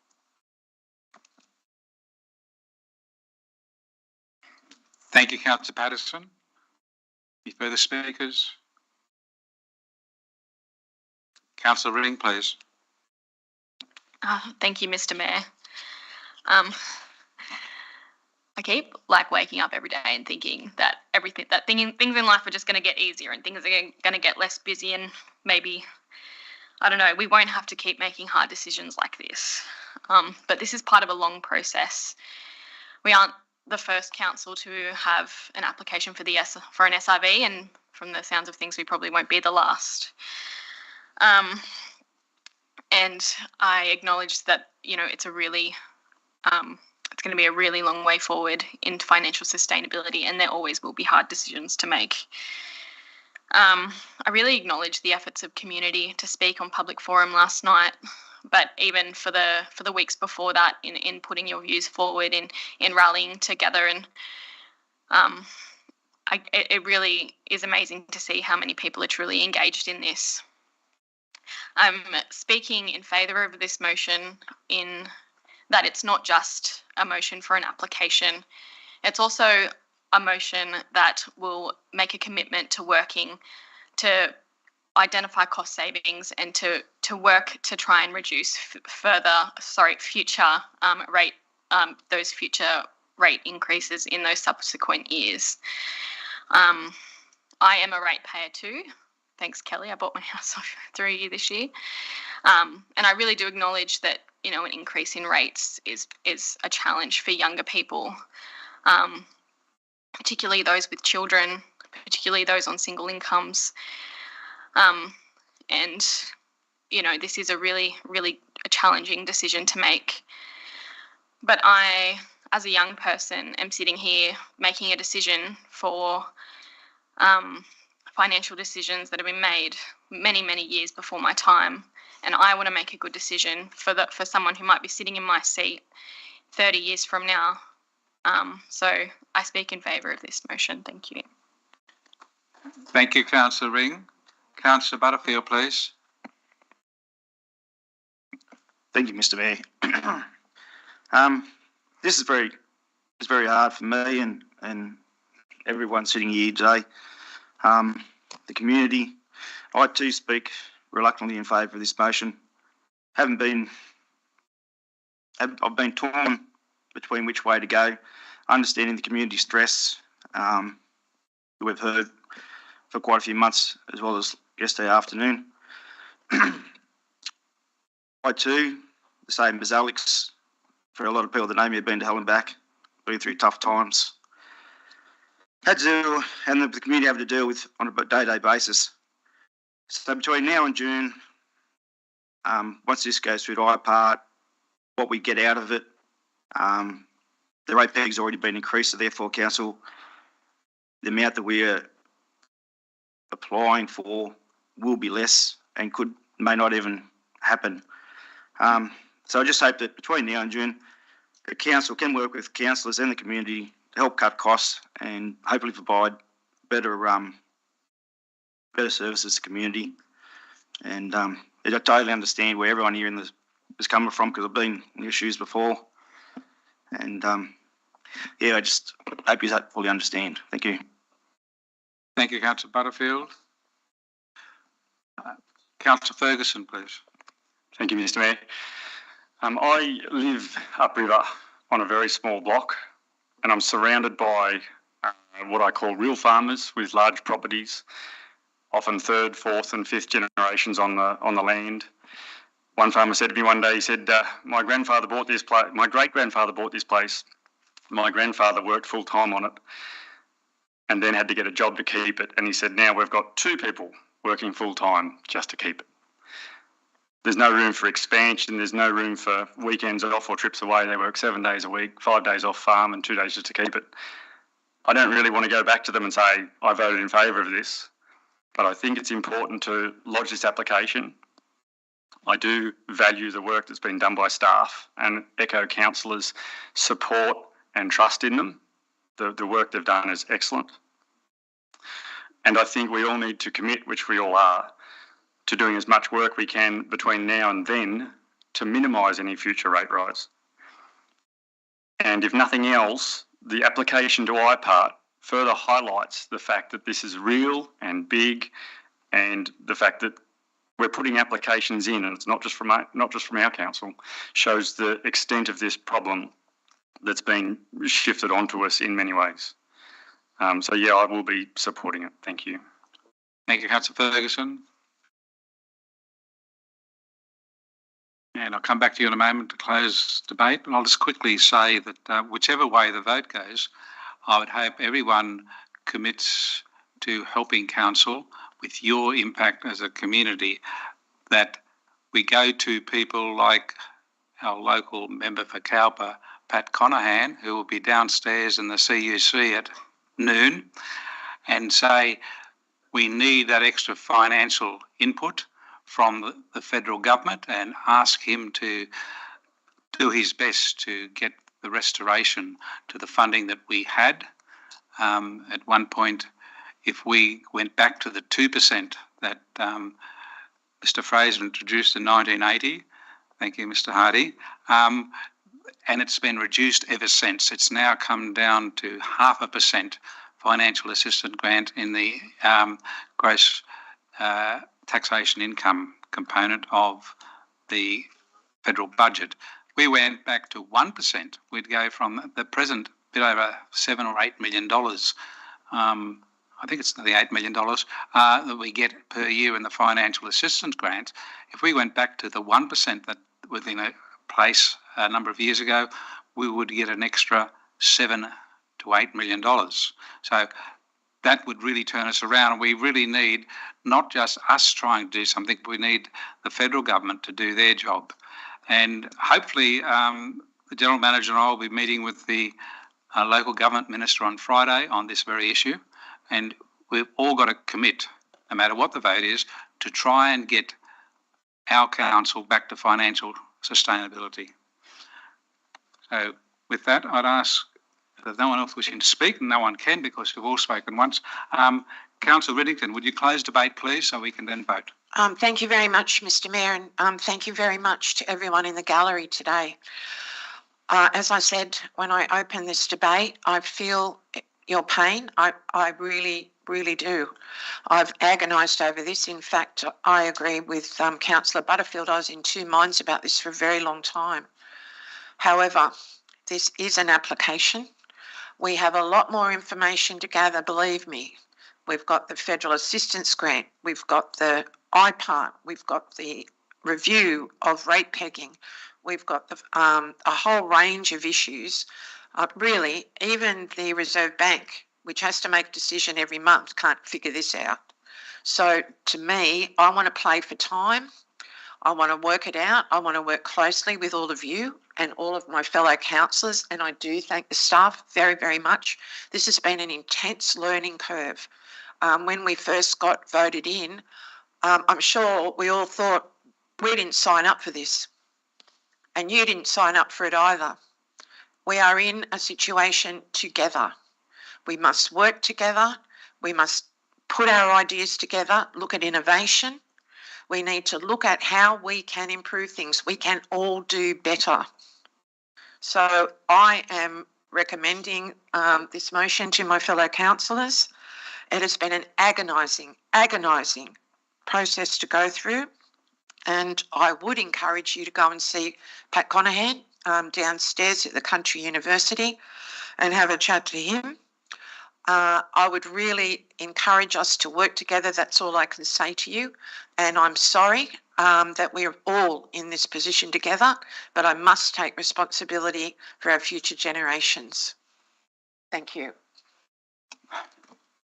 Thank you, Councillor Patterson. Any further speakers? Councillor Riding, please. Thank you, Mr. Mayor. I keep waking up every day and thinking that things in life are just going to get easier and things are going to get less busy, and maybe, I don't know, we won't have to keep making hard decisions like this. But this is part of a long process. We aren't the first council to have an application for an SRV, and from the sounds of things, we probably won't be the last. And I acknowledge that, it's it's going to be a really long way forward in financial sustainability, and there always will be hard decisions to make. I really acknowledge the efforts of community to speak on public forum last night, but even for the weeks before that, in putting your views forward, in rallying together, and it really is amazing to see how many people are truly engaged in this. I'm speaking in favour of this motion in that it's not just a motion for an application. It's also a motion that will make a commitment to working to identify cost savings and to work to try and reduce future rate increases in those subsequent years. I am a ratepayer too. Thanks, Kelly. I bought my house off through you this year. And I really do acknowledge that, an increase in rates is a challenge for younger people, particularly those with children, particularly those on single incomes. And, this is a really, really challenging decision to make. But I, as a young person, am sitting here making a decision for financial decisions that have been made many, many years before my time. And I want to make a good decision for someone who might be sitting in my seat 30 years from now. So I speak in favour of this motion. Thank you. Thank you, Councillor Ring. Councillor Butterfield, please. Thank you, Mr. Mayor. This is very hard for me and everyone sitting here today. The community. I too speak reluctantly in favour of this motion. I've been torn between which way to go, understanding the community stress that we've heard for quite a few months, as well as yesterday afternoon. I too, the same as Alex, for a lot of people that know me, have been to hell and back, been through tough times. Had to deal, and the community have to deal with on a day-to-day basis. So between now and June, once this goes through to IPART, what we get out of it, the rate peg's already been increased, so therefore, Council, the amount that we are applying for will be less and may not even happen. So I just hope that between now and June, the Council can work with councillors and the community to help cut costs and hopefully provide better services to the community. And I totally understand where everyone here is coming from, because I've been in issues before. And I just hope you fully understand. Thank you. Thank you, Councillor Butterfield. Councillor Ferguson, please. Thank you, Mr. Mayor. I live upriver on a very small block, and I'm surrounded by what I call real farmers with large properties, often third, fourth and fifth generations on the land. One farmer said to me one day, he said, my grandfather bought this place, my great-grandfather bought this place, my grandfather worked full-time on it and then had to get a job to keep it. And he said, now we've got two people working full-time just to keep it. There's no room for expansion. There's no room for weekends off or trips away. They work 7 days a week, 5 days off farm and 2 days just to keep it. I don't really want to go back to them and say, I voted in favour of this, but I think it's important to lodge this application. I do value the work that's been done by staff and echo councillors' support and trust in them. The work they've done is excellent. And I think we all need to commit, which we all are, to doing as much work we can between now and then to minimise any future rate rise. And if nothing else, the application to IPART further highlights the fact that this is real and big, and the fact that we're putting applications in, and it's not just from our council, shows the extent of this problem that's been shifted onto us in many ways. So yeah, I will be supporting it. Thank you. Thank you, Councillor Ferguson. And I'll come back to you in a moment to close debate, but I'll just quickly say that whichever way the vote goes, I would hope everyone commits to helping council with your impact as a community, that we go to people like our local member for Cowper, Pat Conahan, who will be downstairs in the CUC at noon, and say we need that extra financial input from the federal government, and ask him to do his best to get the restoration to the funding that we had. At one point, if we went back to the 2% that Mr. Fraser introduced in 1980, thank you, Mr. Hardy, and it's been reduced ever since. It's now come down to 0.5% financial assistance grant in the gross taxation income component of the federal budget. We went back to 1%. We'd go from the present bit over $7 or $8 million. I think it's the $8 million that we get per year in the financial assistance grant. If we went back to the 1% that was in place a number of years ago, we would get an extra $7 to $8 million. So that would really turn us around. And we really need not just us trying to do something, we need the federal government to do their job. And hopefully the General Manager and I will be meeting with the local government minister on Friday on this very issue. And we've all got to commit, no matter what the vote is, to try and get our council back to financial sustainability. So with that, I'd ask, if there's no one else wishing to speak, and no one can because you've all spoken once, Councillor Riddington, would you close debate, please, so we can then vote? Thank you very much, Mr. Mayor, and thank you very much to everyone in the gallery today. As I said, when I open this debate, I feel your pain. I really, really do. I've agonised over this. In fact, I agree with Councillor Butterfield. I was in two minds about this for a very long time. However, this is an application. We have a lot more information to gather, believe me. We've got the federal assistance grant, we've got the IPART, we've got the review of rate pegging, we've got the, a whole range of issues. Really, even the Reserve Bank, which has to make a decision every month, can't figure this out. So to me, I want to play for time. I want to work it out. I want to work closely with all of you and all of my fellow councillors, and I do thank the staff very, very much. This has been an intense learning curve. When we first got voted in, I'm sure we all thought, we didn't sign up for this, and you didn't sign up for it either. We are in a situation together. We must work together. We must put our ideas together, look at innovation. We need to look at how we can improve things. We can all do better. So I am recommending this motion to my fellow councillors. It has been an agonising process to go through, and I would encourage you to go and see Pat Conahan downstairs at the Country University and have a chat to him. I would really encourage us to work together. That's all I can say to you. And I'm sorry that we're all in this position together, but I must take responsibility for our future generations. Thank you.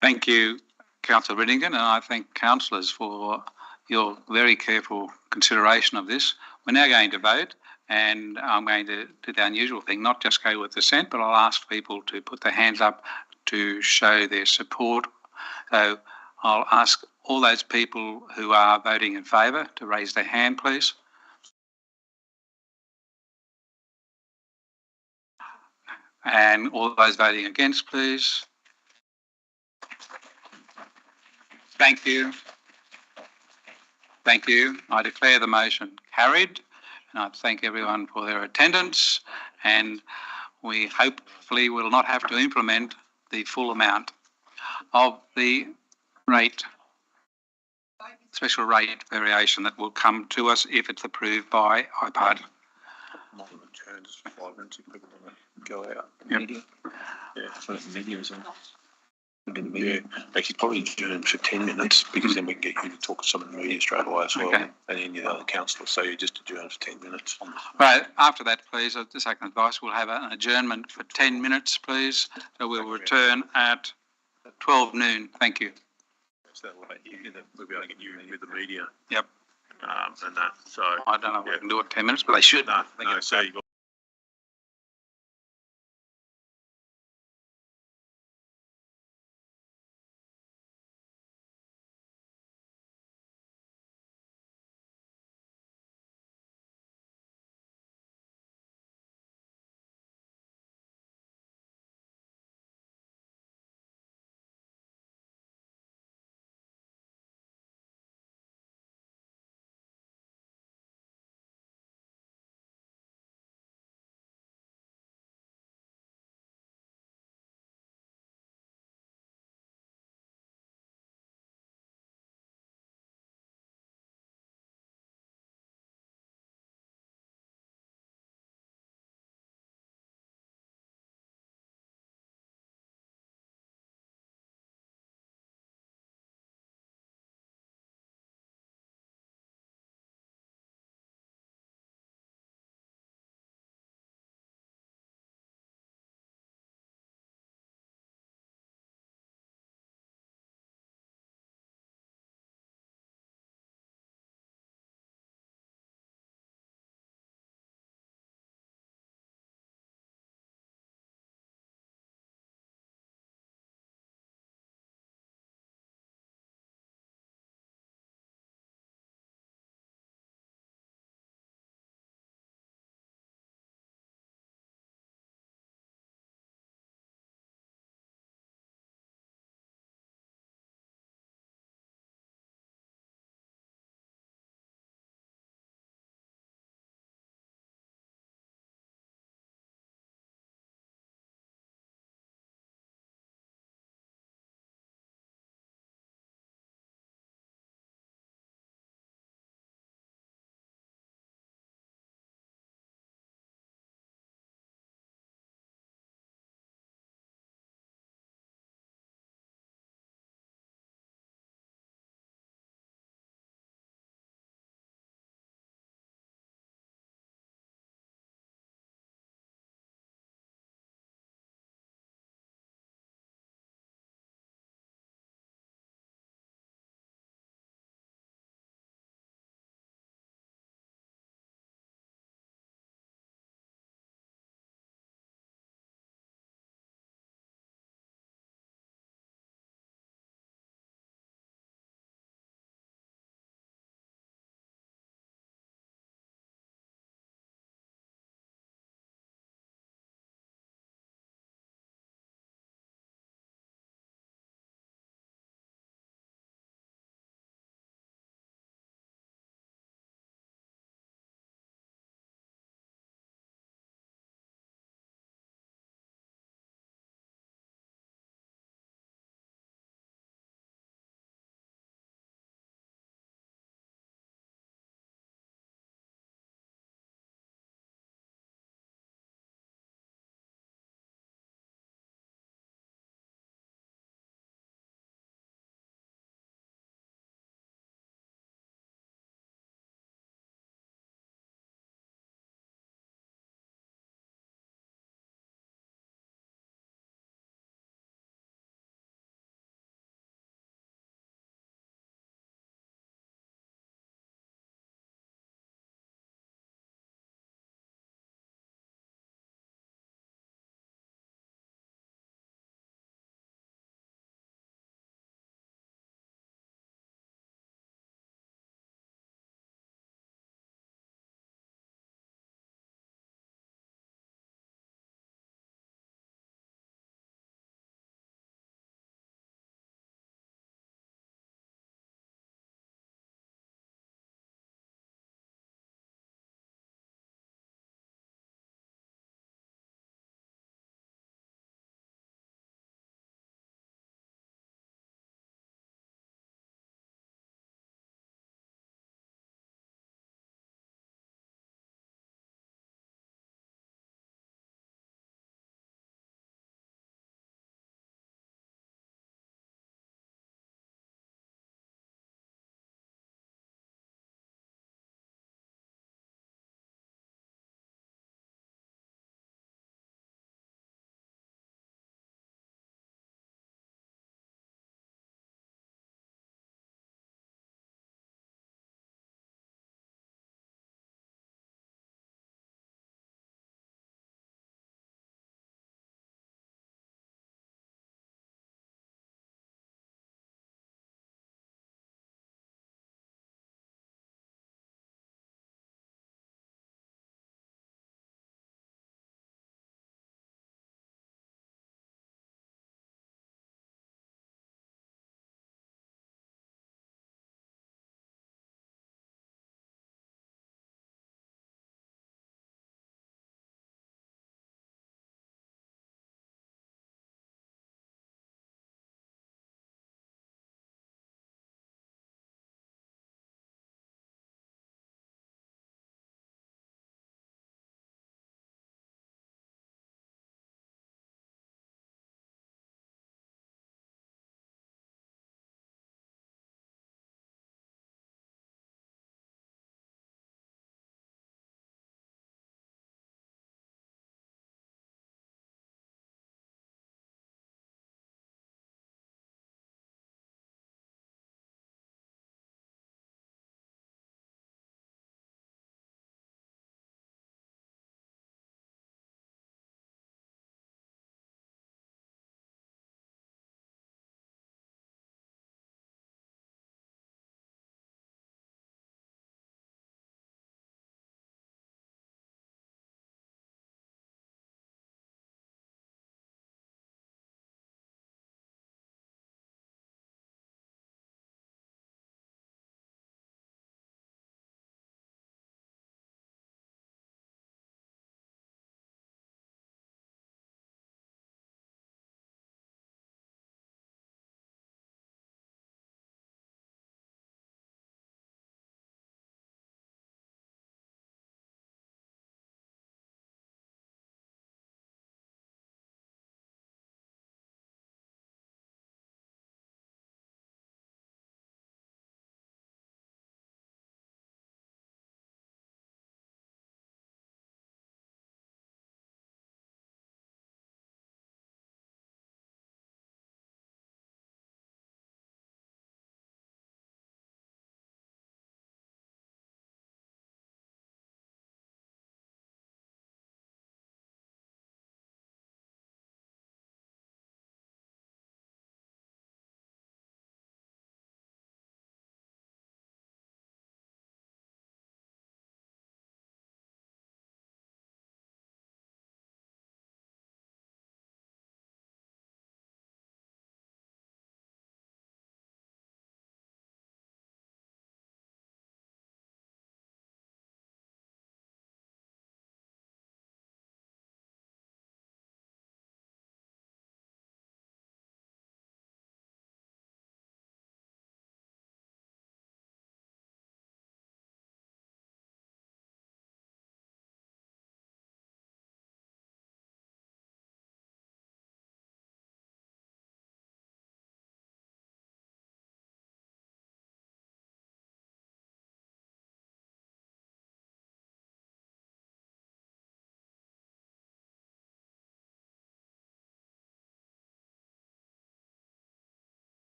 Thank you, Councillor Riddington, and I thank councillors for your very careful consideration of this. We're now going to vote, and I'm going to do the unusual thing, not just go with dissent, but I'll ask people to put their hands up to show their support. So I'll ask all those people who are voting in favour to raise their hand, please. And all those voting against, please. Thank you. Thank you. I declare the motion carried, and I thank everyone for their attendance, and we hopefully will not have to implement the full amount of the rate. special rate variation that will come to us if it's approved by IPART. Not in the turn, just 5 minutes if people want to go out. Yep. Yeah, for the media as well. Yeah, actually probably adjourn for 10 minutes because then we can get you to talk to some of the media straight away as well, Okay. and any of the other councillors. So you just adjourn for 10 minutes. Right, after that, please, I'll just take an advice. We'll have an adjournment for 10 minutes, please. So we'll return at 12 noon. Thank you. So that way we'll be able to get you in with the media. Yep. And that. So I don't know if we can do it 10 minutes, but they should. no, so you've got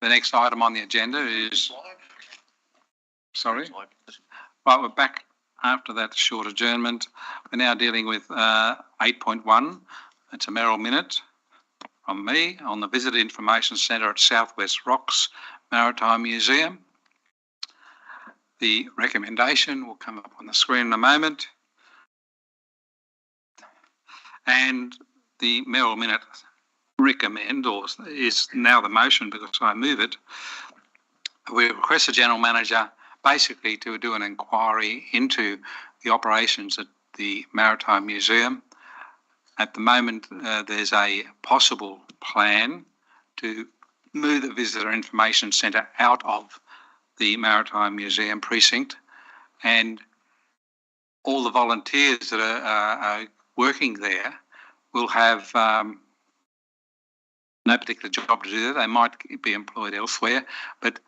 The next item on the agenda is... Sorry? Right, we're back after that short adjournment. We're now dealing with 8.1. It's a mayoral minute from me on the Visitor Information Centre at Southwest Rocks Maritime Museum. The recommendation will come up on the screen in a moment. And the mayoral minute recommend, or is now the motion because I move it, we request the General Manager basically to do an inquiry into the operations at the Maritime Museum. At the moment, there's a possible plan to move the Visitor Information Centre out of the Maritime Museum precinct, and all the volunteers that are working there will have no particular job to do that. They might be employed elsewhere, but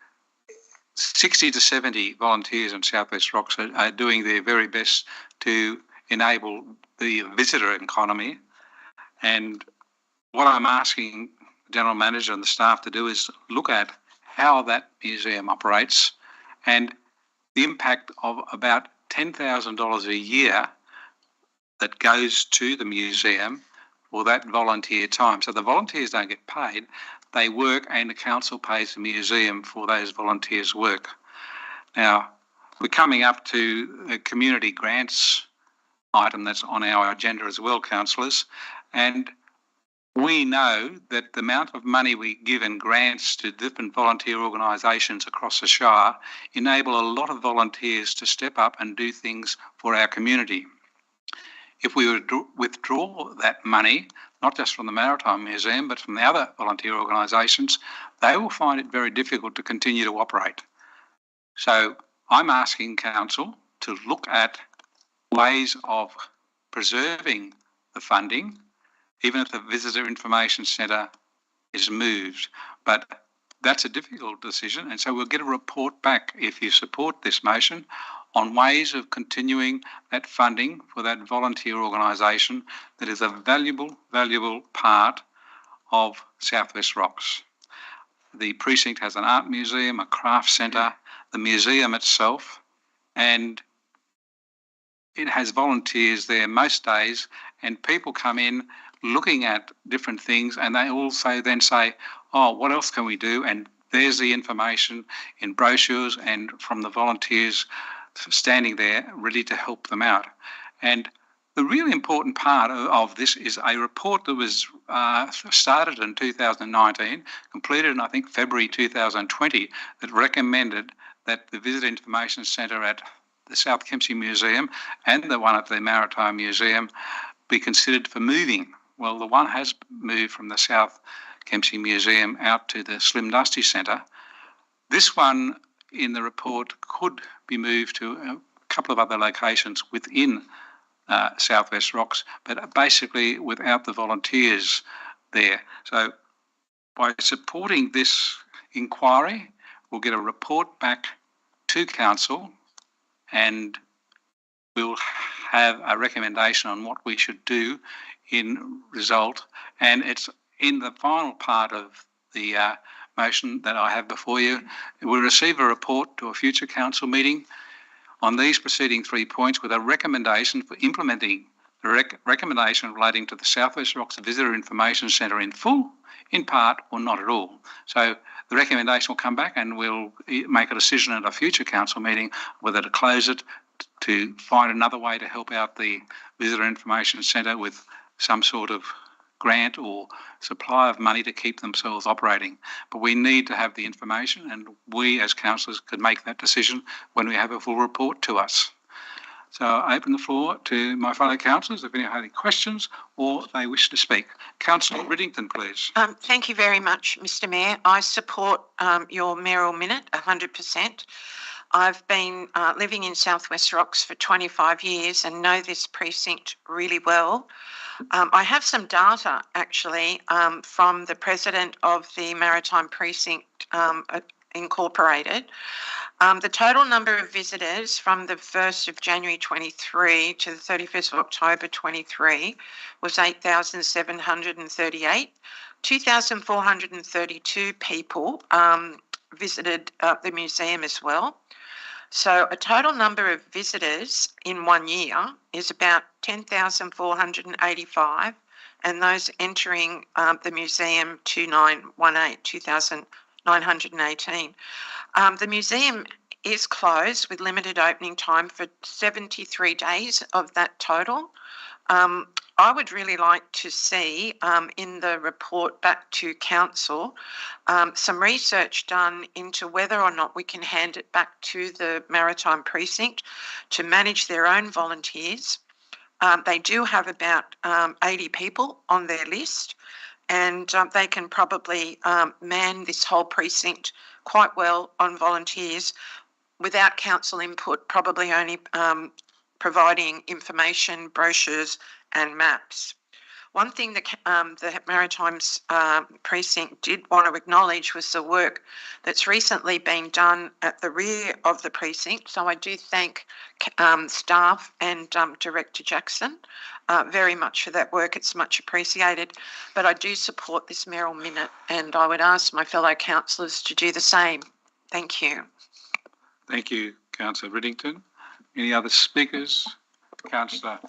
60 to 70 volunteers in Southwest Rocks are doing their very best to enable the visitor economy. And what I'm asking the General Manager and the staff to do is look at how that museum operates and the impact of about $10,000 a year that goes to the museum for that volunteer time. So the volunteers don't get paid, they work and the council pays the museum for those volunteers' work. Now, we're coming up to the community grants item that's on our agenda as well, councillors, and we know that the amount of money we give in grants to different volunteer organisations across the Shire enable a lot of volunteers to step up and do things for our community. If we withdraw that money, not just from the Maritime Museum, but from the other volunteer organisations, they will find it very difficult to continue to operate. So I'm asking Council to look at ways of preserving the funding, even if the Visitor Information Centre is moved. But that's a difficult decision, and so we'll get a report back, if you support this motion, on ways of continuing that funding for that volunteer organisation that is a valuable part of Southwest Rocks. The precinct has an art museum, a craft centre, the museum itself, and it has volunteers there most days, and people come in looking at different things, and they also then say, oh, what else can we do? And there's the information in brochures and from the volunteers standing there ready to help them out. And the really important part of this is a report that was started in 2019, completed in, I think, February 2020, that recommended that the Visitor Information Centre at the South Kempsey Museum and the one at the Maritime Museum be considered for moving. Well, the one has moved from the South Kempsey Museum out to the Slim Dusty Centre. This one in the report could be moved to a couple of other locations within Southwest Rocks, but basically without the volunteers there. So by supporting this inquiry, we'll get a report back to Council and we'll have a recommendation on what we should do in result. And it's in the final part of the motion that I have before you. We'll receive a report to a future council meeting on these preceding 3 points with a recommendation for implementing the recommendation relating to the Southwest Rocks Visitor Information Centre in full, in part, or not at all. So the recommendation will come back and we'll make a decision at a future council meeting whether to close it, to find another way to help out the Visitor Information Centre with some sort of grant or supply of money to keep themselves operating. But we need to have the information, and we as councillors could make that decision when we have a full report to us. So I open the floor to my fellow councillors if anyone has any questions or they wish to speak. Councillor Riddington, please. Thank you very much, Mr Mayor. I support your mayoral minute 100%. I've been living in Southwest Rocks for 25 years and know this precinct really well. I have some data actually from the president of the Maritime Precinct Incorporated. The total number of visitors from the 1st of January 23 to the 31st of October 23 was 8,738, 2,432 people visited the museum as well. So a total number of visitors in 1 year is about 10,485, and those entering the museum 2,918. The museum is closed with limited opening time for 73 days of that total. I would really like to see in the report back to council some research done into whether or not we can hand it back to the Maritime Precinct to manage their own volunteers. They do have about 80 people on their list, and they can probably man this whole precinct quite well on volunteers without council input, probably only providing information, brochures and maps. One thing that the Maritime's precinct did want to acknowledge was the work that's recently been done at the rear of the precinct. So I do thank staff and Director Jackson very much for that work. It's much appreciated. But I do support this mayoral minute, and I would ask my fellow councillors to do the same. Thank you. Thank you, Councillor Riddington. Any other speakers? Councillor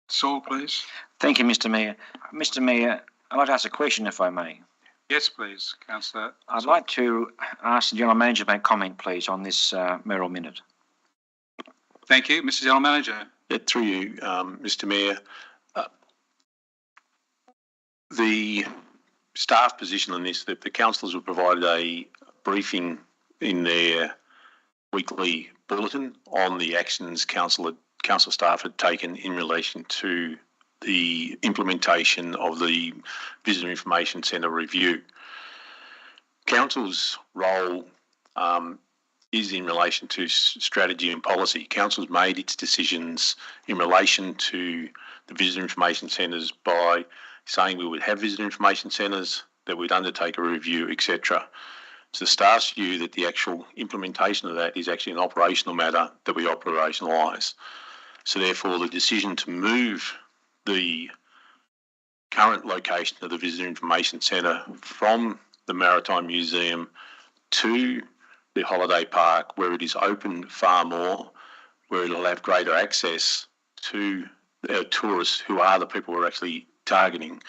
Saul, please. Thank you, Mr. Mayor. Mr. Mayor, I'd like to ask a question, if I may. Yes, please, Councillor. I'd like to ask the General Manager to make comment, please, on this mayoral minute. Thank you. Mr. General Manager. Yeah, through you, Mr. Mayor. The staff position on this, that the councillors were provided a briefing in their weekly bulletin on the actions council staff had taken in relation to the implementation of the Visitor Information Centre review. Council's role is in relation to strategy and policy. Council's made its decisions in relation to the Visitor Information Centres by saying we would have Visitor Information Centres, that we'd undertake a review, etc. It's the staff's view that the actual implementation of that is actually an operational matter that we operationalise. So therefore, the decision to move the current location of the Visitor Information Centre from the Maritime Museum to the holiday park, where it is open far more, where it'll have greater access to our tourists, who are the people we're actually targeting,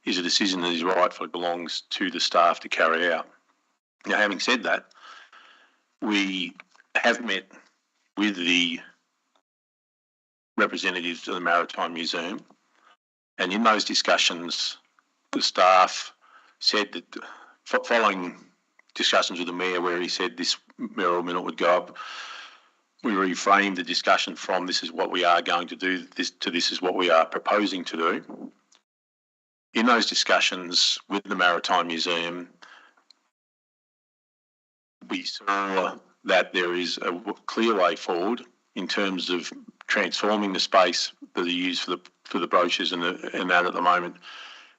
is a decision that is rightfully belongs to the staff to carry out. Now, having said that, we have met with the representatives of the Maritime Museum, and in those discussions, the staff said that following discussions with the Mayor where he said this mayoral minute would go up, we reframed the discussion from this is what we are going to do to this is what we are proposing to do. In those discussions with the Maritime Museum, we saw that there is a clear way forward in terms of transforming the space that is used for the brochures and that at the moment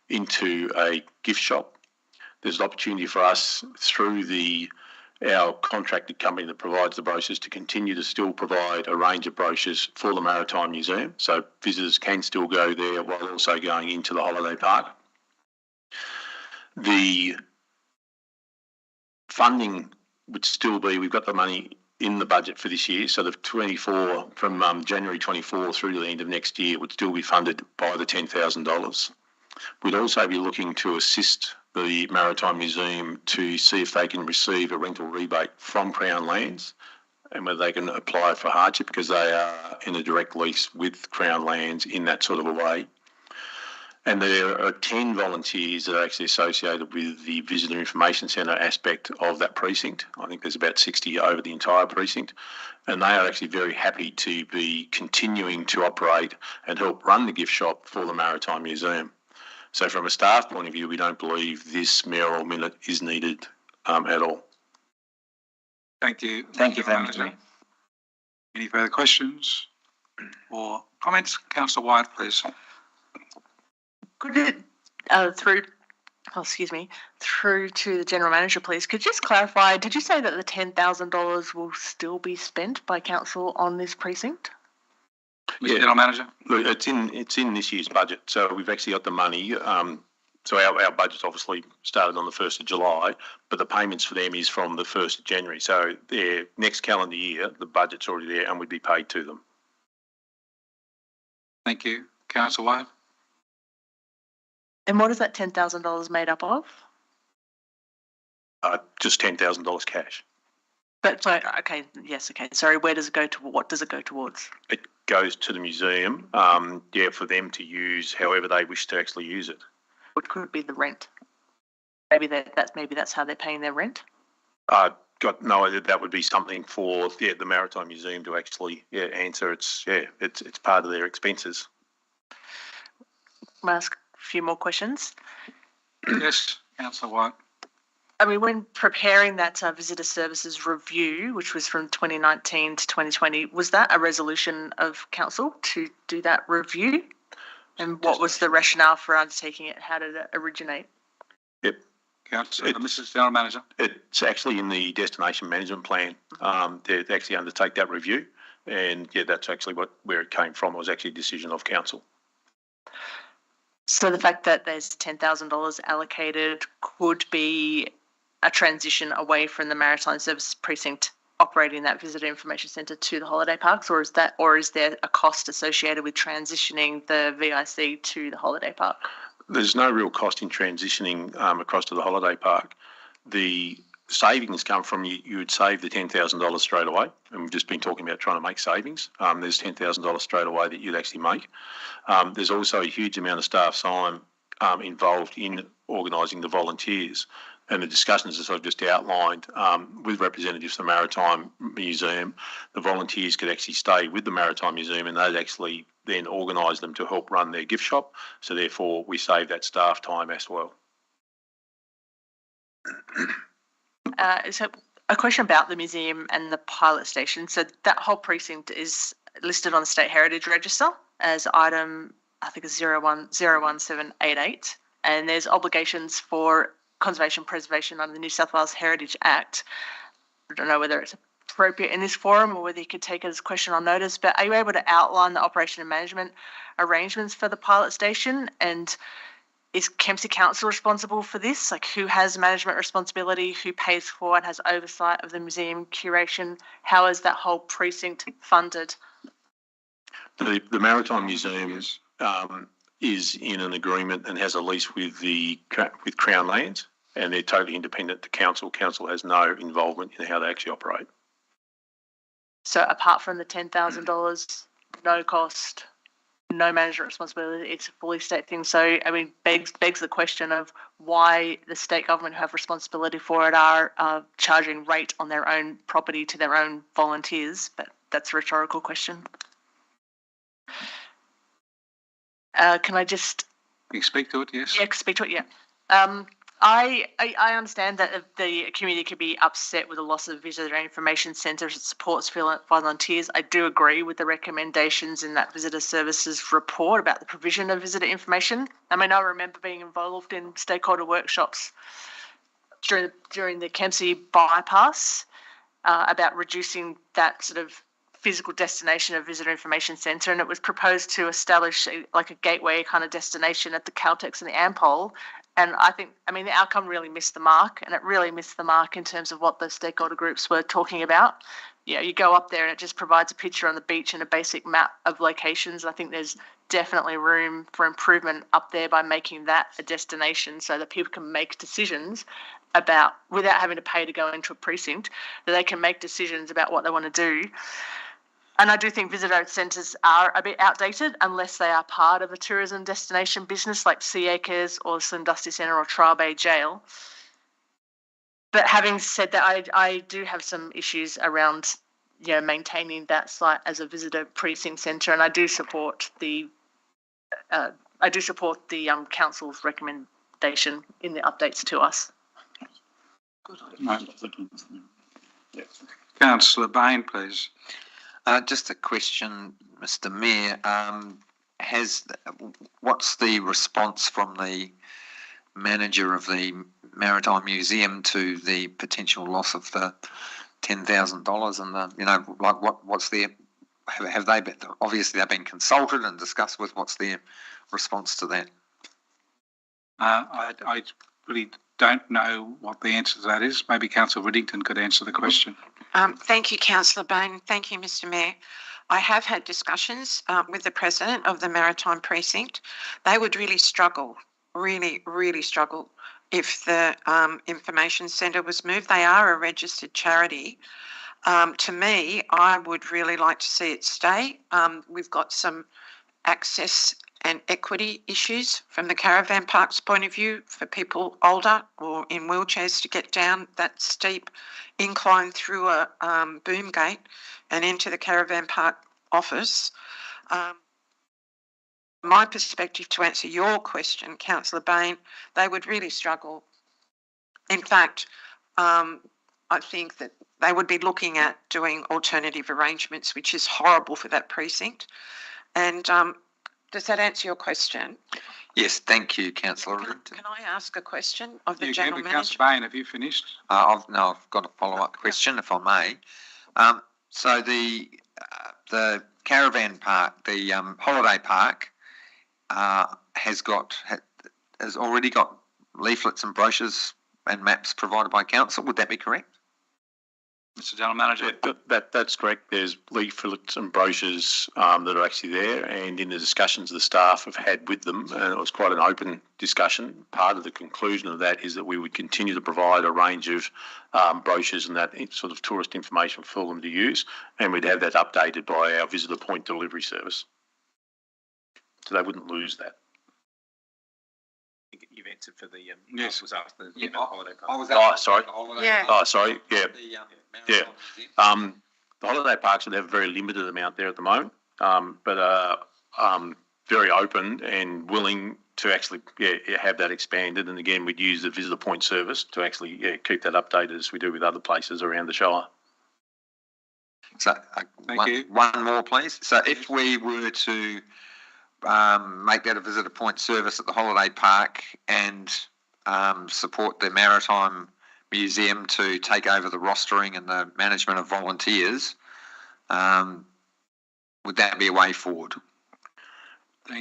into a gift shop. There's an opportunity for us through our contracted company that provides the brochures to continue to still provide a range of brochures for the Maritime Museum, so visitors can still go there while also going into the holiday park. The funding would still be, we've got the money in the budget for this year, so the 24 from January 24 through to the end of next year would still be funded by the $10,000. We'd also be looking to assist the Maritime Museum to see if they can receive a rental rebate from Crown Lands and whether they can apply for hardship because they are in a direct lease with Crown Lands in that sort of a way. And there are 10 volunteers that are actually associated with the Visitor Information Centre aspect of that precinct. I think there's about 60 over the entire precinct. And they are actually very happy to be continuing to operate and help run the gift shop for the Maritime Museum. So from a staff point of view, we don't believe this mayoral minute is needed at all. Thank you. Thank you for that, Mr. Mayor. Any further questions or comments? Councillor White, please. Could it, through to the General Manager, please, could you just clarify, did you say that the $10,000 will still be spent by Council on this precinct? Mr. General Manager? Look, it's in this year's budget, so we've actually got the money. So our budget's obviously started on the 1st of July, but the payments for them is from the 1st of January. So their next calendar year, the budget's already there and would be paid to them. Thank you. Councillor White? And what is that $10,000 made up of? Just $10,000 cash. But so, okay, yes, okay. Sorry, where does it go to? What does it go towards? It goes to the museum, for them to use however they wish to actually use it. What could be the rent? Maybe that's how they're paying their rent. Got no idea. That would be something for the Maritime Museum to actually answer. It's part of their expenses. Can I ask a few more questions? Yes, Councillor White. I mean, when preparing that visitor services review, which was from 2019 to 2020, was that a resolution of council to do that review? And what was the rationale for undertaking it? How did it originate? Yep. Councillor, Mrs. General Manager. It's actually in the destination management plan. They actually undertake that review, and that's actually where it came from. It was actually a decision of council. So the fact that there's $10,000 allocated could be a transition away from the Maritime Services Precinct operating that visitor information centre to the holiday parks, or is there a cost associated with transitioning the VIC to the holiday park? There's no real cost in transitioning across to the holiday park. The savings come from you would save the $10,000 straight away, and we've just been talking about trying to make savings. There's $10,000 straight away that you'd actually make. There's also a huge amount of staff time involved in organising the volunteers. And the discussions, as I've just outlined, with representatives of the Maritime Museum, the volunteers could actually stay with the Maritime Museum and they'd actually then organise them to help run their gift shop. So therefore, we save that staff time as well. So a question about the museum and the pilot station. So that whole precinct is listed on the State Heritage Register as item, I think it's 01788. And there's obligations for conservation preservation under the New South Wales Heritage Act. I don't know whether it's appropriate in this forum or whether you could take it as a question on notice, but are you able to outline the operation and management arrangements for the pilot station? And is Kempsey Council responsible for this? Like, who has management responsibility, who pays for and has oversight of the museum curation? How is that whole precinct funded? The Maritime Museum is in an agreement and has a lease with Crown Lands, and they're totally independent to council. Council has no involvement in how they actually operate. So apart from the $10,000, no cost, no management responsibility, it's a fully state thing. So, I mean, begs the question of why the state government who have responsibility for it are charging rate on their own property to their own volunteers, but that's a rhetorical question. Can I just... Can you speak to it, yes? Yeah, speak to it, yeah. I understand that the community could be upset with the loss of visitor information centres that supports volunteers. I do agree with the recommendations in that visitor services report about the provision of visitor information. I mean, I remember being involved in stakeholder workshops during the Kempsey bypass about reducing that sort of physical destination of visitor information centre, and it was proposed to establish a gateway kind of destination at the Caltex and the Ampol. And the outcome really missed the mark, and it really missed the mark in terms of what the stakeholder groups were talking about. Yeah, you go up there and it just provides a picture on the beach and a basic map of locations. I think there's definitely room for improvement up there by making that a destination so that people can make decisions about, without having to pay to go into a precinct, that they can make decisions about what they want to do. And I do think visitor centres are a bit outdated unless they are part of a tourism destination business like Sea Acres or Slim Dusty Centre or Trial Bay Jail. But having said that, I do have some issues around maintaining that site as a visitor precinct centre, and I do support the council's recommendation in the updates to us. No. Councillor Bain, please. Just a question, Mr. Mayor. What's the response from the manager of the Maritime Museum to the potential loss of the $10,000 and what's their? Have they been, obviously they've been consulted and discussed with? What's their response to that? I really don't know what the answer to that is. Maybe Councillor Riddington could answer the question. Thank you, Councillor Bain. Thank you, Mr Mayor. I have had discussions with the President of the Maritime Precinct. They would really struggle, really struggle if the information centre was moved. They are a registered charity. To me, I would really like to see it stay. We've got some access and equity issues from the caravan park's point of view for people older or in wheelchairs to get down that steep incline through a boom gate and into the caravan park office. My perspective, to answer your question, Councillor Bain, they would really struggle. In fact, I think that they would be looking at doing alternative arrangements, which is horrible for that precinct. And does that answer your question? Yes, thank you, Councillor. Can I ask a question of the General Manager? Councillor Bain, have you finished? I've got a follow-up question, if I may. So the caravan park, the holiday park, has already got leaflets and brochures and maps provided by council. Would that be correct? Mr General Manager. That's correct. There's leaflets and brochures that are actually there, and in the discussions the staff have had with them, and it was quite an open discussion. Part of the conclusion of that is that we would continue to provide a range of brochures and that sort of tourist information for them to use, and we'd have that updated by our visitor point delivery service. So they wouldn't lose that. You've answered for the yes. Was asked the holiday park. Sorry. Yeah. The holiday parks would have a very limited amount there at the moment, but are very open and willing to actually have that expanded. And again, we'd use the visitor point service to actually keep that updated as we do with other places around the Shire. So one more, please. So if we were to make that a visitor point service at the holiday park and support the Maritime Museum to take over the rostering and the management of volunteers, would that be a way forward?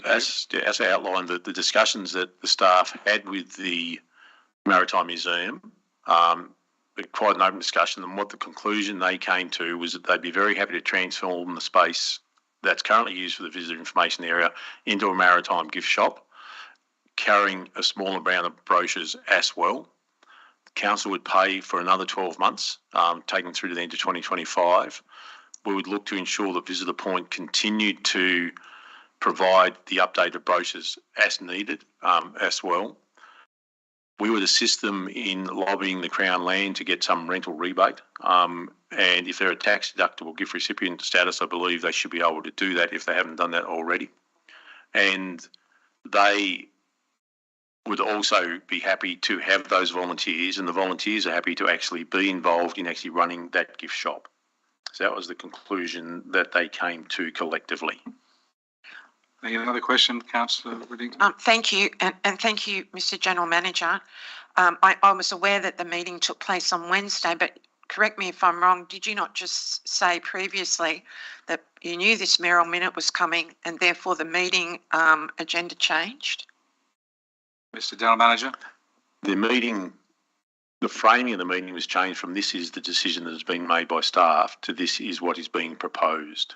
As I outlined, the discussions that the staff had with the Maritime Museum, quite an open discussion, and what the conclusion they came to was that they'd be very happy to transform the space that's currently used for the visitor information area into a maritime gift shop, carrying a small amount of brochures as well. The council would pay for another 12 months, taking through to the end of 2025. We would look to ensure that Visitor Point continued to provide the updated brochures as needed as well. We would assist them in lobbying the Crown Land to get some rental rebate. And if they're a tax deductible gift recipient status, I believe they should be able to do that if they haven't done that already. And they would also be happy to have those volunteers, and the volunteers are happy to actually be involved in actually running that gift shop. So that was the conclusion that they came to collectively. Another question, Councillor Riddington? Thank you, and thank you, Mr General Manager. I was aware that the meeting took place on Wednesday, but correct me if I'm wrong, did you not just say previously that you knew this mayoral minute was coming and therefore the meeting agenda changed? Mr General Manager? The framing of the meeting was changed from this is the decision that has been made by staff to this is what is being proposed.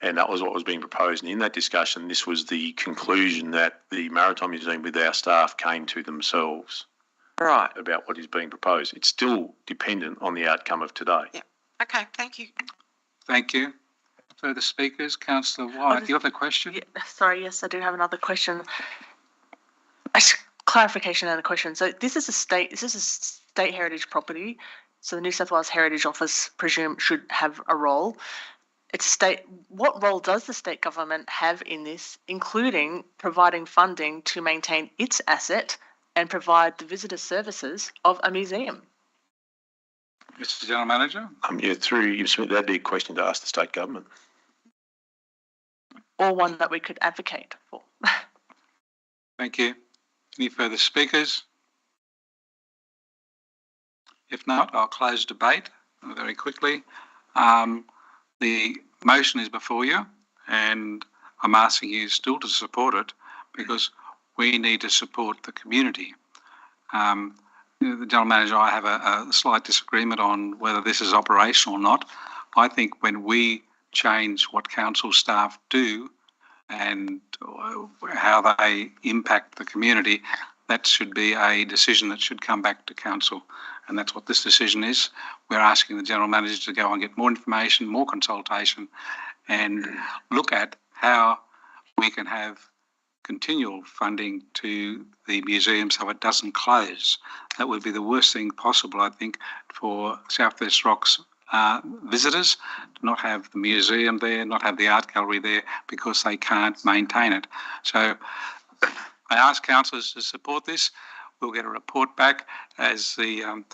And that was what was being proposed. And in that discussion, this was the conclusion that the Maritime Museum with our staff came to themselves. Right. About what is being proposed. It's still dependent on the outcome of today. Yeah. Okay, thank you. Thank you. Further speakers? Councillor White, do you have a question? Yeah, sorry, yes, I do have another question. Clarification and a question. So this is a state heritage property. So the New South Wales Heritage Office, presume, should have a role. It's state. What role does the state government have in this, including providing funding to maintain its asset and provide the visitor services of a museum? Mr General Manager? Through you, that'd be a question to ask the state government. Or one that we could advocate for. Thank you. Any further speakers? If not, I'll close debate very quickly. The motion is before you, and I'm asking you still to support it because we need to support the community. The General Manager and I have a slight disagreement on whether this is operational or not. I think when we change what council staff do and how they impact the community, that should be a decision that should come back to council. And that's what this decision is. We're asking the General Manager to go and get more information, more consultation, and look at how we can have continual funding to the museum so it doesn't close. That would be the worst thing possible, I think, for South West Rocks visitors, to not have the museum there, not have the art gallery there, because they can't maintain it. So I ask councillors to support this. We'll get a report back, as the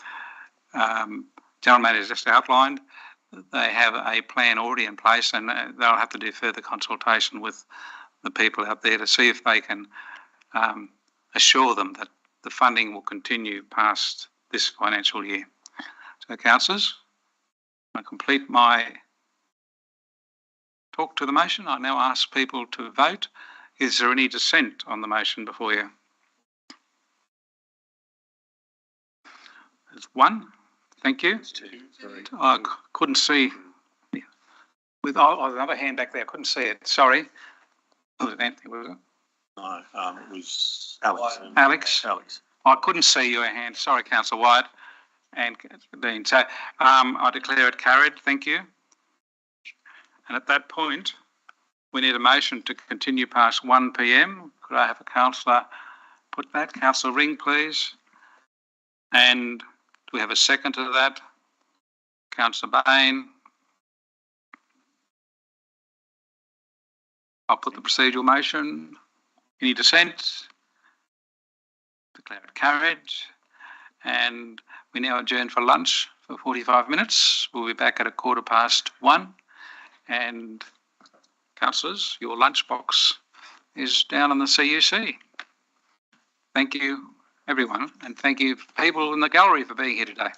General Manager just outlined. They have a plan already in place, and they'll have to do further consultation with the people out there to see if they can assure them that the funding will continue past this financial year. So, councillors, I complete my talk to the motion. I now ask people to vote. Is there any dissent on the motion before you? There's one. Thank you. I couldn't see. With another hand back there, I couldn't see it. Sorry. Was it Anthony, was it? No, it was Alex. Alex? I couldn't see your hand. Sorry, Councillor White and Dean. So I declare it carried. Thank you. And at that point, we need a motion to continue past 1 p.m. Could I have a councillor put that? Councillor Ring, please. And do we have a second to that? Councillor Bain. I'll put the procedural motion. Any dissent? Declare it carried. And we now adjourn for lunch for 45 minutes. We'll be back at 1:15. And councillors, your lunchbox is down in the CUC. Thank you, everyone. And thank you, people in the gallery, for being here today.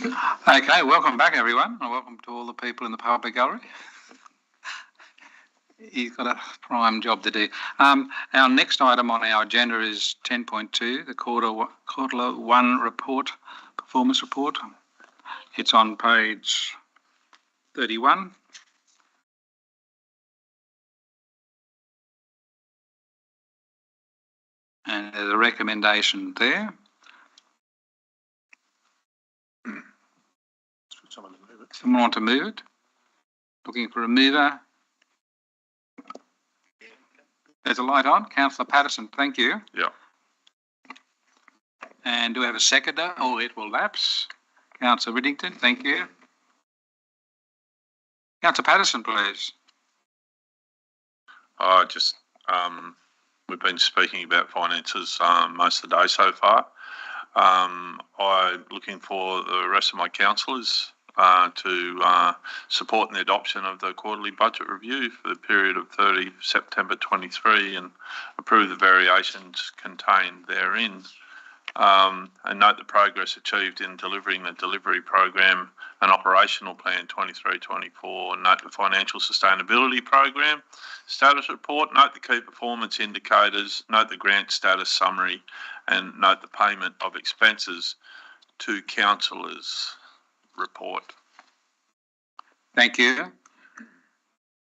Okay, welcome back everyone, and welcome to all the people in the public gallery. He's got a prime job to do. Our next item on our agenda is 10.2, the quarter one report, performance report. It's on page 31. And there's a recommendation there. Someone want to move it? Looking for a mover? There's a light on. Councillor Patterson, thank you. Yeah. And do we have a seconder? Oh, it will lapse. Councillor Riddington, thank you. Councillor Patterson, please. We've been speaking about finances most of the day so far. I'm looking for the rest of my councillors to support the adoption of the quarterly budget review for the period of 30 September 23 and approve the variations contained therein. And note the progress achieved in delivering the delivery program and operational plan 23-24. Note the financial sustainability program status report. Note the key performance indicators. Note the grant status summary, and note the payment of expenses to councillors report. Thank you.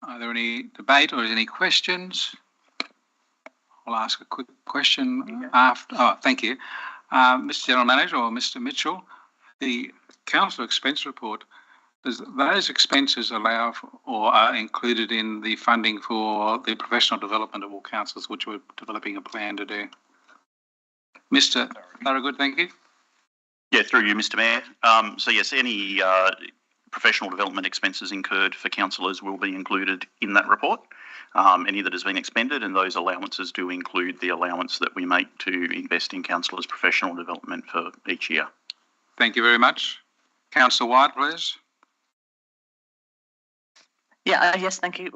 Are there any debate or any questions? I'll ask a quick question after. Oh, thank you. Mr. General Manager or Mr. Mitchell, the council expense report, does those expenses allow for, or are included in the funding for the professional development of all councils, which we're developing a plan to do? Mr. Thorogood, thank you. Yeah, through you, Mr. Mayor. So yes, any professional development expenses incurred for councillors will be included in that report. Any that has been expended, and those allowances do include the allowance that we make to invest in councillors' professional development for each year. Thank you very much. Councillor White, please. Yeah, yes, thank you.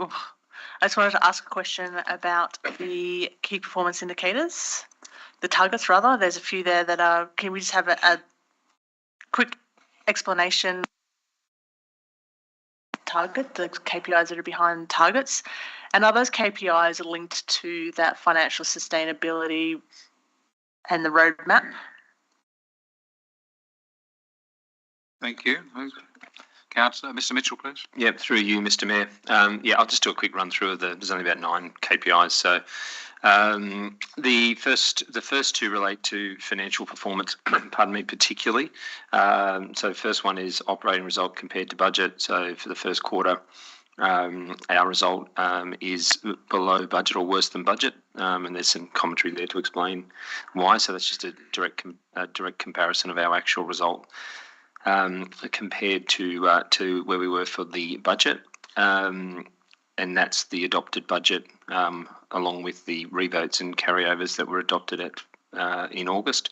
I just wanted to ask a question about the key performance indicators, the targets rather. There's a few there that are, can we just have a quick explanation? Target, the KPIs that are behind targets, and are those KPIs linked to that financial sustainability and the roadmap? Thank you. Councillor, Mr. Mitchell, please. Yeah, through you, Mr. Mayor. Yeah, I'll just do a quick run through of there's only about 9 KPIs. So the first two relate to financial performance, pardon me, particularly. So first one is operating result compared to budget. So for the first quarter, our result is below budget or worse than budget, and there's some commentary there to explain why. So that's just a direct comparison of our actual result compared to where we were for the budget, and that's the adopted budget along with the revotes and carryovers that were adopted in August.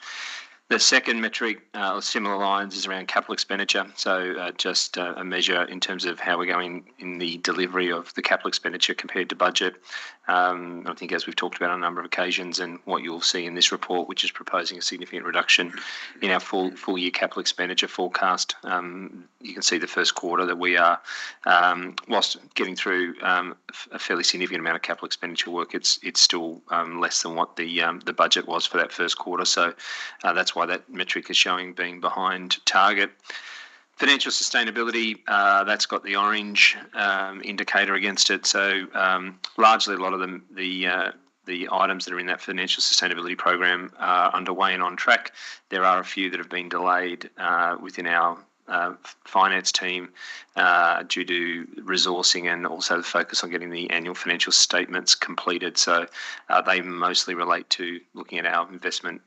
The second metric, similar lines, is around capital expenditure. So just a measure in terms of how we're going in the delivery of the capital expenditure compared to budget. I think as we've talked about on a number of occasions, and what you'll see in this report, which is proposing a significant reduction in our full year capital expenditure forecast. You can see the first quarter that we are, whilst getting through a fairly significant amount of capital expenditure work, it's still less than what the budget was for that first quarter. So that's why that metric is showing being behind target. Financial sustainability, that's got the orange indicator against it. So largely a lot of the items that are in that financial sustainability program are underway and on track. There are a few that have been delayed within our finance team due to resourcing and also the focus on getting the annual financial statements completed. So they mostly relate to looking at our investment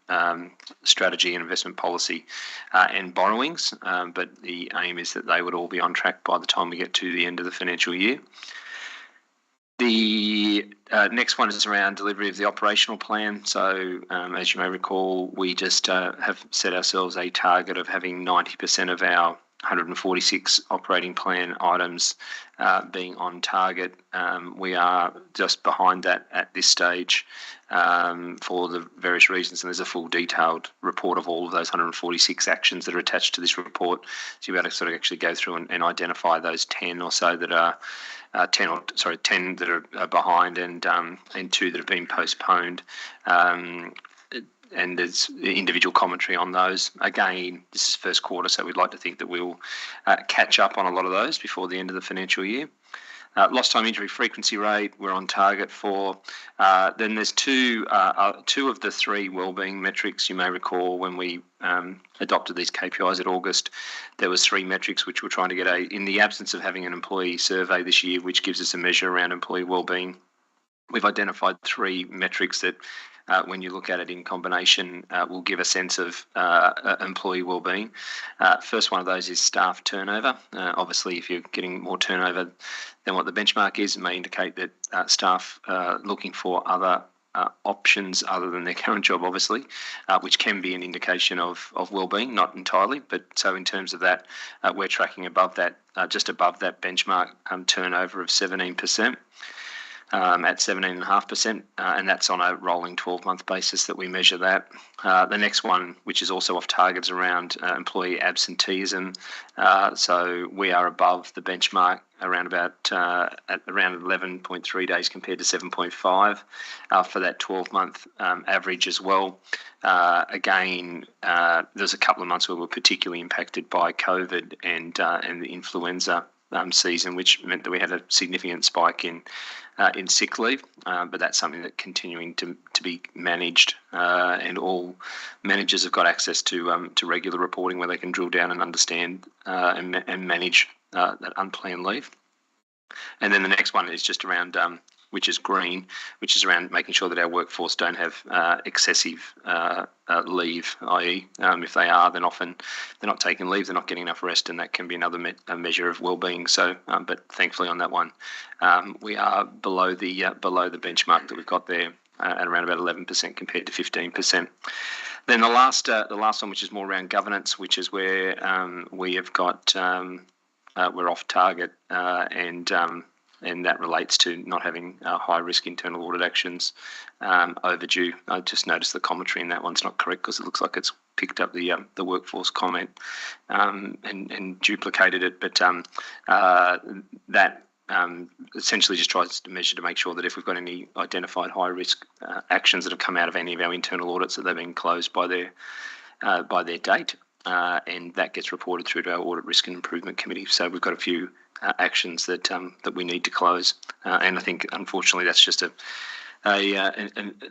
strategy and investment policy and borrowings, but the aim is that they would all be on track by the time we get to the end of the financial year. The next one is around delivery of the operational plan. So as you may recall, we just have set ourselves a target of having 90% of our 146 operating plan items being on target. We are just behind that at this stage for the various reasons, and there's a full detailed report of all of those 146 actions that are attached to this report. So you'll be able to sort of actually go through and identify those 10 or so that are 10 that are behind and 2 that have been postponed. And there's individual commentary on those. Again, this is first quarter, so we'd like to think that we'll catch up on a lot of those before the end of the financial year. Lost time injury frequency rate, we're on target for. Then there's two of the 3 wellbeing metrics. You may recall when we adopted these KPIs at August, there was 3 metrics which we're trying to get in the absence of having an employee survey this year, which gives us a measure around employee wellbeing. We've identified 3 metrics that when you look at it in combination, will give a sense of employee wellbeing. First one of those is staff turnover. Obviously, if you're getting more turnover than what the benchmark is, it may indicate that staff looking for other options other than their current job, obviously, which can be an indication of wellbeing, not entirely. But so in terms of that, we're tracking above that, just above that benchmark turnover of 17%. At 17.5%, and that's on a rolling 12-month basis that we measure that. The next one, which is also off target, is around employee absenteeism. So we are above the benchmark around at around 11.3 days compared to 7.5 for that 12-month average as well. Again, there's a couple of months where we're particularly impacted by COVID and the influenza season, which meant that we had a significant spike in sick leave, but that's something that continuing to be managed, and all managers have got access to regular reporting where they can drill down and understand and manage that unplanned leave. And then the next one is just around which is green, which is around making sure that our workforce don't have excessive leave, i.e. If they are, then often they're not taking leave, they're not getting enough rest, and that can be another measure of well-being. So, but thankfully on that one, we are below the benchmark that we've got there at around about 11% compared to 15%. Then the last one, which is more around governance, which is where we have got we're off target and that relates to not having high-risk internal audit actions overdue. I just noticed the commentary in that one's not correct because it looks like it's picked up the workforce comment and duplicated it. But that essentially just tries to measure to make sure that if we've got any identified high-risk actions that have come out of any of our internal audits, that they've been closed by their date. And that gets reported through to our Audit Risk and Improvement Committee. So we've got a few actions that we need to close, and I think unfortunately that's just a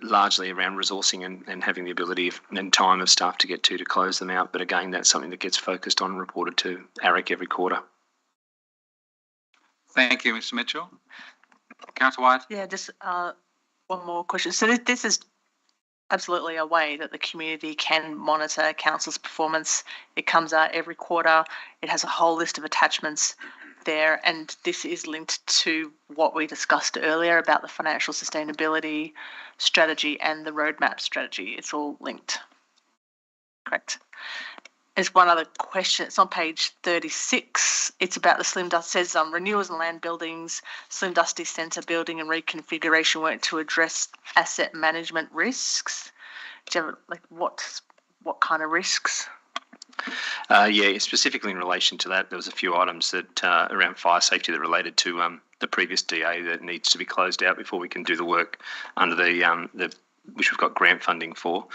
largely around resourcing and having the ability and time of staff to get to close them out. But again, that's something that gets focused on and reported to ARIC every quarter. Thank you, Mr. Mitchell. Councillor White. Yeah, just one more question. So this is absolutely a way that the community can monitor council's performance. It comes out every quarter. It has a whole list of attachments there, and this is linked to what we discussed earlier about the financial sustainability strategy and the roadmap strategy. It's all linked. Correct. There's one other question. It's on page 36. It's about the slim dust. It says renewals and land buildings, slim dusty centre building and reconfiguration work to address asset management risks. Do you have what kind of risks? Yeah, specifically in relation to that, there was a few items that around fire safety that related to the previous DA that needs to be closed out before we can do the work under the which we've got grant funding for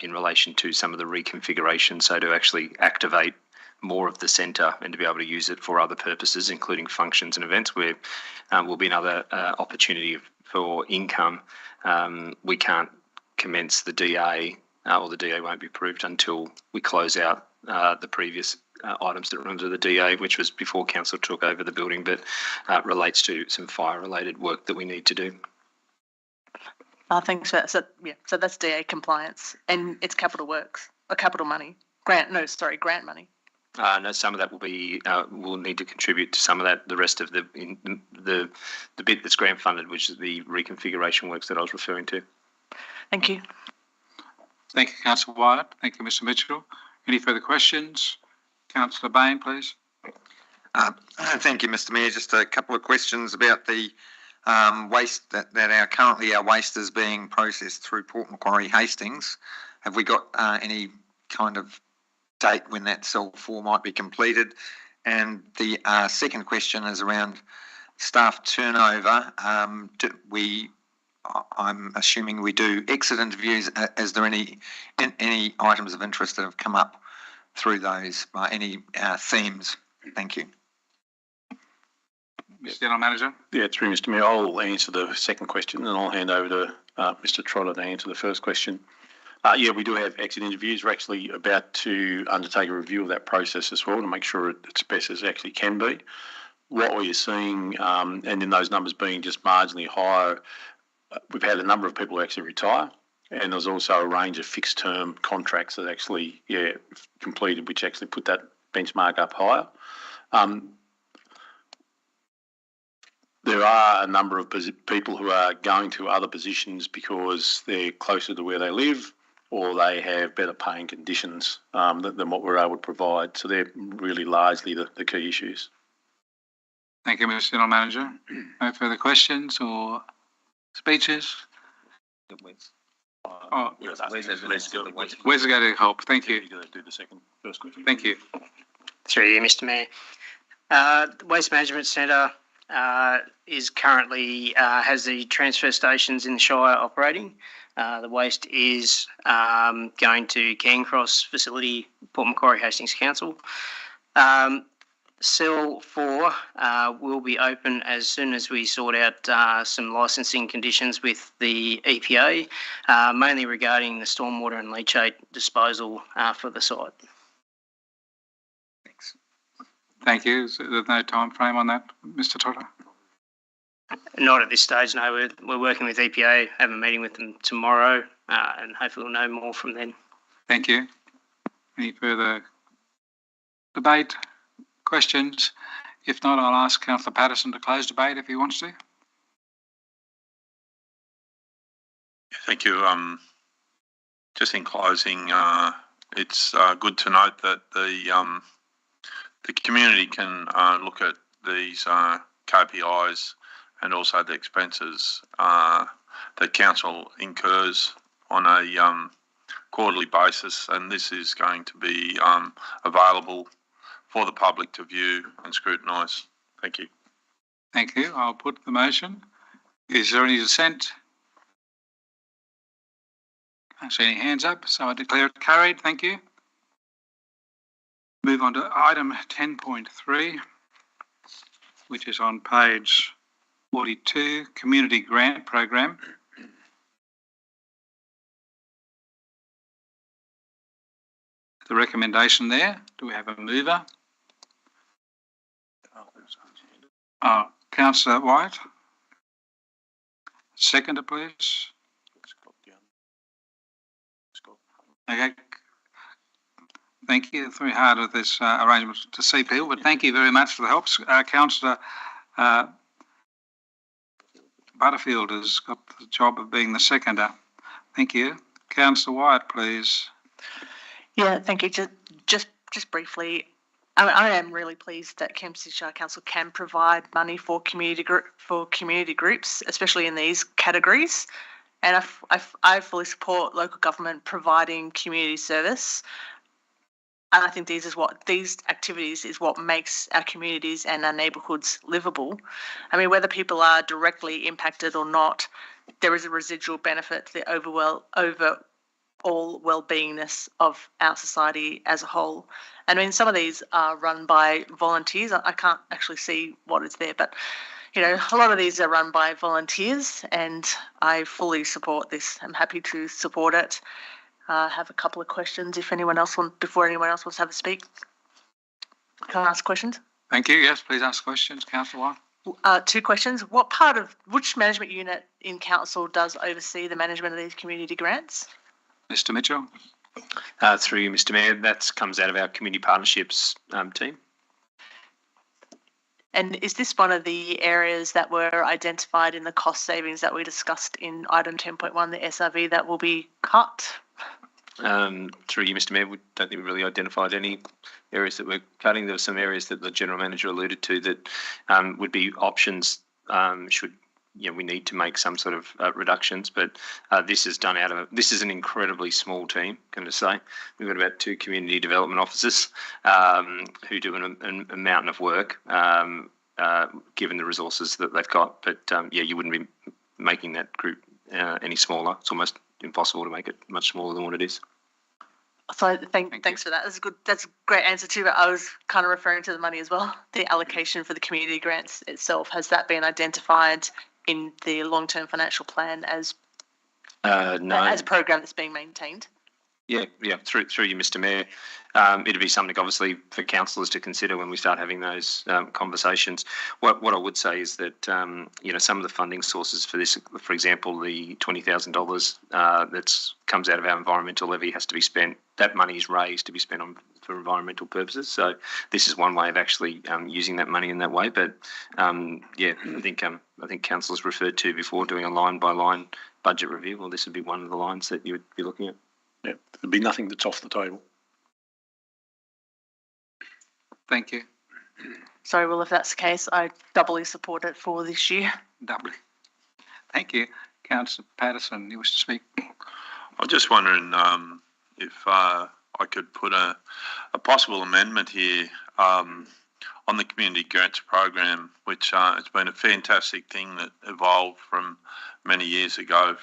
in relation to some of the reconfiguration. So to actually activate more of the centre and to be able to use it for other purposes, including functions and events, where will be another opportunity for income. We can't commence the DA or the DA won't be approved until we close out the previous items that were under the DA, which was before council took over the building, but relates to some fire-related work that we need to do. Thanks for that. So that's DA compliance, and it's capital works or capital money. Grant money. No, some of that will be we'll need to contribute to some of that. The rest of the bit that's grant funded, which is the reconfiguration works that I was referring to. Thank you. Thank you, Councillor Wyatt. Thank you, Mr. Mitchell. Any further questions? Councillor Bain, please. Thank you, Mr. Mayor. Just a couple of questions about the waste that currently our waste is being processed through Port Macquarie Hastings. Have we got any kind of date when that cell 4 might be completed? And the second question is around staff turnover. I'm assuming we do exit interviews. Is there any items of interest that have come up through those? Any themes? Thank you. Mr. General Manager. Yeah, through Mr. Mayor, I'll answer the second question and I'll hand over to Mr. Trotter to answer the first question. Yeah, we do have exit interviews. We're actually about to undertake a review of that process as well to make sure it's best as it actually can be. What we're seeing, and in those numbers being just marginally higher, we've had a number of people actually retire, and there's also a range of fixed term contracts that actually, completed, which actually put that benchmark up higher. There are a number of people who are going to other positions because they're closer to where they live or they have better paying conditions than what we're able to provide. So they're really largely the key issues. Thank you, Mr. General Manager. No further questions or speeches? Where's it going to help? Thank you. You're going to do the first question. Thank you. Through you, Mr. Mayor. The Waste Management Centre is currently has the transfer stations in the Shire operating. The waste is going to Cairncross facility, Port Macquarie Hastings Council. Cell 4 will be open as soon as we sort out some licensing conditions with the EPA, mainly regarding the stormwater and leachate disposal for the site. Thanks. Thank you. There's no time frame on that, Mr. Trotter? Not at this stage, no. We're working with EPA, have a meeting with them tomorrow, and hopefully we'll know more from then. Thank you. Any further debate, questions? If not, I'll ask Councillor Patterson to close debate if he wants to. Thank you. Just in closing, it's good to note that the community can look at these KPIs and also the expenses that council incurs on a quarterly basis, and this is going to be available for the public to view and scrutinise. Thank you. Thank you. I'll put the motion. Is there any dissent? I don't see any hands up, so I declare it carried. Thank you. Move on to item 10.3, which is on page 42, Community Grant Program. The recommendation there. Do we have a mover? Councillor White. Seconder, please. Okay. Thank you. It's very hard with this arrangement to see people, but thank you very much for the helps. Councillor Butterfield has got the job of being the seconder. Thank you. Councillor White, please. Yeah, thank you. Just briefly, I am really pleased that Kempsey Shire Council can provide money for community groups, especially in these categories. And I fully support local government providing community service. And I think these activities is what makes our communities and our neighbourhoods livable. I mean, whether people are directly impacted or not, there is a residual benefit to the overall well-beingness of our society as a whole. I mean, some of these are run by volunteers. I can't actually see what is there, but you know, a lot of these are run by volunteers, and I fully support this. I'm happy to support it. I have a couple of questions before anyone else wants to have a speak. Can I ask questions? Thank you. Yes, please ask questions. Councillor White. 2 questions. Which management unit in council does oversee the management of these community grants? Mr. Mitchell. Through you, Mr. Mayor, that comes out of our community partnerships team. And is this one of the areas that were identified in the cost savings that we discussed in item 10.1, the SRV that will be cut? Through you, Mr. Mayor, we don't think we really identified any areas that we're cutting. There were some areas that the General Manager alluded to that would be options should we need to make some sort of reductions, but this is done this is an incredibly small team, going to say. We've got about 2 community development officers who do a mountain of work, given the resources that they've got. But you wouldn't be making that group any smaller. It's almost impossible to make it much smaller than what it is. So thanks for that. That's good. That's a great answer too. But I was kind of referring to the money as well. The allocation for the community grants itself, has that been identified in the long-term financial plan as no, as a program that's being maintained? Yeah, through you, Mr. Mayor. It'd be something obviously for councillors to consider when we start having those conversations. What I would say is that some of the funding sources for this, for example, the $20,000 that comes out of our environmental levy has to be spent. That money is raised to be spent for environmental purposes. So this is one way of actually using that money in that way. But I think councillors referred to before doing a line by line budget review. Well, this would be one of the lines that you would be looking at. Yeah, there'd be nothing that's off the table. Thank you. Sorry, well, if that's the case, I doubly support it for this year. Doubly. Thank you. Councillor Patterson, you wish to speak? I'm just wondering if I could put a possible amendment here on the community grants program, which has been a fantastic thing that evolved from many years ago,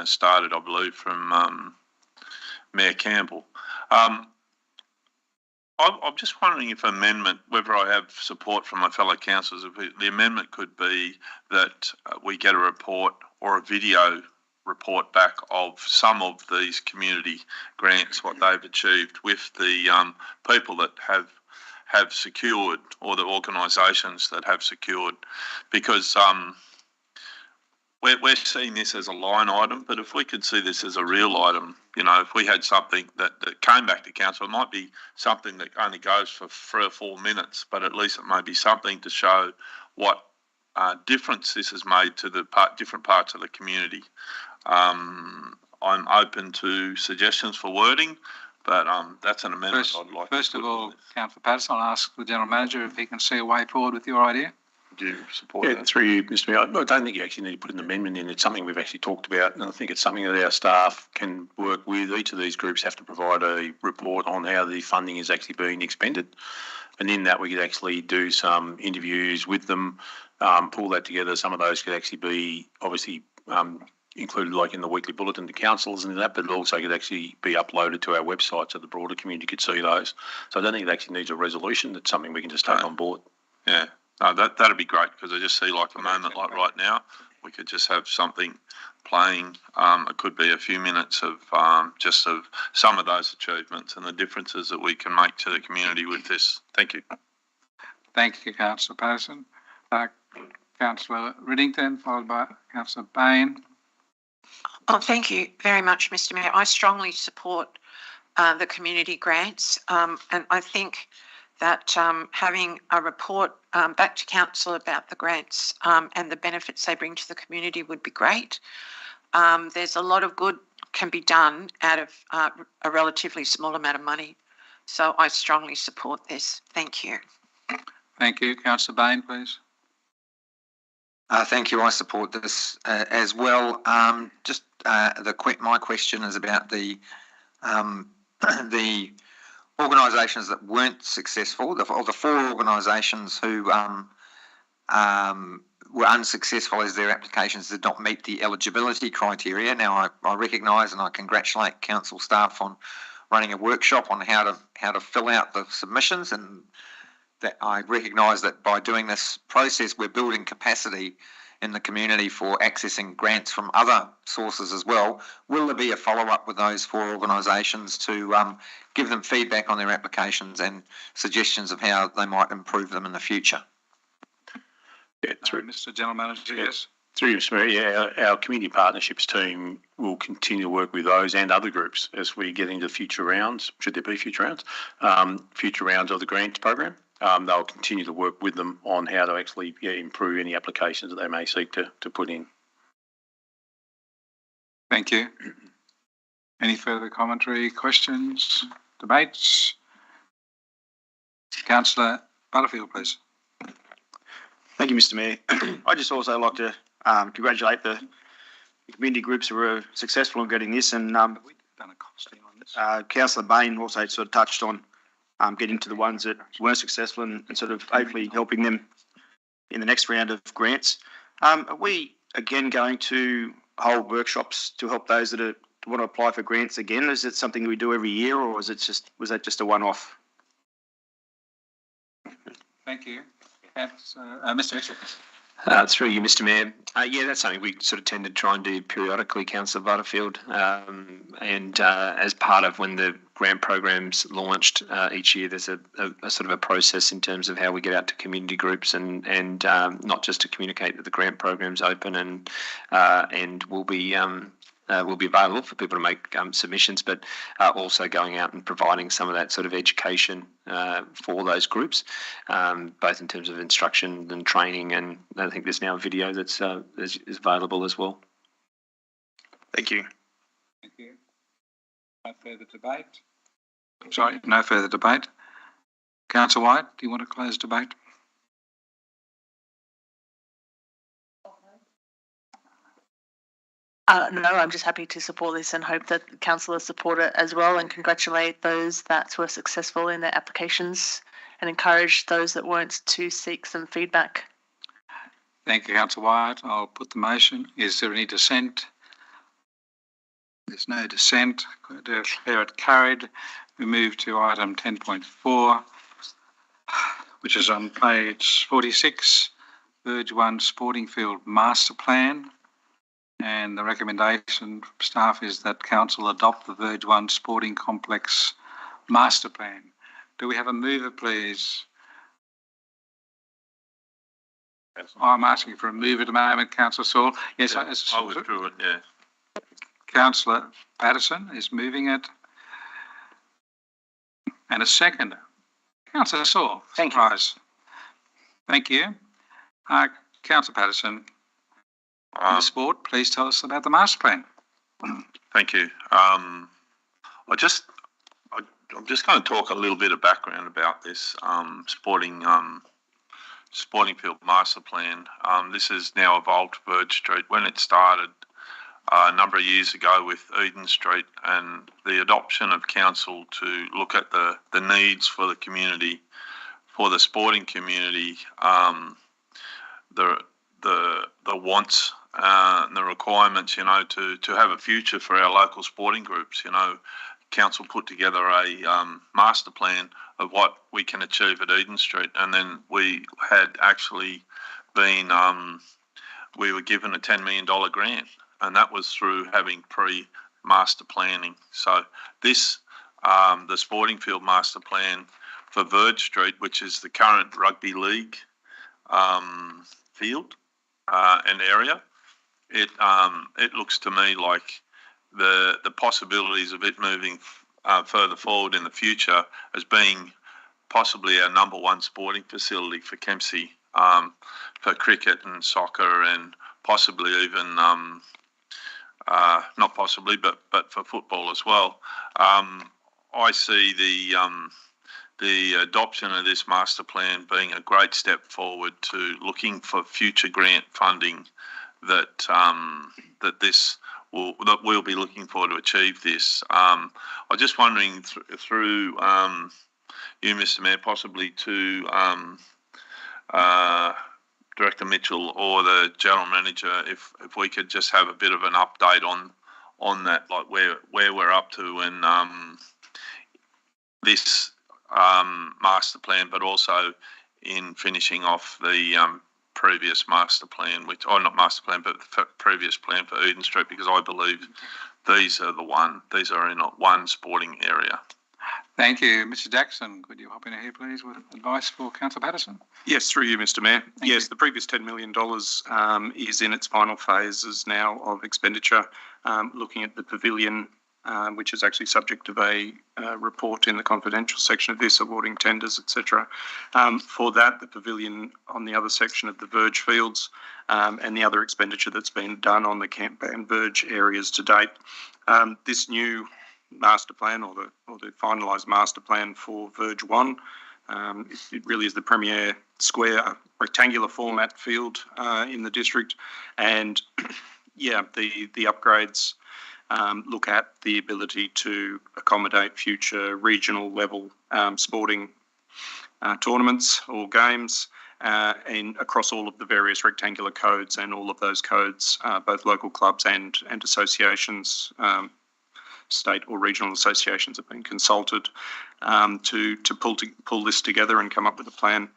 started, I believe, from Mayor Campbell. I'm just wondering if amendment, whether I have support from my fellow councillors, if the amendment could be that we get a report or a video report back of some of these community grants, what they've achieved with the people that have secured, or the organisations that have secured, because we're seeing this as a line item, but if we could see this as a real item, if we had something that came back to council, it might be something that only goes for 3 or 4 minutes, but at least it may be something to show what difference this has made to the different parts of the community. I'm open to suggestions for wording, but that's an amendment I'd like. First of all, Councillor Patterson, I'll ask the General Manager if he can see a way forward with your idea. Do you support that? Through you, Mr. Mayor. I don't think you actually need to put an amendment in. It's something we've actually talked about, and I think it's something that our staff can work with. Each of these groups have to provide a report on how the funding is actually being expended, and in that we could actually do some interviews with them, pull that together. Some of those could actually be obviously included like in the weekly bulletin to councillors and that, but it also could actually be uploaded to our website so the broader community could see those. So I don't think it actually needs a resolution. It's something we can just take on board. Yeah. No, that'd be great, because I just see like a moment like right now, we could just have something playing. It could be a few minutes of just of some of those achievements and the differences that we can make to the community with this. Thank you. Thank you, Councillor Patterson. Councillor Riddington, followed by Councillor Bain. Oh, thank you very much, Mr. Mayor. I strongly support the community grants, and I think that having a report back to council about the grants and the benefits they bring to the community would be great. There's a lot of good can be done out of a relatively small amount of money. So I strongly support this. Thank you. Thank you. Councillor Bain, please. Thank you. I support this as well. My question is about the organisations that weren't successful, the 4 organisations who were unsuccessful as their applications did not meet the eligibility criteria. Now, I recognise and I congratulate council staff on running a workshop on how to fill out the submissions, and that I recognise that by doing this process, we're building capacity in the community for accessing grants from other sources as well. Will there be a follow-up with those 4 organisations to give them feedback on their applications and suggestions of how they might improve them in the future? Yeah, through Mr. General Manager, yes. Through you, Mr. Mayor, our community partnerships team will continue to work with those and other groups as we get into future rounds, should there be future rounds of the grants program. They'll continue to work with them on how to actually improve any applications that they may seek to put in. Thank you. Any further commentary, questions, debates? Councillor Butterfield, please. Thank you, Mr. Mayor. I just also like to congratulate the community groups who were successful in getting this, and We've done a costing on this. Councillor Bain also sort of touched on getting to the ones that weren't successful and sort of hopefully helping them in the next round of grants. Are we again going to hold workshops to help those that want to apply for grants again? Is it something that we do every year, or was that just a one-off? Thank you. Mr. Mitchell. Through you, Mr. Mayor. Yeah, that's something we sort of tend to try and do periodically, Councillor Butterfield. And as part of when the grant program's launched each year, there's a sort of a process in terms of how we get out to community groups and not just to communicate that the grant program's open and will be available for people to make submissions, but also going out and providing some of that sort of education for those groups, both in terms of instruction and training. And I think there's now a video that's is available as well. Thank you. Thank you. No further debate? Sorry, no further debate. Councillor White, do you want to close debate? No, I'm just happy to support this and hope that councillors support it as well, and congratulate those that were successful in their applications and encourage those that weren't to seek some feedback. Thank you, Councillor White. I'll put the motion. Is there any dissent? There's no dissent. Declare it carried. We move to item 10.4, which is on page 46, Verge 1 Sporting Field Master Plan. And the recommendation from staff is that council adopt the Verge 1 Sporting Complex Master Plan. Do we have a mover, please? Yes. I'm asking for a mover at the moment, Councillor Saul. Yes, Yeah, I withdrew it, yeah. Councillor Patterson is moving it. And a second. Councillor Saul. Thank you. Surprise. Thank you. Councillor Patterson. The sport, please tell us about the master plan. Thank you. I'm just going to talk a little bit of background about this sporting field master plan. This has now evolved to Verge Street. When it started a number of years ago with Eden Street and the adoption of council to look at the needs for the community, for the sporting community, the wants and the requirements, to have a future for our local sporting groups. Council put together a master plan of what we can achieve at Eden Street, and then we had actually been, we were given a $10 million grant, and that was through having pre-master planning. So this, the sporting field master plan for Verge Street, which is the current rugby league field and area, it looks to me like the possibilities of it moving further forward in the future as being possibly our number one sporting facility for Kempsey, for cricket and soccer, and possibly even not possibly, but for football as well. I see the adoption of this master plan being a great step forward to looking for future grant funding that we'll be looking for to achieve this. I'm just wondering through you, Mr. Mayor, possibly to Director Mitchell or the General Manager, if we could just have a bit of an update on that, like where we're up to in this master plan, but also in finishing off the previous master plan, not master plan, but the previous plan for Eden Street, because I believe these are in one sporting area. Thank you. Mr. Jackson, could you hop in here, please, with advice for Councillor Patterson? Yes, through you, Mr. Mayor. Thank you. The previous $10 million is in its final phases now of expenditure, looking at the pavilion, which is actually subject of a report in the confidential section of this, awarding tenders, etc. For that, the pavilion on the other section of the Verge fields, and the other expenditure that's been done on the Camp and Verge areas to date. This new master plan, or the finalised master plan for Verge 1, It really is the premier square rectangular format field in the district, and yeah, the upgrades look at the ability to accommodate future regional level sporting tournaments or games, and across all of the various rectangular codes, and all of those codes, both local clubs and associations, state or regional associations have been consulted to pull this together and come up with a plan.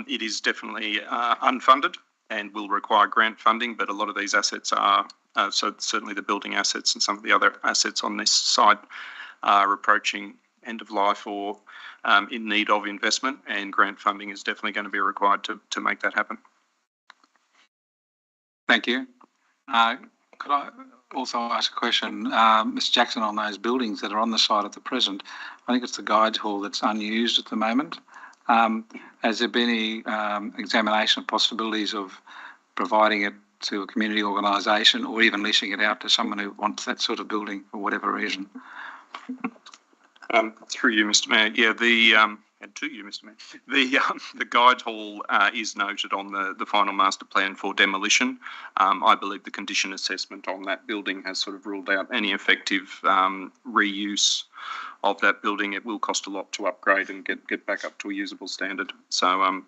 It is definitely unfunded and will require grant funding, but a lot of these assets are, so certainly the building assets and some of the other assets on this site are approaching end of life or in need of investment, and grant funding is definitely going to be required to make that happen. Thank you. Could I also ask a question, Mr. Jackson, on those buildings that are on the site at the present? I think it's the guides hall that's unused at the moment. Has there been any examination of possibilities of providing it to a community organisation, or even leasing it out to someone who wants that sort of building for whatever reason? Through you, Mr. Mayor. Yeah, and to you, Mr. Mayor. The guide hall is noted on the final master plan for demolition. I believe the condition assessment on that building has sort of ruled out any effective reuse of that building. It will cost a lot to upgrade and get back up to a usable standard. So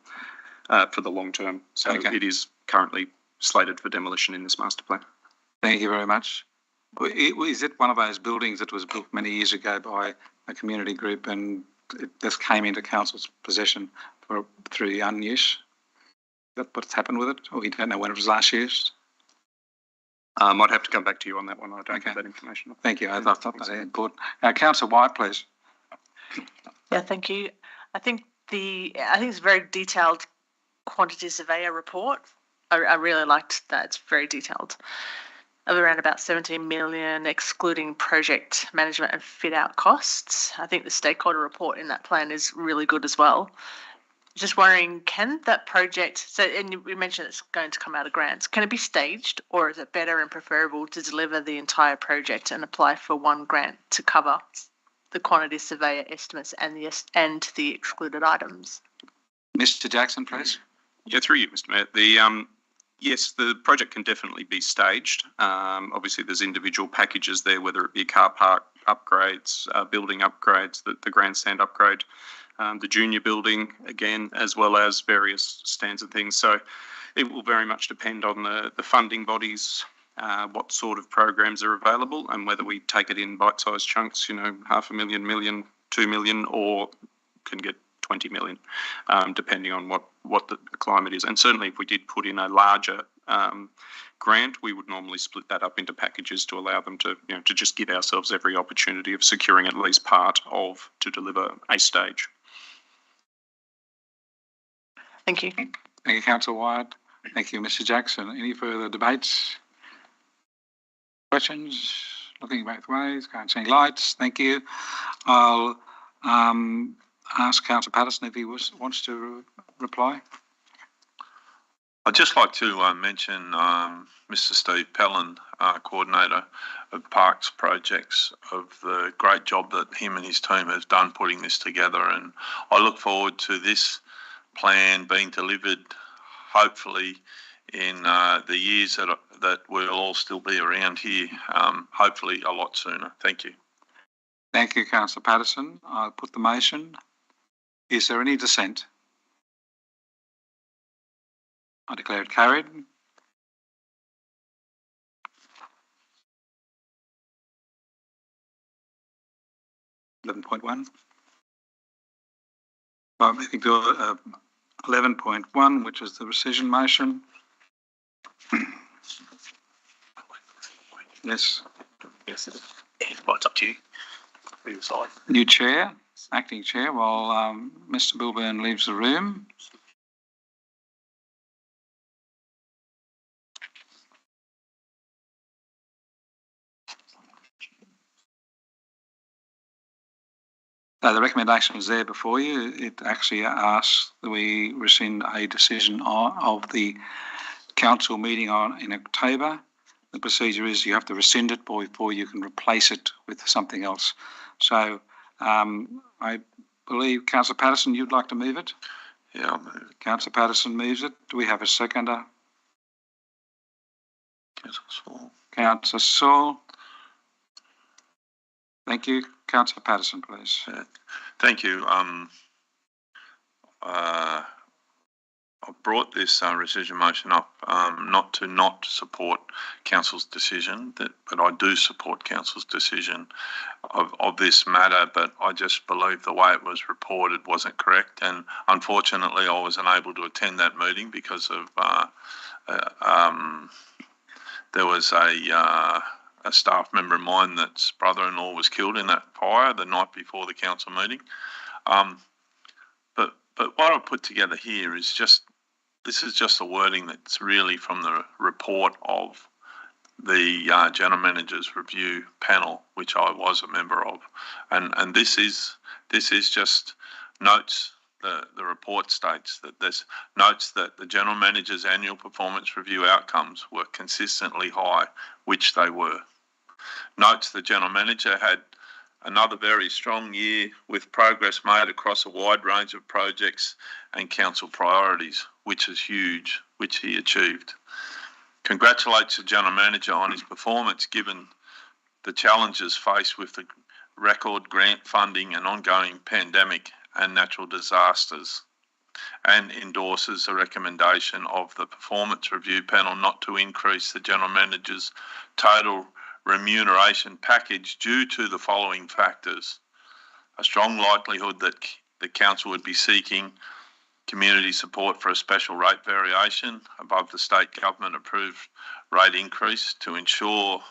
for the long term. So okay. It is currently slated for demolition in this master plan. Thank you very much. Is it one of those buildings that was built many years ago by a community group and it just came into council's possession through the unuse? Is that what's happened with it? Or you don't know when it was last used? I'd have to come back to you on that one. I don't have that information. Thank you. I thought that was important. Councillor White, please. Yeah, thank you. I think it's a very detailed quantity surveyor report. I really liked that. It's very detailed. Of around about 17 million, excluding project management and fit out costs. I think the stakeholder report in that plan is really good as well. Just wondering, can that project, and you mentioned it's going to come out of grants, can it be staged, or is it better and preferable to deliver the entire project and apply for one grant to cover the quantity surveyor estimates and the excluded items? Mr. Jackson, please. Yeah, through you, Mr. Mayor. Yes, the project can definitely be staged. Obviously, there's individual packages there, whether it be car park upgrades, building upgrades, the grandstand upgrade, the junior building, again, as well as various stands and things. So it will very much depend on the funding bodies, what sort of programs are available, and whether we take it in bite-sized chunks, $500,000, million, 2 million, or can get 20 million, depending on what the climate is. And certainly if we did put in a larger grant, we would normally split that up into packages to allow them to just give ourselves every opportunity of securing at least part of to deliver a stage. Thank you. Thank you, Councillor Wyatt. Thank you, Mr. Jackson. Any further debates? Questions? Looking both ways, can't see any lights. Thank you. I'll ask Councillor Patterson if he wants to reply. I'd just like to mention Mr. Steve Pellin, Coordinator of Parks Projects, of the great job that him and his team have done putting this together. And I look forward to this plan being delivered, hopefully in the years that we'll all still be around here, hopefully a lot sooner. Thank you. Thank you, Councillor Patterson. I'll put the motion. Is there any dissent? I declare it carried. (11.1). Moving to 11.1, which is the rescission motion. Yes. Yes, it's up to you. Either side. New chair, acting chair, while Mr. Bilburn leaves the room. The recommendation is there before you. It actually asks that we rescind a decision of the council meeting in October. The procedure is you have to rescind it before you can replace it with something else. So I believe Councillor Patterson, you'd like to move it? Yeah, I'll move it. Councillor Patterson moves it. Do we have a seconder? Councillor Saul. Councillor Saul. Thank you. Councillor Patterson, please. Thank you. I brought this rescission motion up not to support council's decision, but I do support council's decision of this matter, but I just believe the way it was reported wasn't correct, and unfortunately I was unable to attend that meeting because of there was a staff member of mine that's brother-in-law was killed in that fire the night before the council meeting. But what I put together here is this is just a wording that's really from the report of the General Manager's Review Panel, which I was a member of, and this is just notes. The report states that this notes that the General Manager's annual performance review outcomes were consistently high, which they were. Notes the General Manager had another very strong year with progress made across a wide range of projects and council priorities, which is huge, which he achieved. Congratulates the General Manager on his performance given the challenges faced with the record grant funding and ongoing pandemic and natural disasters, and endorses a recommendation of the Performance Review Panel not to increase the General Manager's total remuneration package due to the following factors: a strong likelihood that the council would be seeking community support for a special rate variation above the state government approved rate increase to ensure,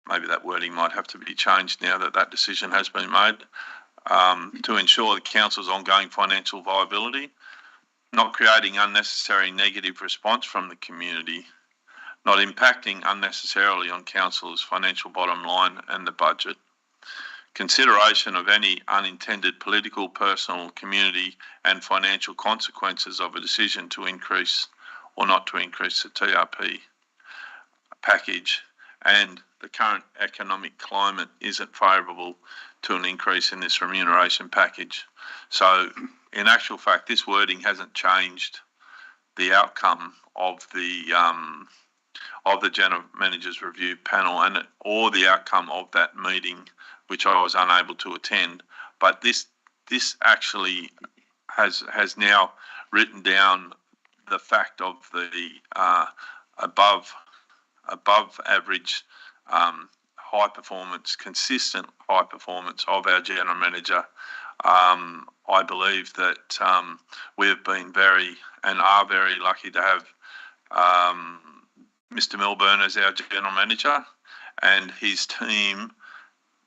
maybe that wording might have to be changed now that that decision has been made, to ensure the council's ongoing financial viability, not creating unnecessary negative response from the community, not impacting unnecessarily on council's financial bottom line and the budget, consideration of any unintended political, personal, community and financial consequences of a decision to increase or not to increase the TRP package, and the current economic climate isn't favourable to an increase in this remuneration package. So in actual fact, this wording hasn't changed the outcome of the General Manager's Review Panel or the outcome of that meeting, which I was unable to attend. But this actually has now written down the fact of the above average high performance, consistent high performance of our General Manager. I believe that we have been very and are very lucky to have Mr. Milburn as our General Manager, and his team.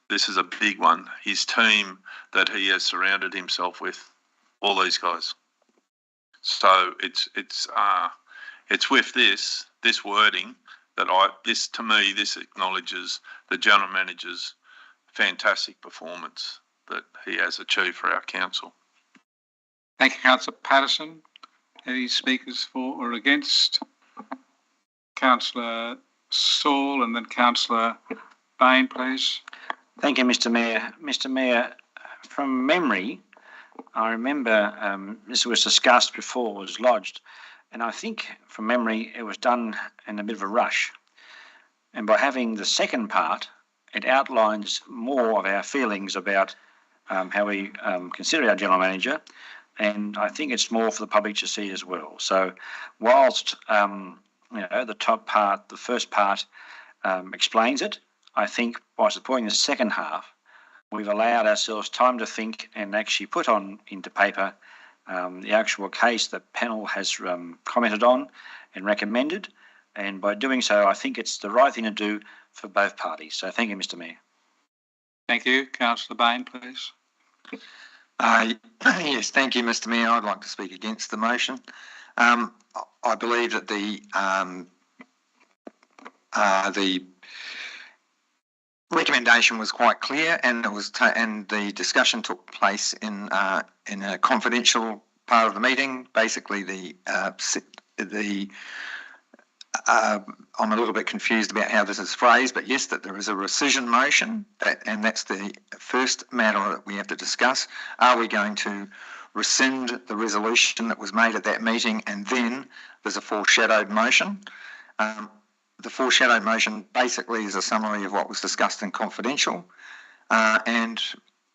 This is a big one. His team that he has surrounded himself with, all these guys. So it's with this wording that this acknowledges the General Manager's fantastic performance that he has achieved for our council. Thank you, Councillor Patterson. Any speakers for or against? Councillor Saul and then Councillor Bain, please. Thank you, Mr. Mayor. Mr. Mayor, from memory, I remember this was discussed before it was lodged, and I think from memory it was done in a bit of a rush. And by having the second part, it outlines more of our feelings about how we consider our General Manager, and I think it's more for the public to see as well. So whilst the top part, the first part explains it, I think by supporting the second half, we've allowed ourselves time to think and actually put into paper the actual case the panel has commented on and recommended. And by doing so, I think it's the right thing to do for both parties. So thank you, Mr. Mayor. Thank you. Councillor Bain, please. Yes, thank you, Mr. Mayor. I'd like to speak against the motion. I believe that the recommendation was quite clear, and and the discussion took place in a confidential part of the meeting. Basically, the I'm a little bit confused about how this is phrased, but yes, that there is a rescission motion, and that's the first matter that we have to discuss. Are we going to rescind the resolution that was made at that meeting, and then there's a foreshadowed motion? The foreshadowed motion basically is a summary of what was discussed in confidential, and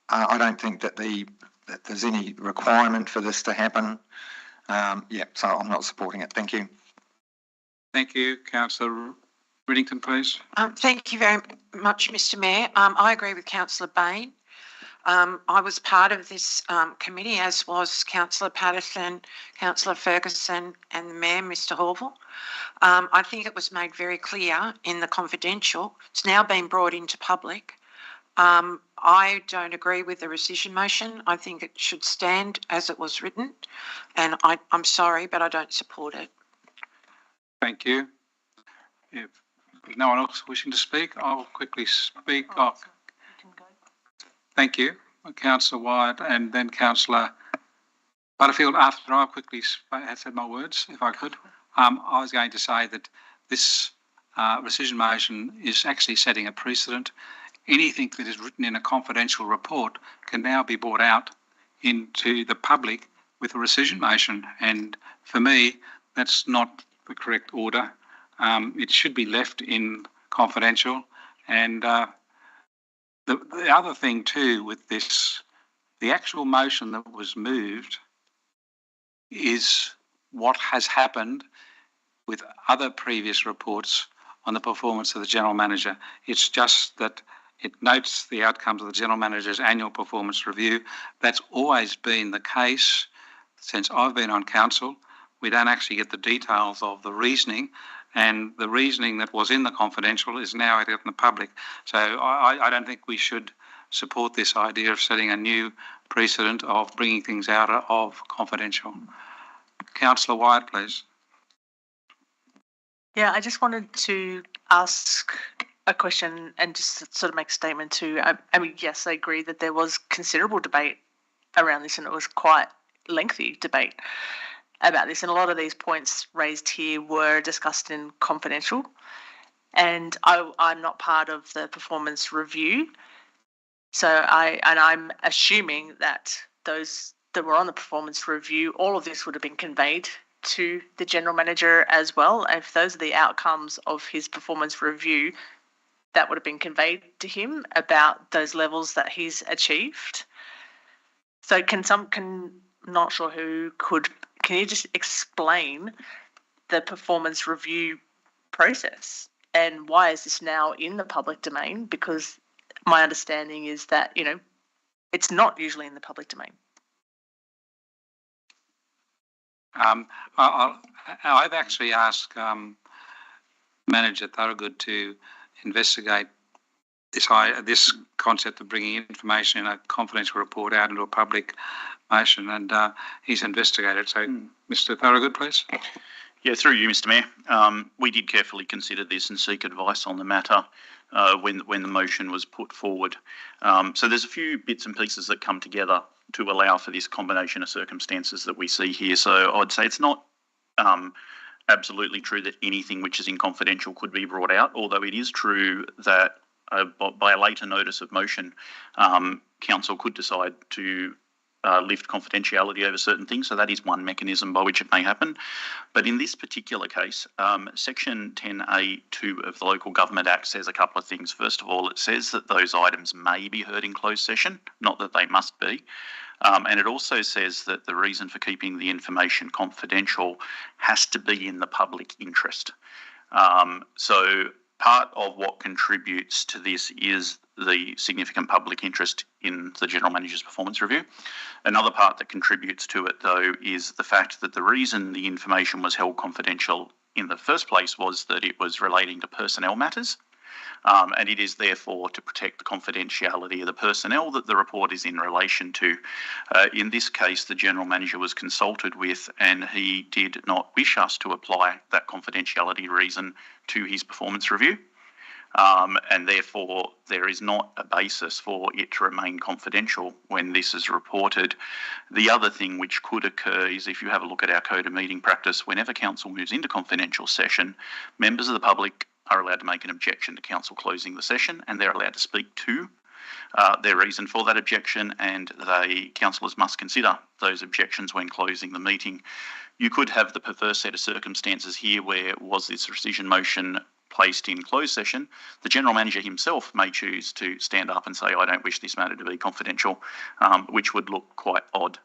I don't think that there's any requirement for this to happen. So I'm not supporting it. Thank you. Thank you. Councillor Riddington, please. Thank you very much, Mr Mayor. I agree with Councillor Bain. I was part of this committee, as was Councillor Patterson, Councillor Ferguson and the Mayor, Mr Horville. I think it was made very clear in the confidential. It's now been brought into public. I don't agree with the rescission motion. I think it should stand as it was written, and I'm sorry, but I don't support it. Thank you. If no one else wishing to speak, I'll quickly speak. Oh, thank you, Councillor Wyatt, and then Councillor Butterfield. After I quickly said my words, if I could, I was going to say that this rescission motion is actually setting a precedent. Anything that is written in a confidential report can now be brought out into the public with a rescission motion, and for me, that's not the correct order. It should be left in confidential. And the other thing too with this, the actual motion that was moved is what has happened with other previous reports on the performance of the General Manager. It's just that it notes the outcomes of the General Manager's annual performance review. That's always been the case since I've been on council. We don't actually get the details of the reasoning, and the reasoning that was in the confidential is now out in the public. So I don't think we should support this idea of setting a new precedent of bringing things out of confidential. Councillor Wyatt, please. Yeah, I just wanted to ask a question and just sort of make a statement too. I mean, yes, I agree that there was considerable debate around this, and it was quite lengthy debate about this, and a lot of these points raised here were discussed in confidential, and I'm not part of the performance review, so I'm assuming that those that were on the performance review, all of this would have been conveyed to the General Manager as well. If those are the outcomes of his performance review, that would have been conveyed to him about those levels that he's achieved. So not sure who could. Can you just explain the performance review process and why is this now in the public domain? Because my understanding is that, it's not usually in the public domain. I've actually asked Manager Thorogood to investigate this concept of bringing information in a confidential report out into a public motion, and he's investigated. So, Mr. Thorogood, please. Yeah, through you, Mr. Mayor. We did carefully consider this and seek advice on the matter when the motion was put forward. So there's a few bits and pieces that come together to allow for this combination of circumstances that we see here. So I'd say it's not absolutely true that anything which is in confidential could be brought out, although it is true that by a later notice of motion, Council could decide to lift confidentiality over certain things. So that is one mechanism by which it may happen. But in this particular case, Section 10A(2) of the Local Government Act says a couple of things. First of all, it says that those items may be heard in closed session, not that they must be. And it also says that the reason for keeping the information confidential has to be in the public interest. So part of what contributes to this is the significant public interest in the General Manager's performance review. Another part that contributes to it, though, is the fact that the reason the information was held confidential in the first place was that it was relating to personnel matters. And it is therefore to protect the confidentiality of the personnel that the report is in relation to. In this case, the General Manager was consulted with, and he did not wish us to apply that confidentiality reason to his performance review. and therefore there is not a basis for it to remain confidential when this is reported. The other thing which could occur is if you have a look at our code of meeting practice, whenever council moves into confidential session, members of the public are allowed to make an objection to council closing the session, and they're allowed to speak to their reason for that objection, and councillors must consider those objections when closing the meeting. You could have the perverse set of circumstances here where was this rescission motion placed in closed session, the General Manager himself may choose to stand up and say, I don't wish this matter to be confidential, which would look quite odd.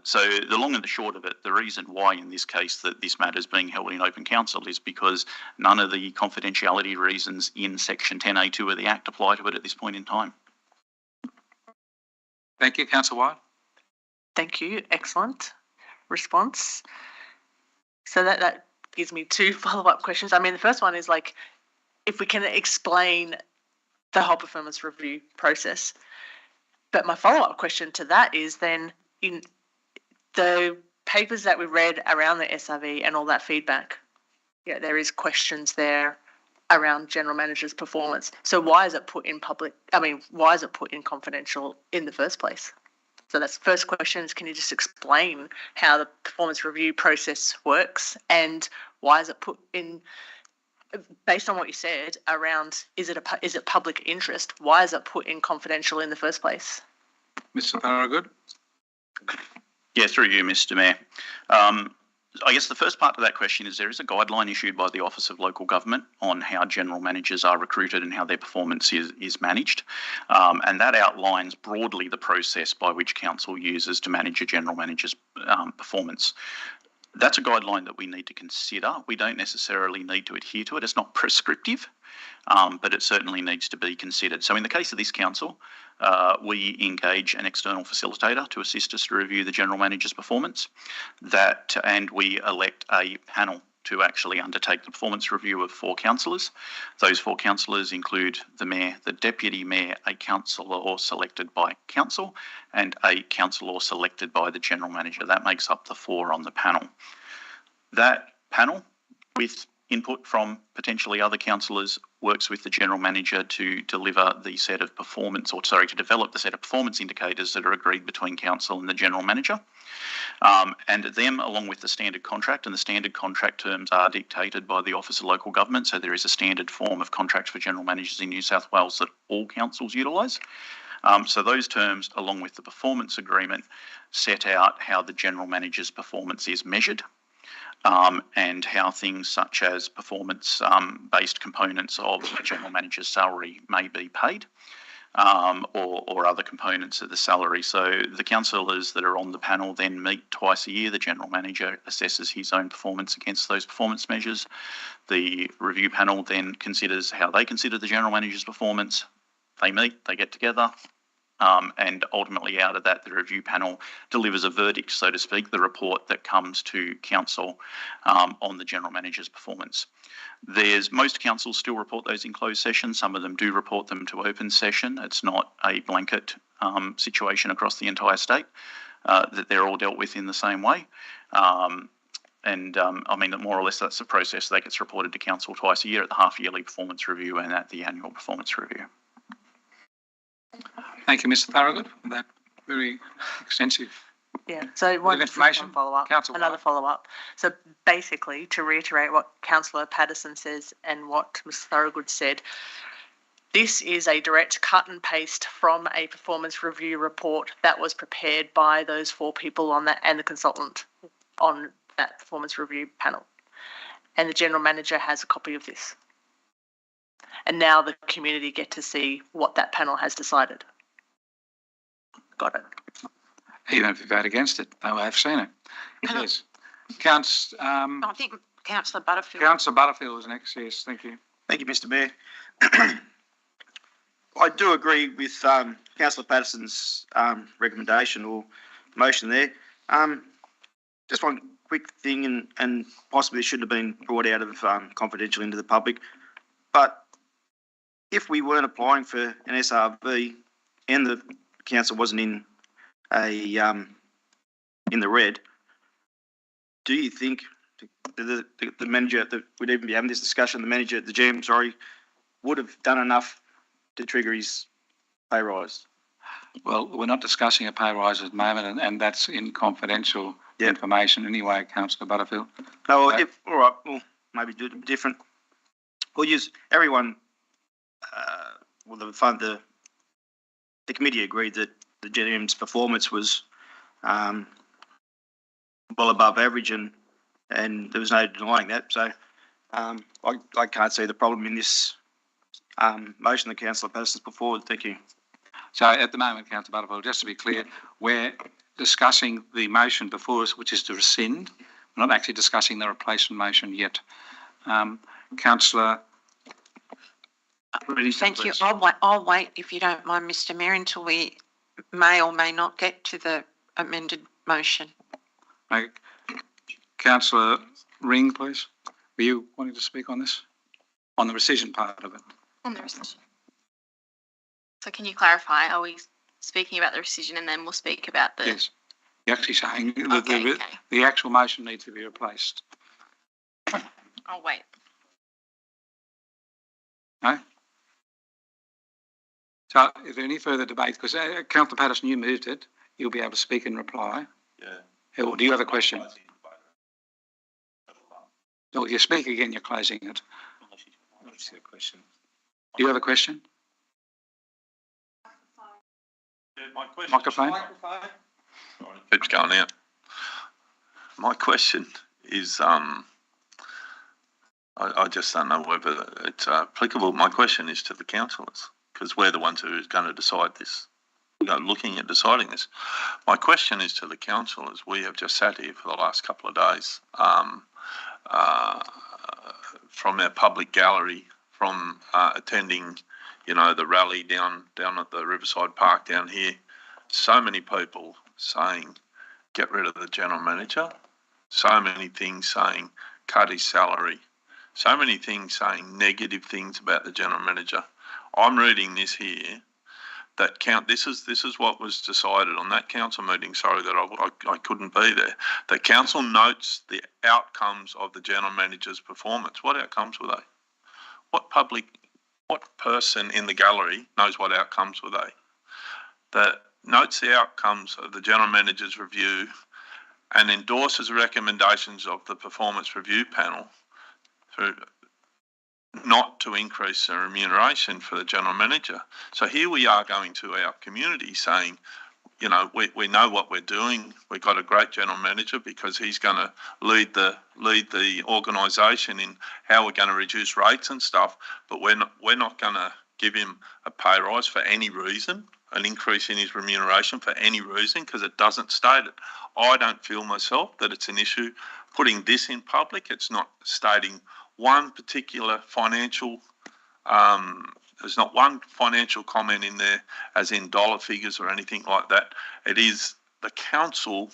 So the long and the short of it, the reason why in this case that this matter is being held in open council is because none of the confidentiality reasons in section 10A2 of the Act apply to it at this point in time. Thank you, Councillor White. Thank you. Excellent response. So that gives me two follow-up questions. I mean, the first one is like, if we can explain the whole performance review process. But my follow-up question to that is then, in the papers that we read around the SRV and all that feedback, yeah, there is questions there around General Manager's performance. So why is it put in public? I mean, why is it put in confidential in the first place? So that's the first question is, can you just explain how the performance review process works and why is it put in, based on what you said around, is it public interest? Why is it put in confidential in the first place? Mr. Thorogood. Yeah, through you, Mr. Mayor. I guess the first part of that question is there is a guideline issued by the Office of Local Government on how general managers are recruited and how their performance is managed. And that outlines broadly the process by which council uses to manage a general manager's performance. That's a guideline that we need to consider. We don't necessarily need to adhere to it. It's not prescriptive, but it certainly needs to be considered. So in the case of this council, we engage an external facilitator to assist us to review the general manager's performance, and we elect a panel to actually undertake the performance review of 4 councillors. Those 4 councillors include the Mayor, the Deputy Mayor, a councillor selected by council, and a councillor selected by the General Manager. That makes up the 4 on the panel. That panel, with input from potentially other councillors, works with the General Manager to deliver the set of performance, to develop the set of performance indicators that are agreed between council and the General Manager. And them, along with the standard contract, and the standard contract terms are dictated by the Office of Local Government, so there is a standard form of contract for general managers in New South Wales that all councils utilise. So those terms, along with the performance agreement, set out how the General Manager's performance is measured. And how things such as performance-based components of the General Manager's salary may be paid, or other components of the salary. So the councillors that are on the panel then meet twice a year. The General Manager assesses his own performance against those performance measures. The review panel then considers how they consider the General Manager's performance. They meet, they get together. And ultimately out of that, the review panel delivers a verdict, so to speak, the report that comes to council on the General Manager's performance. Most councils still report those in closed session. Some of them do report them to open session. It's not a blanket situation across the entire state, that they're all dealt with in the same way. I mean, more or less that's the process that gets reported to council twice a year at the half-yearly performance review and at the annual performance review. Thank you, Mr. Thorogood, for that very extensive so one information. Follow-up, another follow-up. So basically, to reiterate what Councillor Patterson says and what Mr. Thorogood said, this is a direct cut and paste from a performance review report that was prepared by those 4 people on that and the consultant on that performance review panel. And the General Manager has a copy of this. And now the community get to see what that panel has decided. Got it. Even if you vote against it, they will have seen it. Yes. I think Councillor Butterfield. Councillor Butterfield is next. Yes, thank you. Thank you, Mr. Mayor. I do agree with Councillor Patterson's recommendation or motion there. Just one quick thing, and possibly should have been brought out of confidential into the public, but if we weren't applying for an SRV and the council wasn't in the red, do you think the manager that would even be having this discussion, the GM, would have done enough to trigger his pay rise. Well, we're not discussing a pay rise at the moment, and that's in confidential information anyway, Councillor Butterfield. No, well, all right, well, maybe do it a bit different. We'll use everyone. The committee agreed that the GM's performance was well above average, and there was no denying that. So I can't see the problem in this motion that Councillor Patterson's put forward. Thank you. So at the moment, Councillor Butterfield, just to be clear, we're discussing the motion before us, which is to rescind. We're not actually discussing the replacement motion yet. Councillor. Thank you. I'll wait, if you don't mind, Mr. Mayor, until we may or may not get to the amended motion. Okay. Councillor Ring, please. Were you wanting to speak on this? On the rescission part of it? On the rescission. So can you clarify, are we speaking about the rescission and then we'll speak about the... Yes. You're actually saying that the actual motion needs to be replaced. I'll wait. No? So is there any further debate? Because Councillor Patterson, you moved it. You'll be able to speak and reply. Yeah. Or do you have a question? Or if you speak again, you're closing it. Do you have a question? Microphone. Keeps going out. My question is, I just don't know whether it's applicable. My question is to the councillors, because we're the ones who are going to decide this, looking at deciding this. My question is to the councillors. We have just sat here for the last couple of days from our public gallery, from attending, the rally down at the Riverside Park down here. So many people saying, get rid of the general manager. So many things saying, cut his salary. So many things saying negative things about the general manager. I'm reading this here. This is what was decided on that council meeting. Sorry that I couldn't be there. The council notes the outcomes of the general manager's performance. What outcomes were they? What person in the gallery knows what outcomes were they? That notes the outcomes of the general manager's review and endorses the recommendations of the performance review panel not to increase the remuneration for the general manager. So here we are going to our community saying, we know what we're doing. We've got a great general manager because he's going to lead the organisation in how we're going to reduce rates and stuff. But we're not going to give him a pay rise for any reason, an increase in his remuneration for any reason, because it doesn't state it. I don't feel myself that it's an issue putting this in public. It's not stating one particular financial. There's not one financial comment in there, as in dollar figures or anything like that. It is the council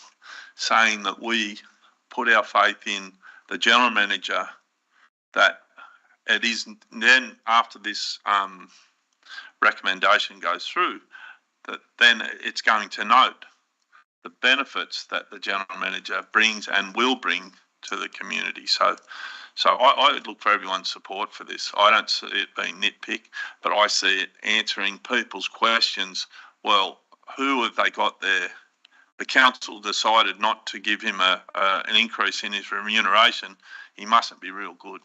saying that we put our faith in the general manager, that it is then after this recommendation goes through, that then it's going to note the benefits that the general manager brings and will bring to the community. So I would look for everyone's support for this. I don't see it being nitpick, but I see it answering people's questions. Well, who have they got there? The council decided not to give him an increase in his remuneration. He mustn't be real good.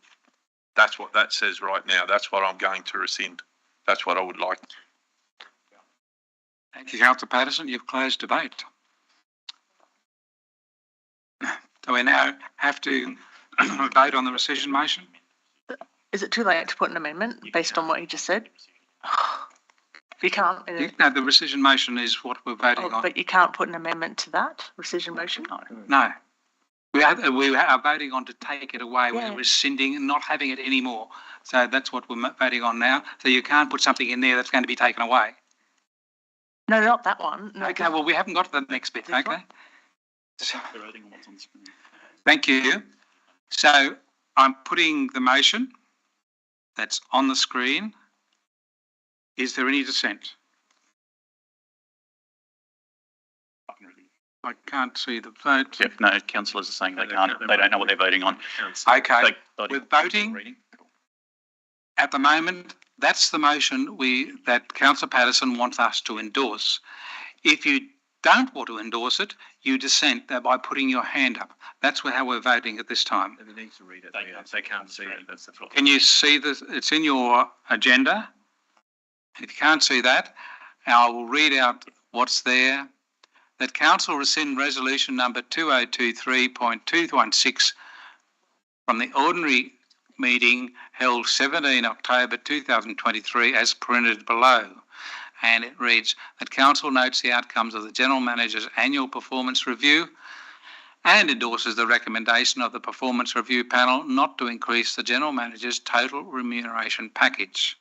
That's what that says right now. That's what I'm going to rescind. That's what I would like. Thank you, Councillor Patterson. You've closed debate. So we now have to vote on the rescission motion. Is it too late to put an amendment based on what you just said? You can't. No, the rescission motion is what we're voting on. But you can't put an amendment to that rescission motion? No. We are voting on to take it away. Yeah. We're rescinding and not having it anymore. So that's what we're voting on now. So you can't put something in there that's going to be taken away. No, not that one. No, okay, well, we haven't got to the next bit, okay? So, thank you. So I'm putting the motion that's on the screen. Is there any dissent? I can't see the vote. Yep, no, councillors are saying they can't. They don't know what they're voting on. Okay, we're voting at the moment that's the motion that Councillor Patterson wants us to endorse. If you don't want to endorse it, you dissent by putting your hand up. That's how we're voting at this time. They need to read it. They can't see it. That's the floor. Can you see this? It's in your agenda. If you can't see that, I will read out what's there. That Council rescind resolution number 2023.216 from the ordinary meeting held 17 October 2023 as printed below. And it reads that Council notes the outcomes of the General Manager's annual performance review and endorses the recommendation of the Performance Review Panel not to increase the General Manager's total remuneration package.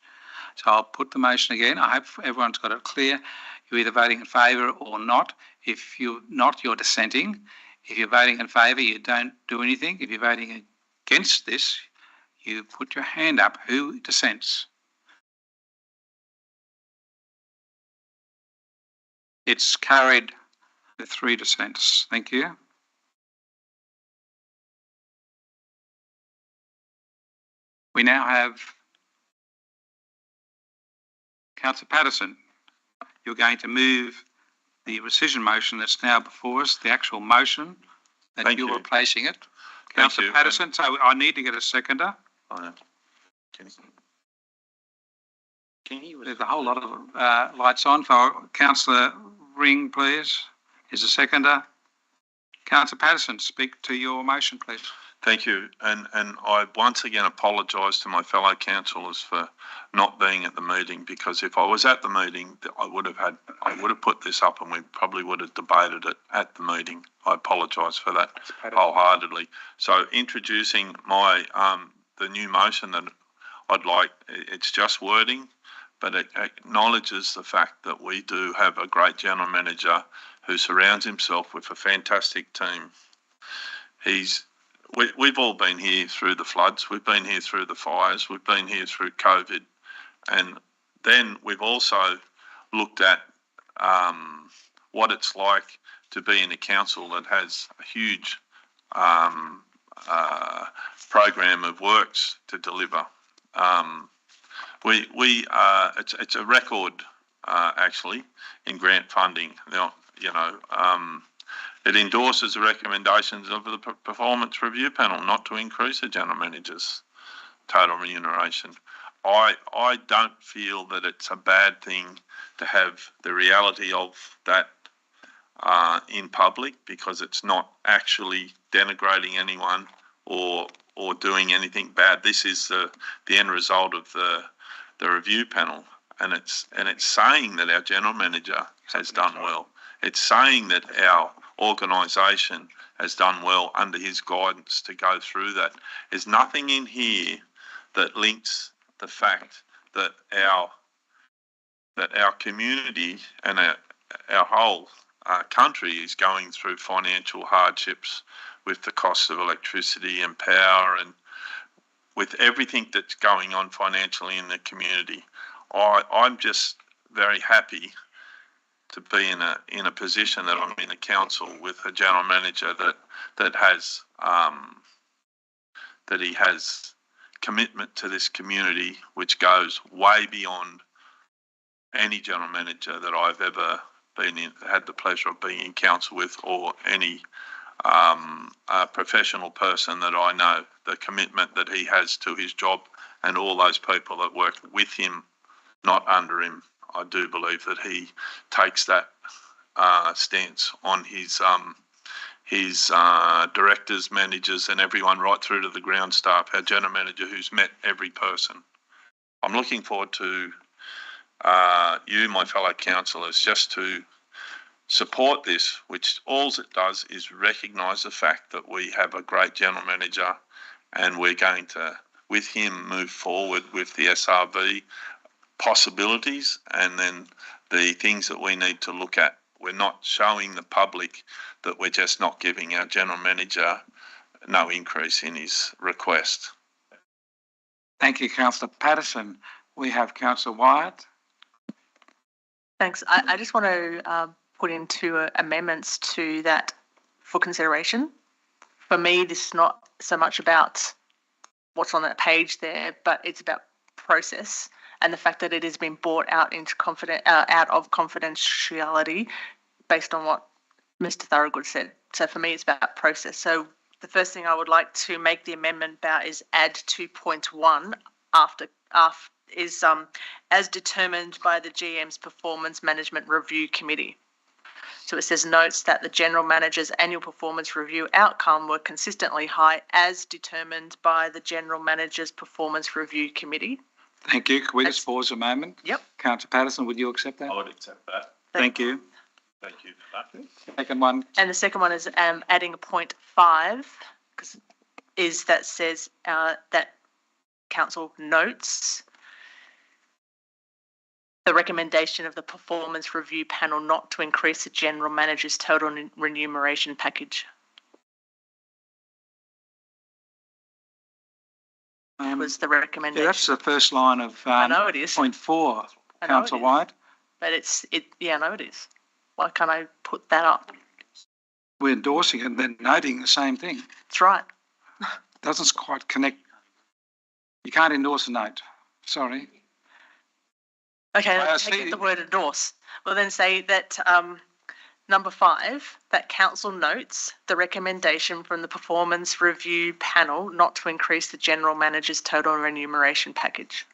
So I'll put the motion again. I hope everyone's got it clear. You're either voting in favour or not. If you're not, you're dissenting. If you're voting in favour, you don't do anything. If you're voting against this, you put your hand up. Who dissents? It's carried with 3 dissents. Thank you. We now have Councillor Patterson. You're going to move the rescission motion that's now before us, the actual motion that you're replacing it. Councillor Patterson, so I need to get a seconder. There's a whole lot of lights on for Councillor Ring, please. Is a seconder. Councillor Patterson, speak to your motion, please. Thank you. And I once again apologise to my fellow councillors for not being at the meeting, because if I was at the meeting, I would have put this up and we probably would have debated it at the meeting. I apologise for that wholeheartedly. So introducing my the new motion that I'd like, it's just wording, but it acknowledges the fact that we do have a great general manager who surrounds himself with a fantastic team. We've all been here through the floods, we've been here through the fires, we've been here through COVID, and then we've also looked at what it's like to be in a council that has a huge program of works to deliver. It's a record actually in grant funding. Now, it endorses the recommendations of the Performance Review Panel not to increase the General Manager's total remuneration. I don't feel that it's a bad thing to have the reality of that in public, because it's not actually denigrating anyone or doing anything bad. This is the end result of the review panel, and it's saying that our General Manager has done well. It's saying that our organisation has done well under his guidance to go through that. There's nothing in here that links the fact that our community and our whole country is going through financial hardships with the cost of electricity and power, and with everything that's going on financially in the community. I'm just very happy to be in a position that I'm in a council with a general manager that has that he has commitment to this community, which goes way beyond any general manager that I've ever had the pleasure of being in council with, or any professional person that I know. The commitment that he has to his job and all those people that work with him, not under him. I do believe that he takes that stance on his directors, managers, and everyone right through to the ground staff, our general manager who's met every person. I'm looking forward to you, my fellow councillors, just to support this, which all it does is recognise the fact that we have a great general manager, and we're going to, with him, move forward with the SRV possibilities and then the things that we need to look at. We're not showing the public that we're just not giving our general manager no increase in his request. Thank you, Councillor Patterson. We have Councillor Wyatt. Thanks. I just want to put in 2 amendments to that for consideration. For me, this is not so much about what's on that page there, but it's about process. and the fact that it has been brought out into out of confidentiality based on what Mr. Thorogood said. So for me, it's about process. So the first thing I would like to make the amendment about is add 2.1 after is as determined by the GM's Performance Management Review Committee. So it says notes that the General Manager's annual performance review outcome were consistently high as determined by the General Manager's Performance Review Committee. Thank you. Can we just pause a moment? Yep. Councillor Patterson, would you accept that? I would accept that. Thank you. Thank you for that. Second one. And the second one is adding a 0.5 because is that says that council notes the recommendation of the performance review panel not to increase the general manager's total remuneration package. Was the recommendation. Yeah, that's the first line of I know it is. 0.4, Councillor White. But yeah, I know it is. Why can't I put that up? We're endorsing it and then noting the same thing. That's right. Doesn't quite connect. You can't endorse a note. Sorry. Okay, take the word endorse. Well, then say that number 5, that council notes the recommendation from the performance review panel not to increase the general manager's total remuneration package.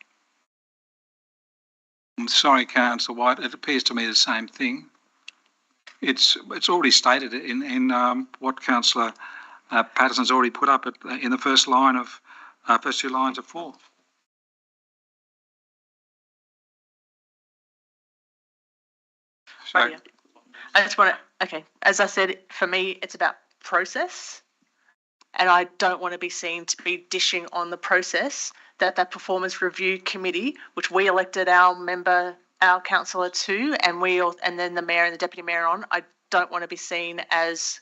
I'm sorry, Councillor White. It appears to me the same thing. It's already stated in what Councillor Patterson's already put up in the first line of first 2 lines of 4. Right, yeah. I just want to, okay, as I said, for me, it's about process, and I don't want to be seen to be dishing on the process that performance review committee, which we elected our councillor to, and then the mayor and the deputy mayor on. I don't want to be seen as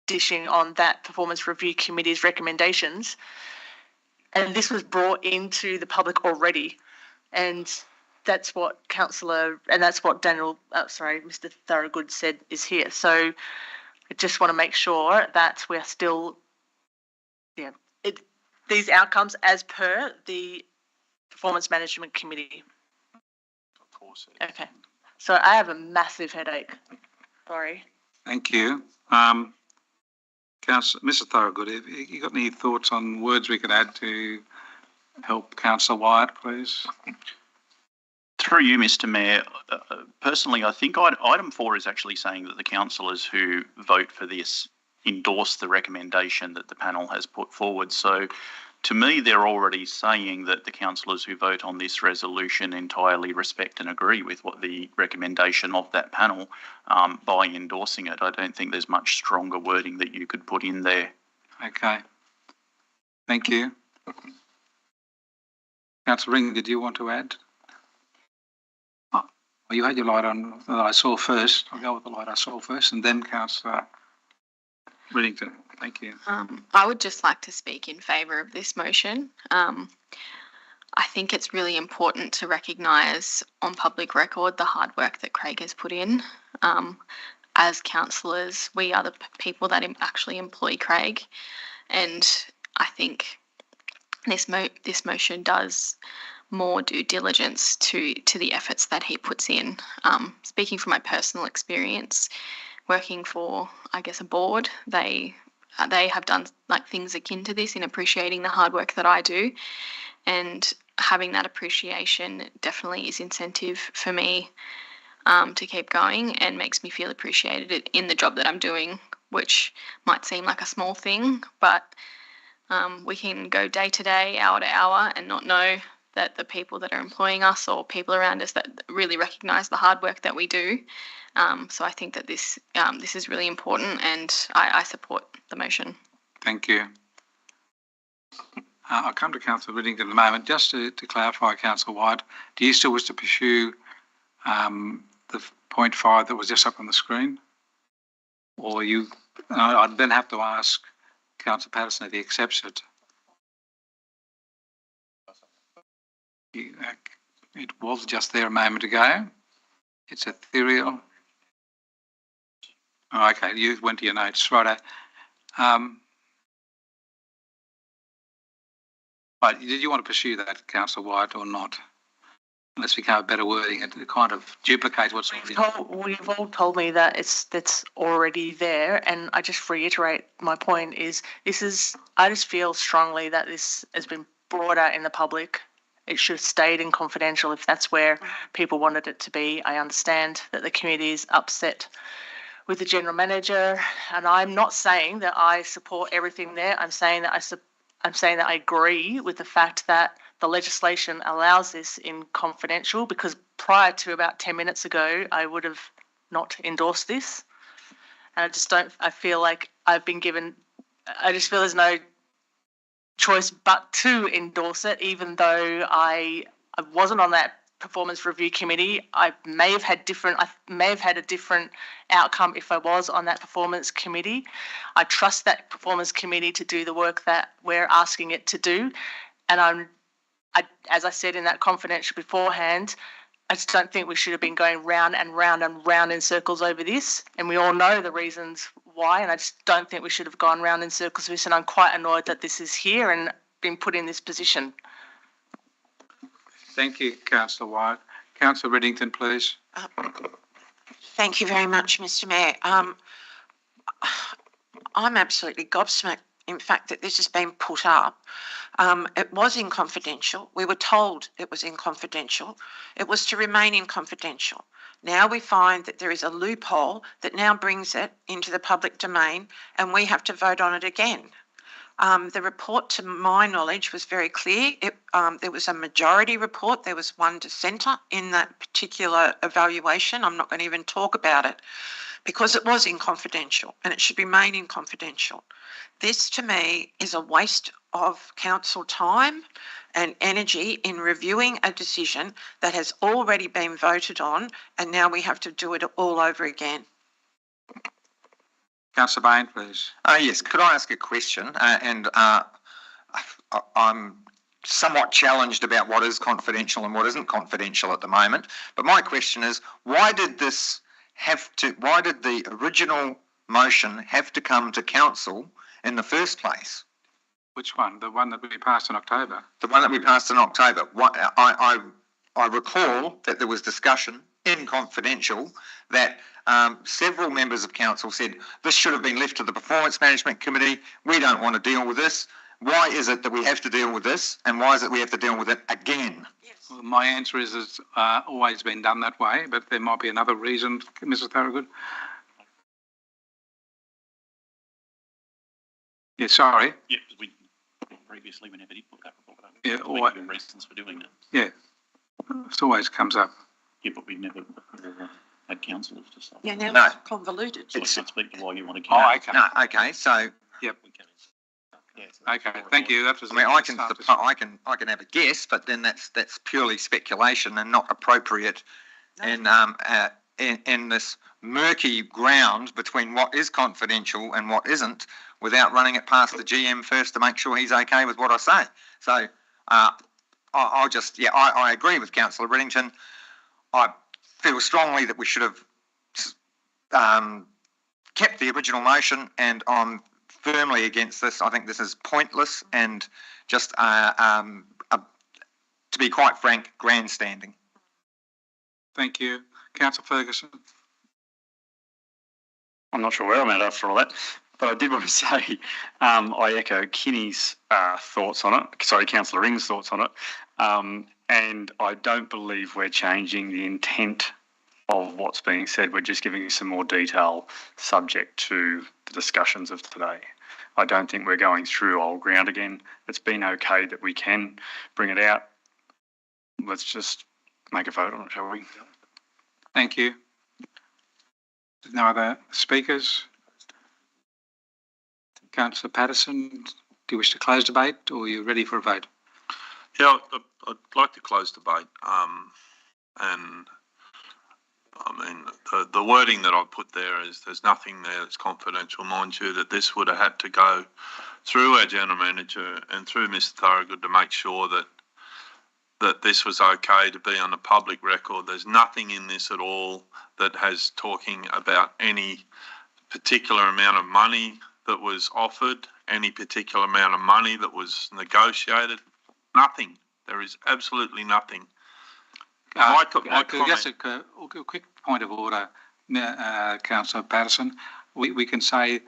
dishing on that performance review committee's recommendations. And this was brought into the public already, and that's what Mr. Thorogood said is here. So I just want to make sure that we're still, these outcomes as per the Performance Management Committee. Of course. Okay. So I have a massive headache. Sorry. Thank you. Mr. Thorogood, have you got any thoughts on words we could add to help Councillor Wyatt, please? Through you, Mr. Mayor, personally, I think item 4 is actually saying that the councillors who vote for this endorse the recommendation that the panel has put forward. So to me, they're already saying that the councillors who vote on this resolution entirely respect and agree with what the recommendation of that panel by endorsing it. I don't think there's much stronger wording that you could put in there. Okay. Thank you. Councillor Ring, did you want to add? Oh, you had your light on that I saw first. I'll go with the light I saw first, and then Councillor Riddington. Thank you. I would just like to speak in favour of this motion. I think it's really important to recognise on public record the hard work that Craig has put in. As councillors, we are the people that actually employ Craig, and I think this motion does more due diligence to the efforts that he puts in. Speaking from my personal experience, working for, I guess, a board, they have done like things akin to this in appreciating the hard work that I do, and having that appreciation definitely is incentive for me to keep going and makes me feel appreciated in the job that I'm doing, which might seem like a small thing, but we can go day to day, hour to hour, and not know that the people that are employing us or people around us that really recognise the hard work that we do. So I think that this is really important, and I support the motion. Thank you. I'll come to Councillor Riddington in a moment. Just to clarify, Councillor White, do you still wish to pursue the 0.5 that was just up on the screen? Or I'd then have to ask Councillor Patterson if he accepts it. It was just there a moment ago. It's ethereal. Oh, okay, you went to your notes, righto. But did you want to pursue that, Councillor White, or not? Unless we come up with better wording, it kind of duplicates what's already there. We've all told me that that's already there, and I just reiterate my point is I just feel strongly that this has been brought out in the public. It should have stayed in confidential if that's where people wanted it to be. I understand that the committee is upset with the general manager, and I'm not saying that I support everything there. I'm saying that I agree with the fact that the legislation allows this in confidential, because prior to about 10 minutes ago, I would have not endorsed this. And I feel like I've been given, I just feel there's no choice but to endorse it, even though I wasn't on that performance review committee. I may have had a different outcome if I was on that performance committee. I trust that performance committee to do the work that we're asking it to do. And as I said in that confidential beforehand, I just don't think we should have been going round and round and round in circles over this. And we all know the reasons why, and I just don't think we should have gone round in circles with this. And I'm quite annoyed that this is here and been put in this position. Thank you, Councillor White. Councillor Riddington, please. Thank you very much, Mr. Mayor. I'm absolutely gobsmacked, in fact, that this has been put up. It was in confidential. We were told it was in confidential. It was to remain in confidential. Now we find that there is a loophole that now brings it into the public domain, and we have to vote on it again. The report, to my knowledge, was very clear. There was a majority report. There was one dissenter in that particular evaluation. I'm not going to even talk about it because it was in confidential, and it should remain in confidential. This, to me, is a waste of council time and energy in reviewing a decision that has already been voted on, and now we have to do it all over again. Councillor Bain, please. Yes, could I ask a question? I'm somewhat challenged about what is confidential and what isn't confidential at the moment. But my question is, why did the original motion have to come to council in the first place? Which one? The one that we passed in October? The one that we passed in October. I recall that there was discussion in confidential that several members of council said this should have been left to the Performance Management Committee. We don't want to deal with this. Why is it that we have to deal with this, and why is it we have to deal with it again? Yes. Well, my answer is it's always been done that way, but there might be another reason, Mrs. Thorogood. Yeah, sorry. Yeah, because we previously we never did put that report up. Yeah, always been reasons for doing that. Yeah, it always comes up. Yeah, but we've never had councillors to say. Yeah, now it's convoluted. So I can't speak to why you want to. Oh, okay. No, okay. So, yep. Okay, thank you. That was. I mean, I can have a guess, but then that's purely speculation and not appropriate. No. In this murky ground between what is confidential and what isn't, without running it past the GM first to make sure he's okay with what I say. So, I agree with Councillor Riddington. I feel strongly that we should have kept the original motion, and I'm firmly against this. I think this is pointless and just, to be quite frank, grandstanding. Thank you. Councillor Ferguson. I'm not sure where I'm at after all that, but I did want to say I echo Kinney's thoughts on it, sorry, Councillor Ring's thoughts on it, and I don't believe we're changing the intent of what's being said. We're just giving some more detail subject to the discussions of today. I don't think we're going through old ground again. It's been okay that we can bring it out. Let's just make a vote on it, shall we? Thank you. No other speakers? Councillor Patterson, do you wish to close debate, or are you ready for a vote? Yeah, I'd like to close debate. And I mean, the wording that I put there is there's nothing there that's confidential. Mind you, that this would have had to go through our general manager and through Mr. Thorogood to make sure that this was okay to be on the public record. There's nothing in this at all that has talking about any particular amount of money that was offered, any particular amount of money that was negotiated. Nothing. There is absolutely nothing. Just a quick point of order, Councillor Patterson. We can say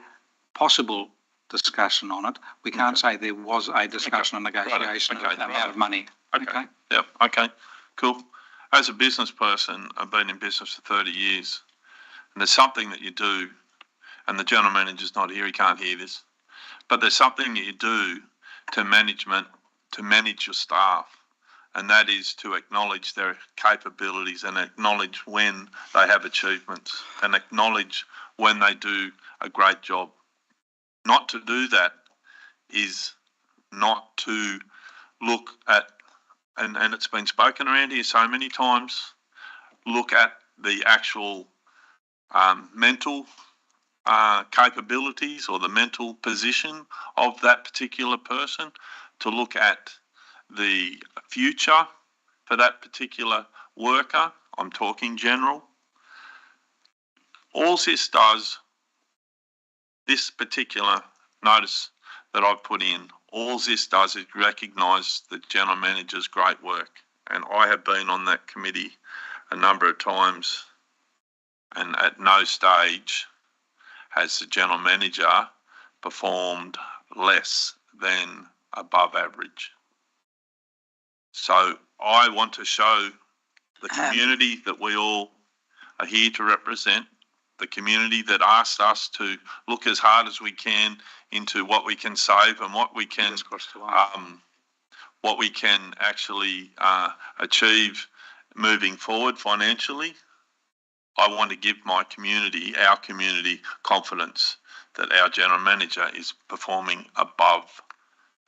possible discussion on it. We can't say there was a discussion on negotiation of the amount of money. Okay. Yep. Okay. Cool. As a business person, I've been in business for 30 years, and there's something that you do, and the general manager's not here, he can't hear this, but there's something that you do to management, to manage your staff, and that is to acknowledge their capabilities and acknowledge when they have achievements and acknowledge when they do a great job. Not to do that is not to look at, and it's been spoken around here so many times, look at the actual mental capabilities or the mental position of that particular person, to look at the future for that particular worker. I'm talking general. All this does, this particular notice that I've put in, all this does is recognise the general manager's great work. And I have been on that committee a number of times, and at no stage has the general manager performed less than above average. So I want to show the community that we all are here to represent, the community that asked us to look as hard as we can into what we can save and what we can actually achieve moving forward financially. I want to give my community, our community, confidence that our general manager is performing above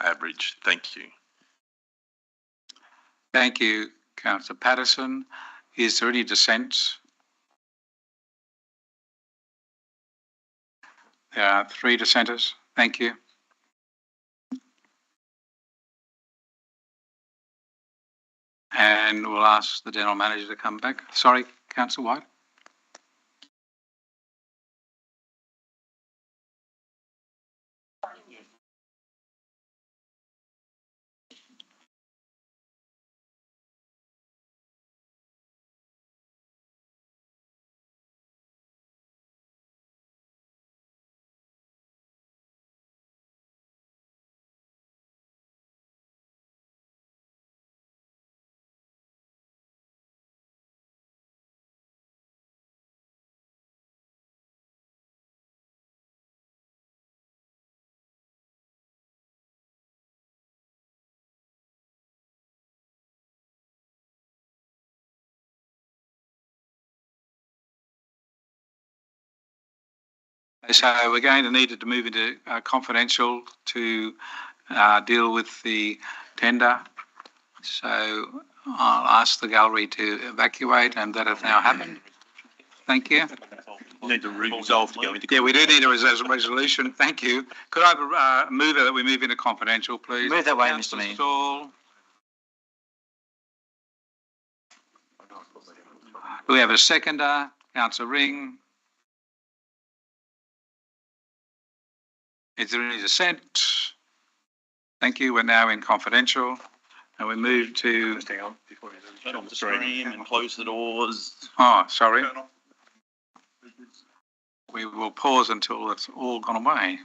average. Thank you. Thank you, Councillor Patterson. Is there any dissent? There are 3 dissenters. Thank you. And we'll ask the General Manager to come back. Sorry, Councillor White. So we're going to need to move into confidential to deal with the tender. So I'll ask the gallery to evacuate, and that has now happened. Thank you. We need to resolve to go into. Yeah, we do need a resolution. Thank you. Could I have a mover that we move into confidential, please? Move that way, Mr. Mayor. Stall. Do we have a seconder? Councillor Ring. Is there any dissent? Thank you. We're now in confidential. And we move to... Hang on, before you shut the stream and close the doors. Oh, sorry. We will pause until it's all gone away.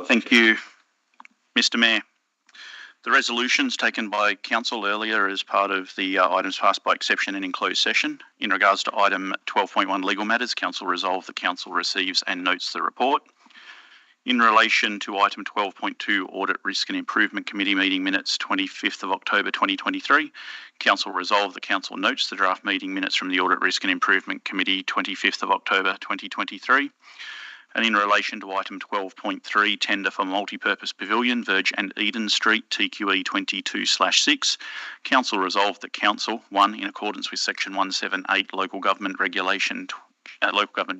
Thank you, Mr. Mayor. The resolutions taken by Council earlier as part of the items passed by exception and in closed session. In regards to item 12.1 legal matters, Council resolved the Council receives and notes the report. In relation to item 12.2 Audit Risk and Improvement Committee meeting minutes 25th of October 2023, Council resolved the Council notes the draft meeting minutes from the Audit Risk and Improvement Committee 25th of October 2023. And in relation to item 12.3, tender for multi-purpose pavilion, Verge and Eden Street, TQE 22/6, Council resolved that Council, 1, in accordance with Section 178 Local Government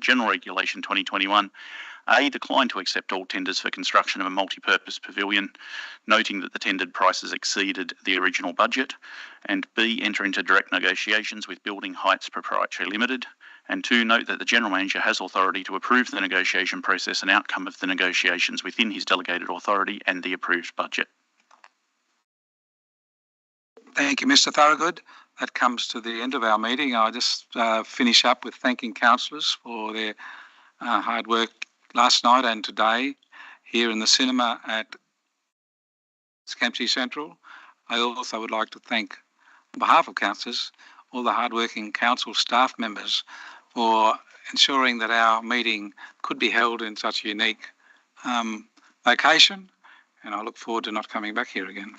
General Regulation 2021, A, declined to accept all tenders for construction of a multi-purpose pavilion, noting that the tendered prices exceeded the original budget, and B, enter into direct negotiations with Building Heights Proprietary Limited, and 2, note that the General Manager has authority to approve the negotiation process and outcome of the negotiations within his delegated authority and the approved budget. Thank you, Mr. Thorogood. That comes to the end of our meeting. I'll just finish up with thanking councillors for their hard work last night and today here in the cinema at Kempsey Central. I also would like to thank, on behalf of councillors, all the hard-working council staff members for ensuring that our meeting could be held in such a unique location, and I look forward to not coming back here again.